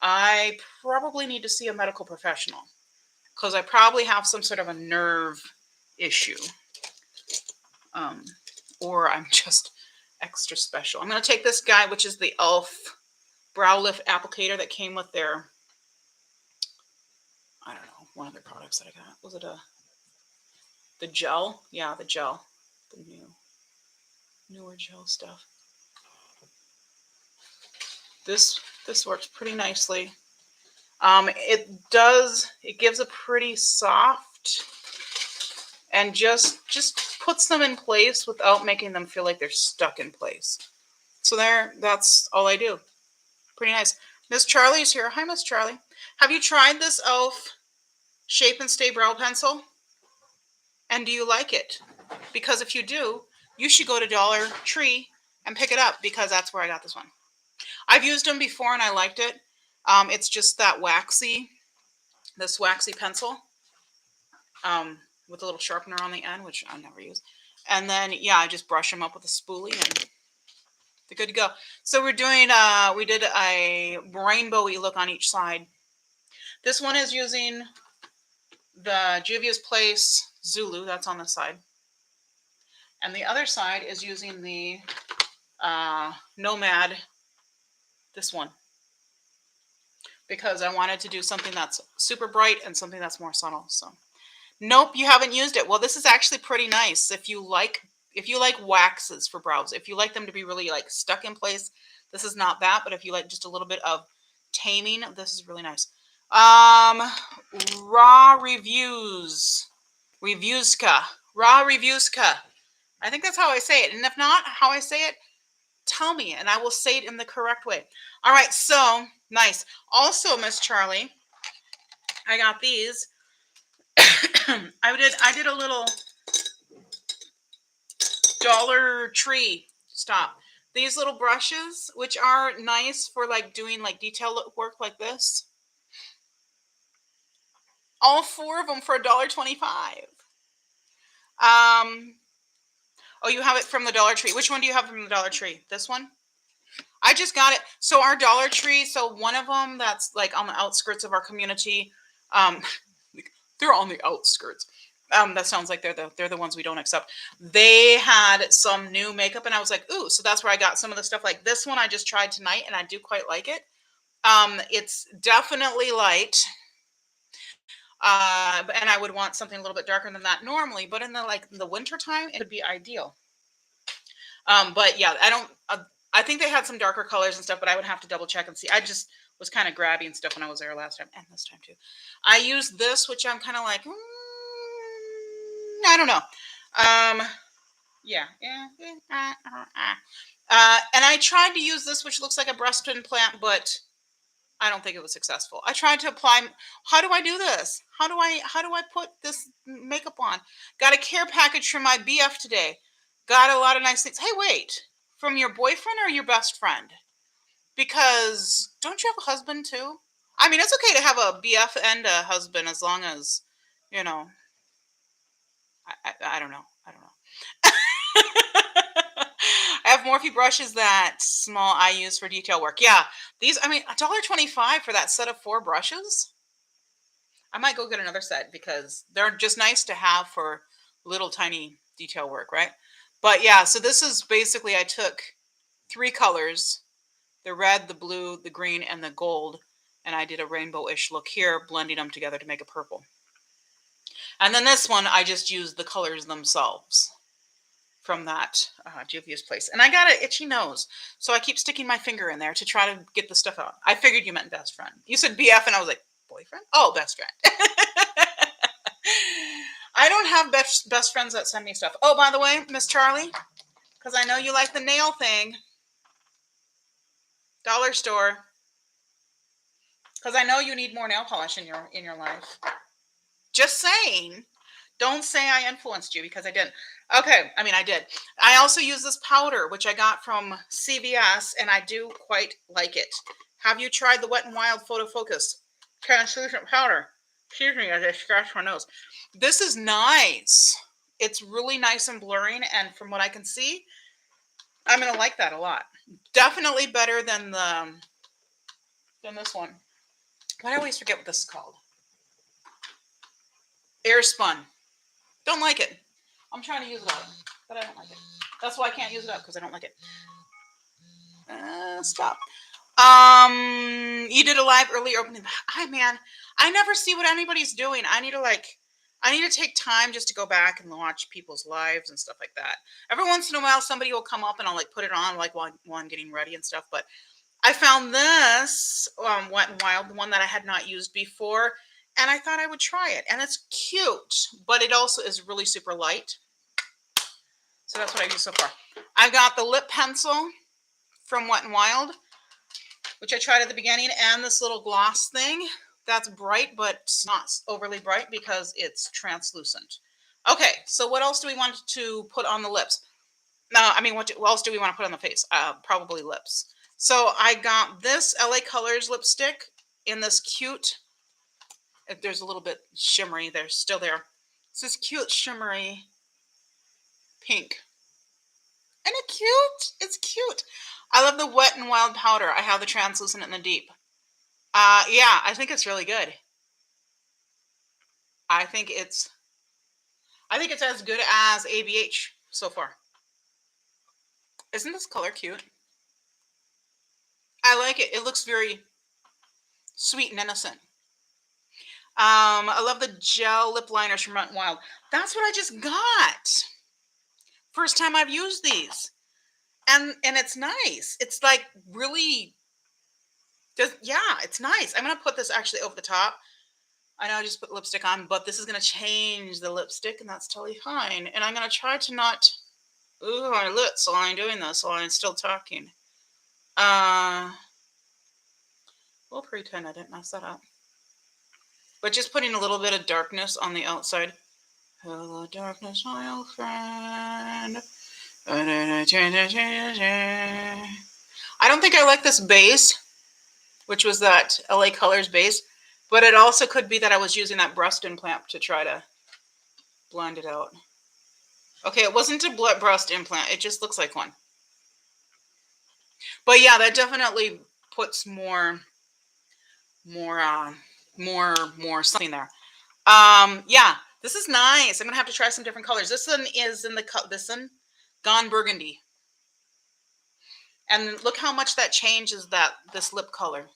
I probably need to see a medical professional because I probably have some sort of a nerve issue. Or I'm just extra special. I'm going to take this guy, which is the e.l.f. Brow Lift Applicator that came with their, I don't know, one of their products that I got. Was it the gel? Yeah, the gel. The newer gel stuff. This works pretty nicely. It gives a pretty soft and just puts them in place without making them feel like they're stuck in place. So that's all I do. Pretty nice. Miss Charlie's here. Hi, Miss Charlie. Have you tried this e.l.f. Shape and Stay Brow Pencil? And do you like it? Because if you do, you should go to Dollar Tree and pick it up because that's where I got this one. I've used them before and I liked it. It's just that this waxy pencil with a little sharpener on the end, which I never use. And then, yeah, I just brush them up with a spoolie and they're good to go. So we did a rainbowy look on each side. This one is using the Juvia's Place Zulu. That's on the side. And the other side is using the Nomad, this one. Because I wanted to do something that's super bright and something that's more subtle. So, nope, you haven't used it. Well, this is actually pretty nice if you like waxes for brows. If you like them to be really stuck in place, this is not that. But if you like just a little bit of taming, this is really nice. Raw Reviewska. Raw Reviewska. I think that's how I say it. And if not how I say it, tell me and I will say it in the correct way. All right, so nice. Also, Miss Charlie, I got these. I did a little Dollar Tree stop. These little brushes, which are nice for doing detail work like this. All 4 of them for $1.25. Oh, you have it from the Dollar Tree. Which one do you have from the Dollar Tree? This one? I just got it. So our Dollar Tree, so one of them that's like on the outskirts of our community, um, they're on the outskirts. That sounds like they're the ones we don't accept. They had some new makeup, and I was like, ooh, so that's where I got some of the stuff. Like this one, I just tried tonight, and I do quite like it. It's definitely light, and I would want something a little bit darker than that normally. But in the winter time, it would be ideal. But yeah, I don't. I think they had some darker colors and stuff, but I would have to double check and see. I just was kind of grabbing stuff when I was there last time and this time too. I used this, which I'm kind of like, I don't know. Yeah. And I tried to use this, which looks like a breast implant, but I don't think it was successful. I tried to apply. How do I do this? How do I put this makeup on? Got a care package from my BF today. Got a lot of nice things. Hey, wait. From your boyfriend or your best friend? Because don't you have a husband too? I mean, it's okay to have a BF and a husband as long as, you know, I don't know. I don't know. I have Morphe brushes that small I use for detail work. Yeah, these, I mean, $1.25 for that set of 4 brushes. I might go get another set because they're just nice to have for little tiny detail work, right? But yeah, so this is basically, I took 3 colors, the red, the blue, the green, and the gold, and I did a rainbow-ish look here, blending them together to make a purple. And then this one, I just used the colors themselves from that Juvia's Place. And I got an itchy nose, so I keep sticking my finger in there to try to get the stuff out. I figured you meant best friend. You said BF, and I was like, boyfriend? Oh, best friend. I don't have best friends that send me stuff. Oh, by the way, Miss Charlie, because I know you like the nail thing. Dollar store. Because I know you need more nail polish in your life. Just saying. Don't say I influenced you because I didn't. Okay, I mean, I did. I also use this powder, which I got from CVS, and I do quite like it. Have you tried the Wet n Wild Photo Focus translucent powder? Excuse me as I scratch my nose. This is nice. It's really nice and blurring, and from what I can see, I'm going to like that a lot. Definitely better than this one. Why do I always forget what this is called? Airspun. Don't like it. I'm trying to use it up, but I don't like it. That's why I can't use it up, because I don't like it. Stop. You did a live earlier opening. Man, I never see what anybody's doing. I need to take time just to go back and watch people's lives and stuff like that. Every once in a while, somebody will come up and I'll like put it on like while I'm getting ready and stuff. But I found this Wet n Wild, the one that I had not used before, and I thought I would try it. And it's cute, but it also is really super light. So that's what I've used so far. I've got the lip pencil from Wet n Wild, which I tried at the beginning, and this little gloss thing that's bright, but it's not overly bright because it's translucent. Okay, so what else do we want to put on the lips? I mean, what else do we want to put on the face? Probably lips. So I got this LA Colors lipstick in this cute, there's a little bit shimmery, there's still there. It's this cute shimmery pink. Isn't it cute? It's cute. I love the Wet n Wild powder. I have the translucent and the deep. Yeah, I think it's really good. I think it's as good as ABH so far. Isn't this color cute? I like it. It looks very sweet and innocent. I love the gel lip liners from Wet n Wild. That's what I just got. First time I've used these. And it's nice. It's like really yeah, it's nice. I'm going to put this actually over the top. I know I just put lipstick on, but this is going to change the lipstick, and that's totally fine. And I'm going to try to not ooh my lips while I'm doing this, while I'm still talking. We'll pretend I didn't mess that up. But just putting a little bit of darkness on the outside. Hello, darkness, my old friend. I don't think I like this base, which was that LA Colors base, but it also could be that I was using that breast implant to try to blend it out. Okay, it wasn't a blood breast implant. It just looks like one. But yeah, that definitely puts more something there. Yeah, this is nice. I'm gonna have to try some different colors. This one is in this one, Gone Burgundy. And look how much that changes this lip color.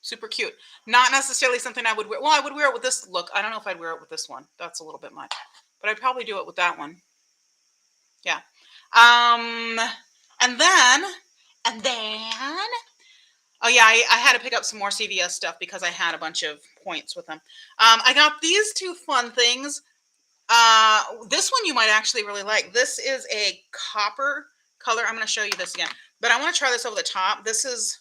Super cute. Not necessarily something I would wear. Well, I would wear it with this look. I don't know if I'd wear it with this one. That's a little bit much. But I'd probably do it with that one. Yeah. And then, oh yeah, I had to pick up some more CVS stuff because I had a bunch of points with them. I got these two fun things. This one you might actually really like. This is a copper color. I'm going to show you this again. But I want to try this over the top. This is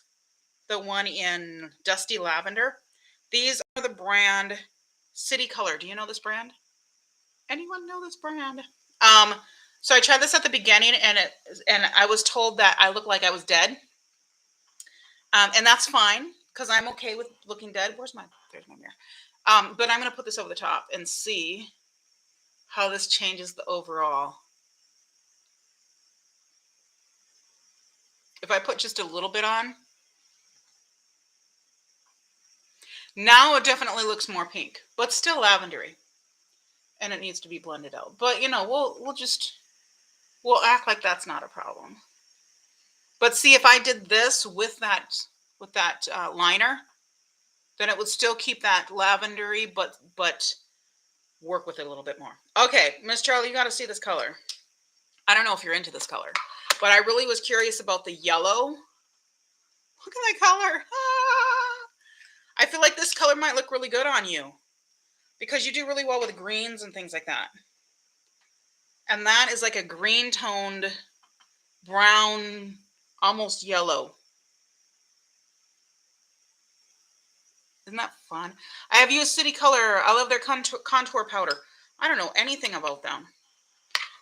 the one in Dusty Lavender. These are the brand City Color. Do you know this brand? Anyone know this brand? So I tried this at the beginning, and I was told that I looked like I was dead. And that's fine because I'm okay with looking dead. There's my mirror. But I'm going to put this over the top and see how this changes the overall. If I put just a little bit on, now it definitely looks more pink, but still lavendery. And it needs to be blended out. But you know, we'll act like that's not a problem. But see, if I did this with that liner, then it would still keep that lavendery, but work with it a little bit more. Okay, Miss Charlie, you got to see this color. I don't know if you're into this color, but I really was curious about the yellow. Look at that color. Ah! I feel like this color might look really good on you because you do really well with greens and things like that. And that is like a green toned brown, almost yellow. Isn't that fun? I have used City Color. I love their contour powder. I don't know anything about them.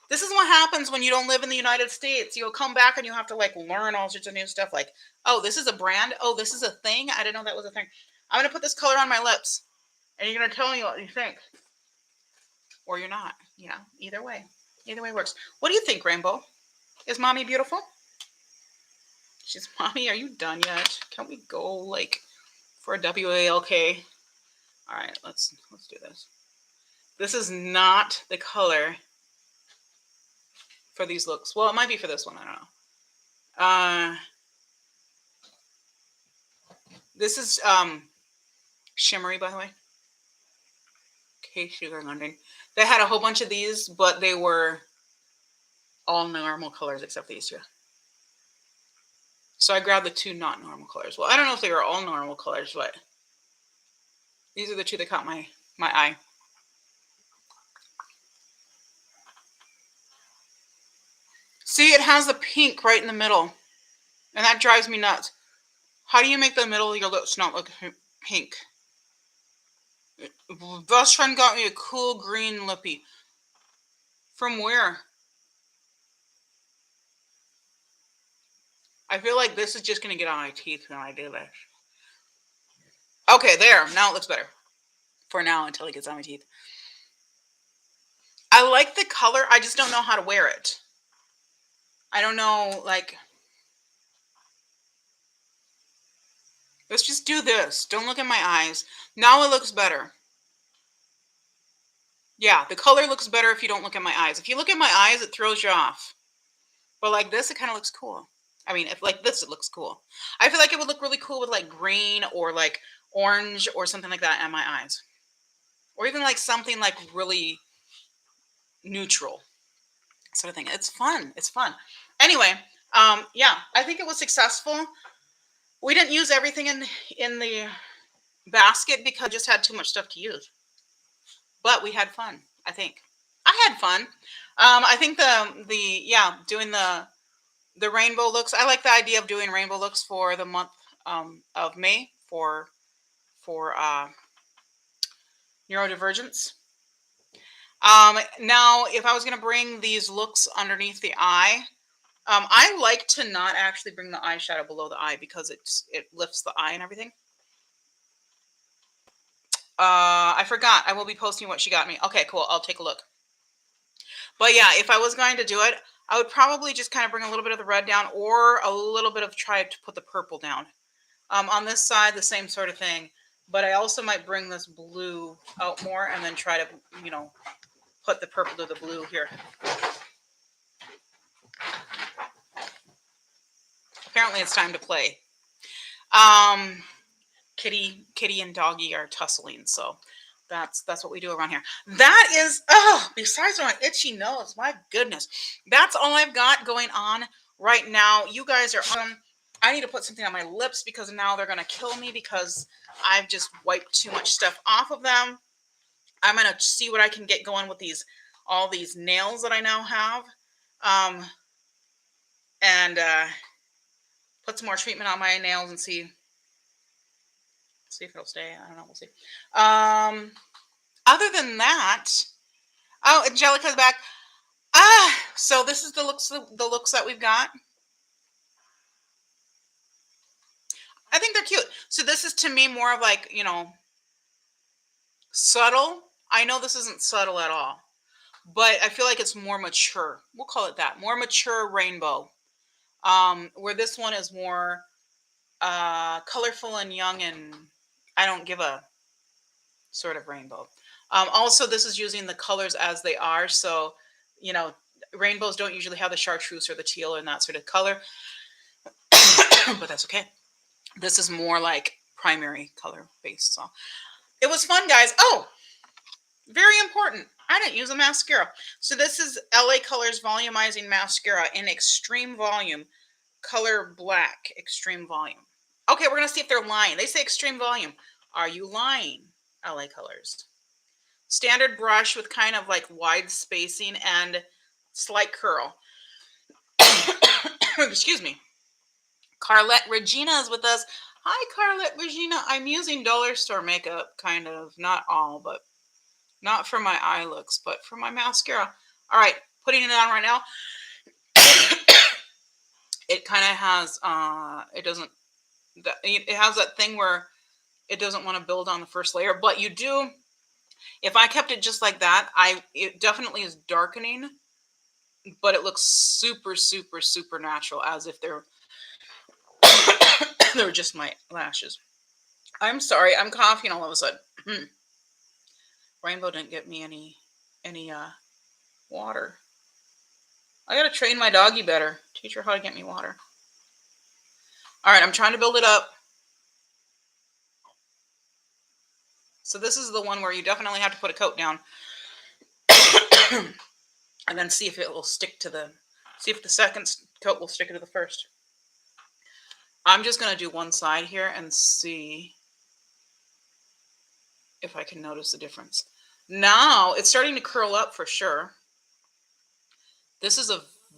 This is what happens when you don't live in the United States. You'll come back and you have to like learn all sorts of new stuff. Like, oh, this is a brand. Oh, this is a thing. I didn't know that was a thing. I'm going to put this color on my lips. And you're going to tell me what you think. Or you're not. You know, either way. Either way works. What do you think, Rainbow? Is Mommy beautiful? She's, Mommy, are you done yet? Can we go like for a WALK? All right, let's do this. This is not the color for these looks. Well, it might be for this one. I don't know. This is shimmery, by the way. In case you were wondering. They had a whole bunch of these, but they were all normal colors except these two. So I grabbed the two not normal colors. Well, I don't know if they were all normal colors, but these are the two that caught my eye. See, it has the pink right in the middle. And that drives me nuts. How do you make the middle of your lips not look pink? Best friend got me a cool green lippy. From where? I feel like this is just going to get on my teeth when I do this. Okay, there. Now it looks better. For now, until it gets on my teeth. I like the color. I just don't know how to wear it. I don't know, like... Let's just do this. Don't look at my eyes. Now it looks better. Yeah, the color looks better if you don't look at my eyes. If you look at my eyes, it throws you off. But like this, it kind of looks cool. I mean, if like this, it looks cool. I feel like it would look really cool with like green or like orange or something like that on my eyes. Or even like something like really neutral sort of thing. It's fun. It's fun. Anyway, yeah, I think it was successful. We didn't use everything in the basket because I just had too much stuff to use. But we had fun, I think. I had fun. I think doing the rainbow looks. I like the idea of doing rainbow looks for the month of May for neurodivergence. Now, if I was going to bring these looks underneath the eye, I like to not actually bring the eyeshadow below the eye because it lifts the eye and everything. I forgot. I will be posting what she got me. Okay, cool. I'll take a look. But yeah, if I was going to do it, I would probably just kind of bring a little bit of the red down or a little bit of try to put the purple down. On this side, the same sort of thing. But I also might bring this blue out more and then try to, you know, put the purple to the blue here. Apparently it's time to play. Kitty and doggy are tussling, so that's what we do around here. That is, oh, besides my itchy nose, my goodness, that's all I've got going on right now. You guys are awesome. I need to put something on my lips because now they're gonna kill me because I've just wiped too much stuff off of them. I'm gonna see what I can get going with all these nails that I now have, and put some more treatment on my nails and see if it'll stay. I don't know. We'll see. Other than that, oh, Angelica's back. So this is the looks that we've got. I think they're cute. So this is to me more of like, you know, subtle. I know this isn't subtle at all, but I feel like it's more mature. We'll call it that. More mature rainbow. Where this one is more colorful and young, and I don't give a sort of rainbow. Also, this is using the colors as they are. So, you know, rainbows don't usually have the chartreuse or the teal and that sort of color, but that's okay. This is more like primary color based. So it was fun, guys. Oh, very important. I didn't use a mascara. So this is LA Colors Volumizing Mascara in extreme volume, color black, extreme volume. Okay, we're going to see if they're lying. They say extreme volume. Are you lying, LA Colors? Standard brush with kind of like wide spacing and slight curl. Excuse me. Carlette Regina is with us. Hi, Carlette Regina. I'm using dollar store makeup, kind of. Not all, but not for my eye looks, but for my mascara. All right, putting it on right now. It kind of has, it has that thing where it doesn't want to build on the first layer, but you do. If I kept it just like that, it definitely is darkening, but it looks super, super, super natural, as if they're they're just my lashes. I'm sorry, I'm coughing all of a sudden. Rainbow didn't get me any water. I gotta train my doggy better. Teach her how to get me water. All right, I'm trying to build it up. So this is the one where you definitely have to put a coat down. And then see if it will stick to see if the second coat will stick to the first. I'm just going to do one side here and see if I can notice the difference. Now it's starting to curl up for sure. This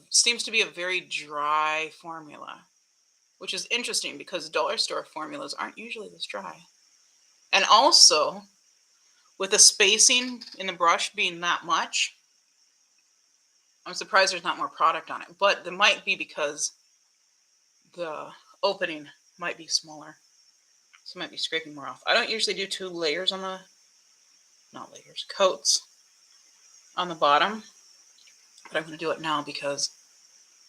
seems to be a very dry formula, which is interesting because dollar store formulas aren't usually this dry. And also, with the spacing in the brush being that much, I'm surprised there's not more product on it. But there might be because the opening might be smaller. So I might be scraping more off. I don't usually do 2 layers on coats on the bottom. But I'm going to do it now because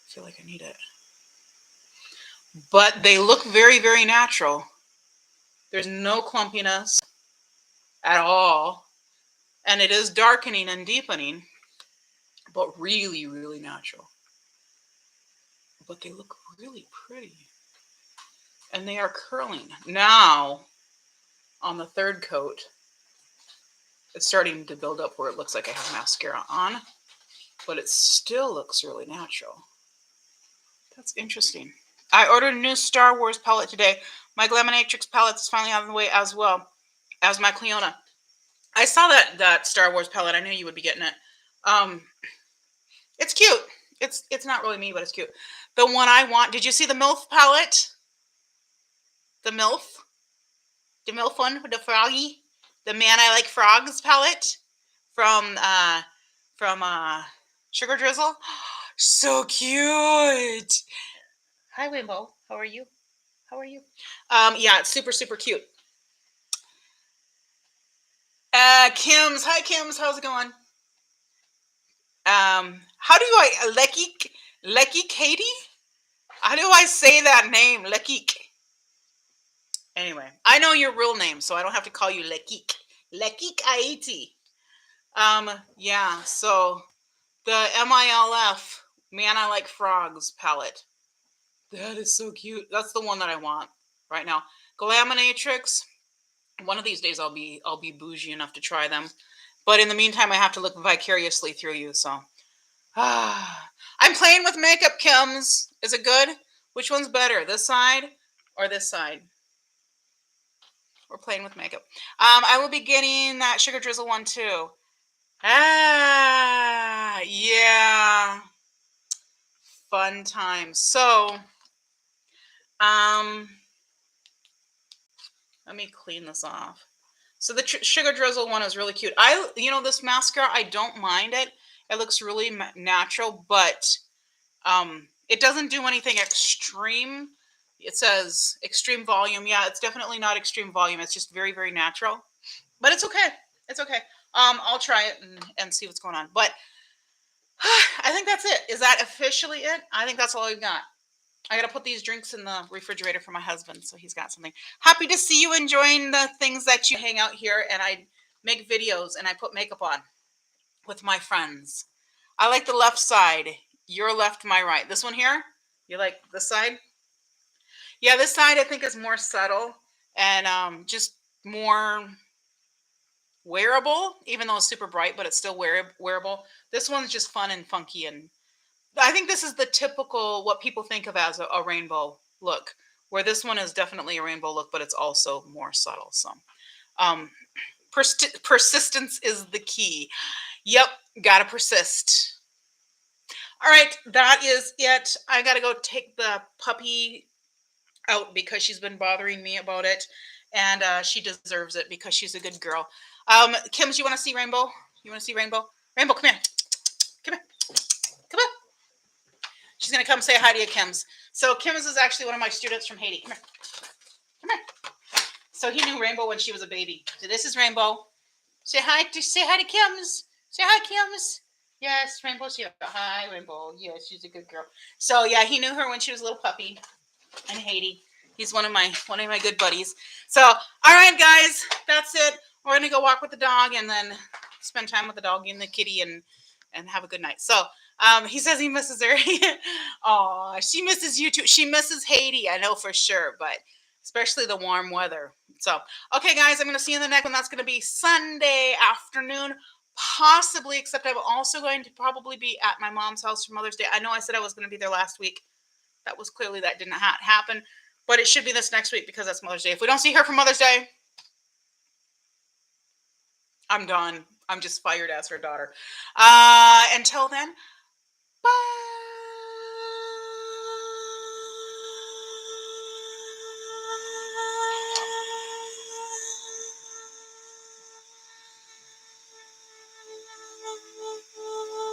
I feel like I need it. But they look very, very natural. There's no clumpiness at all. And it is darkening and deepening, but really, really natural. But they look really pretty. And they are curling. Now, on the third coat, it's starting to build up where it looks like I have mascara on, but it still looks really natural. That's interesting. I ordered a new Star Wars palette today. My Glaminatrix palette is finally on the way as well as my Cleona. I saw that Star Wars palette. I knew you would be getting it. It's cute. It's not really me, but it's cute. The one I want. Did you see the MILF palette? The MILF one with the froggy. The Man I Like Frogs palette from Sugar Drizzle. So cute. Hi, Wimbo. How are you? Yeah, it's super, super cute. Kim's. Hi, Kim's. How's it going? How do I Lecky Katie? How do I say that name? Lecky. Anyway, I know your real name, so I don't have to call you Lekik. Lekik Aiti. Yeah, so the MILF, Man I Like Frogs palette. That is so cute. That's the one that I want right now. Glaminatrix. One of these days I'll be bougie enough to try them. But in the meantime, I have to look vicariously through you, so. I'm playing with makeup, Kims. Is it good? Which one's better, this side or this side? We're playing with makeup. I will be getting that Sugar Drizzle one too. Yeah. Fun time. So, let me clean this off. So the Sugar Drizzle one is really cute. This mascara, I don't mind it. It looks really natural, but it doesn't do anything extreme. It says extreme volume. Yeah, it's definitely not extreme volume. It's just very, very natural. But it's okay. It's okay. I'll try it and see what's going on. But I think that's it. Is that officially it? I think that's all we've got. I got to put these drinks in the refrigerator for my husband, so he's got something. Happy to see you enjoying the things that you hang out here, and I make videos, and I put makeup on with my friends. I like the left side. Your left, my right. This one here? You like this side? Yeah, this side I think is more subtle and just more wearable, even though it's super bright, but it's still wearable. This one's just fun and funky, and I think this is the typical what people think of as a rainbow look, where this one is definitely a rainbow look, but it's also more subtle. So um, persistence is the key. Yep, gotta persist. All right, that is it. I gotta go take the puppy out because she's been bothering me about it, and she deserves it because she's a good girl. Kims, you want to see Rainbow? You want to see Rainbow? Rainbow, come here. Come here. Come on. She's gonna come say hi to you, Kims. So Kims is actually one of my students from Haiti. Come here. Come here. So he knew Rainbow when she was a baby. So this is Rainbow. Say hi to Kims. Say hi, Kims. Yes, Rainbow's here. Hi, Rainbow. Yes, she's a good girl. So yeah, he knew her when she was a little puppy in Haiti. He's one of my good buddies. So all right, guys, that's it. We're gonna go walk with the dog and then spend time with the dog and the kitty and have a good night. So he says he misses her. Aw, she misses you too. She misses Haiti, I know for sure, but especially the warm weather. So, okay, guys, I'm going to see you in the next one. That's going to be Sunday afternoon, possibly, except I'm also going to probably be at my mom's house for Mother's Day. I know I said I was going to be there last week. That was clearly that didn't happen, but it should be this next week because that's Mother's Day. If we don't see her for Mother's Day, I'm done. I'm just fired as her daughter. Until then,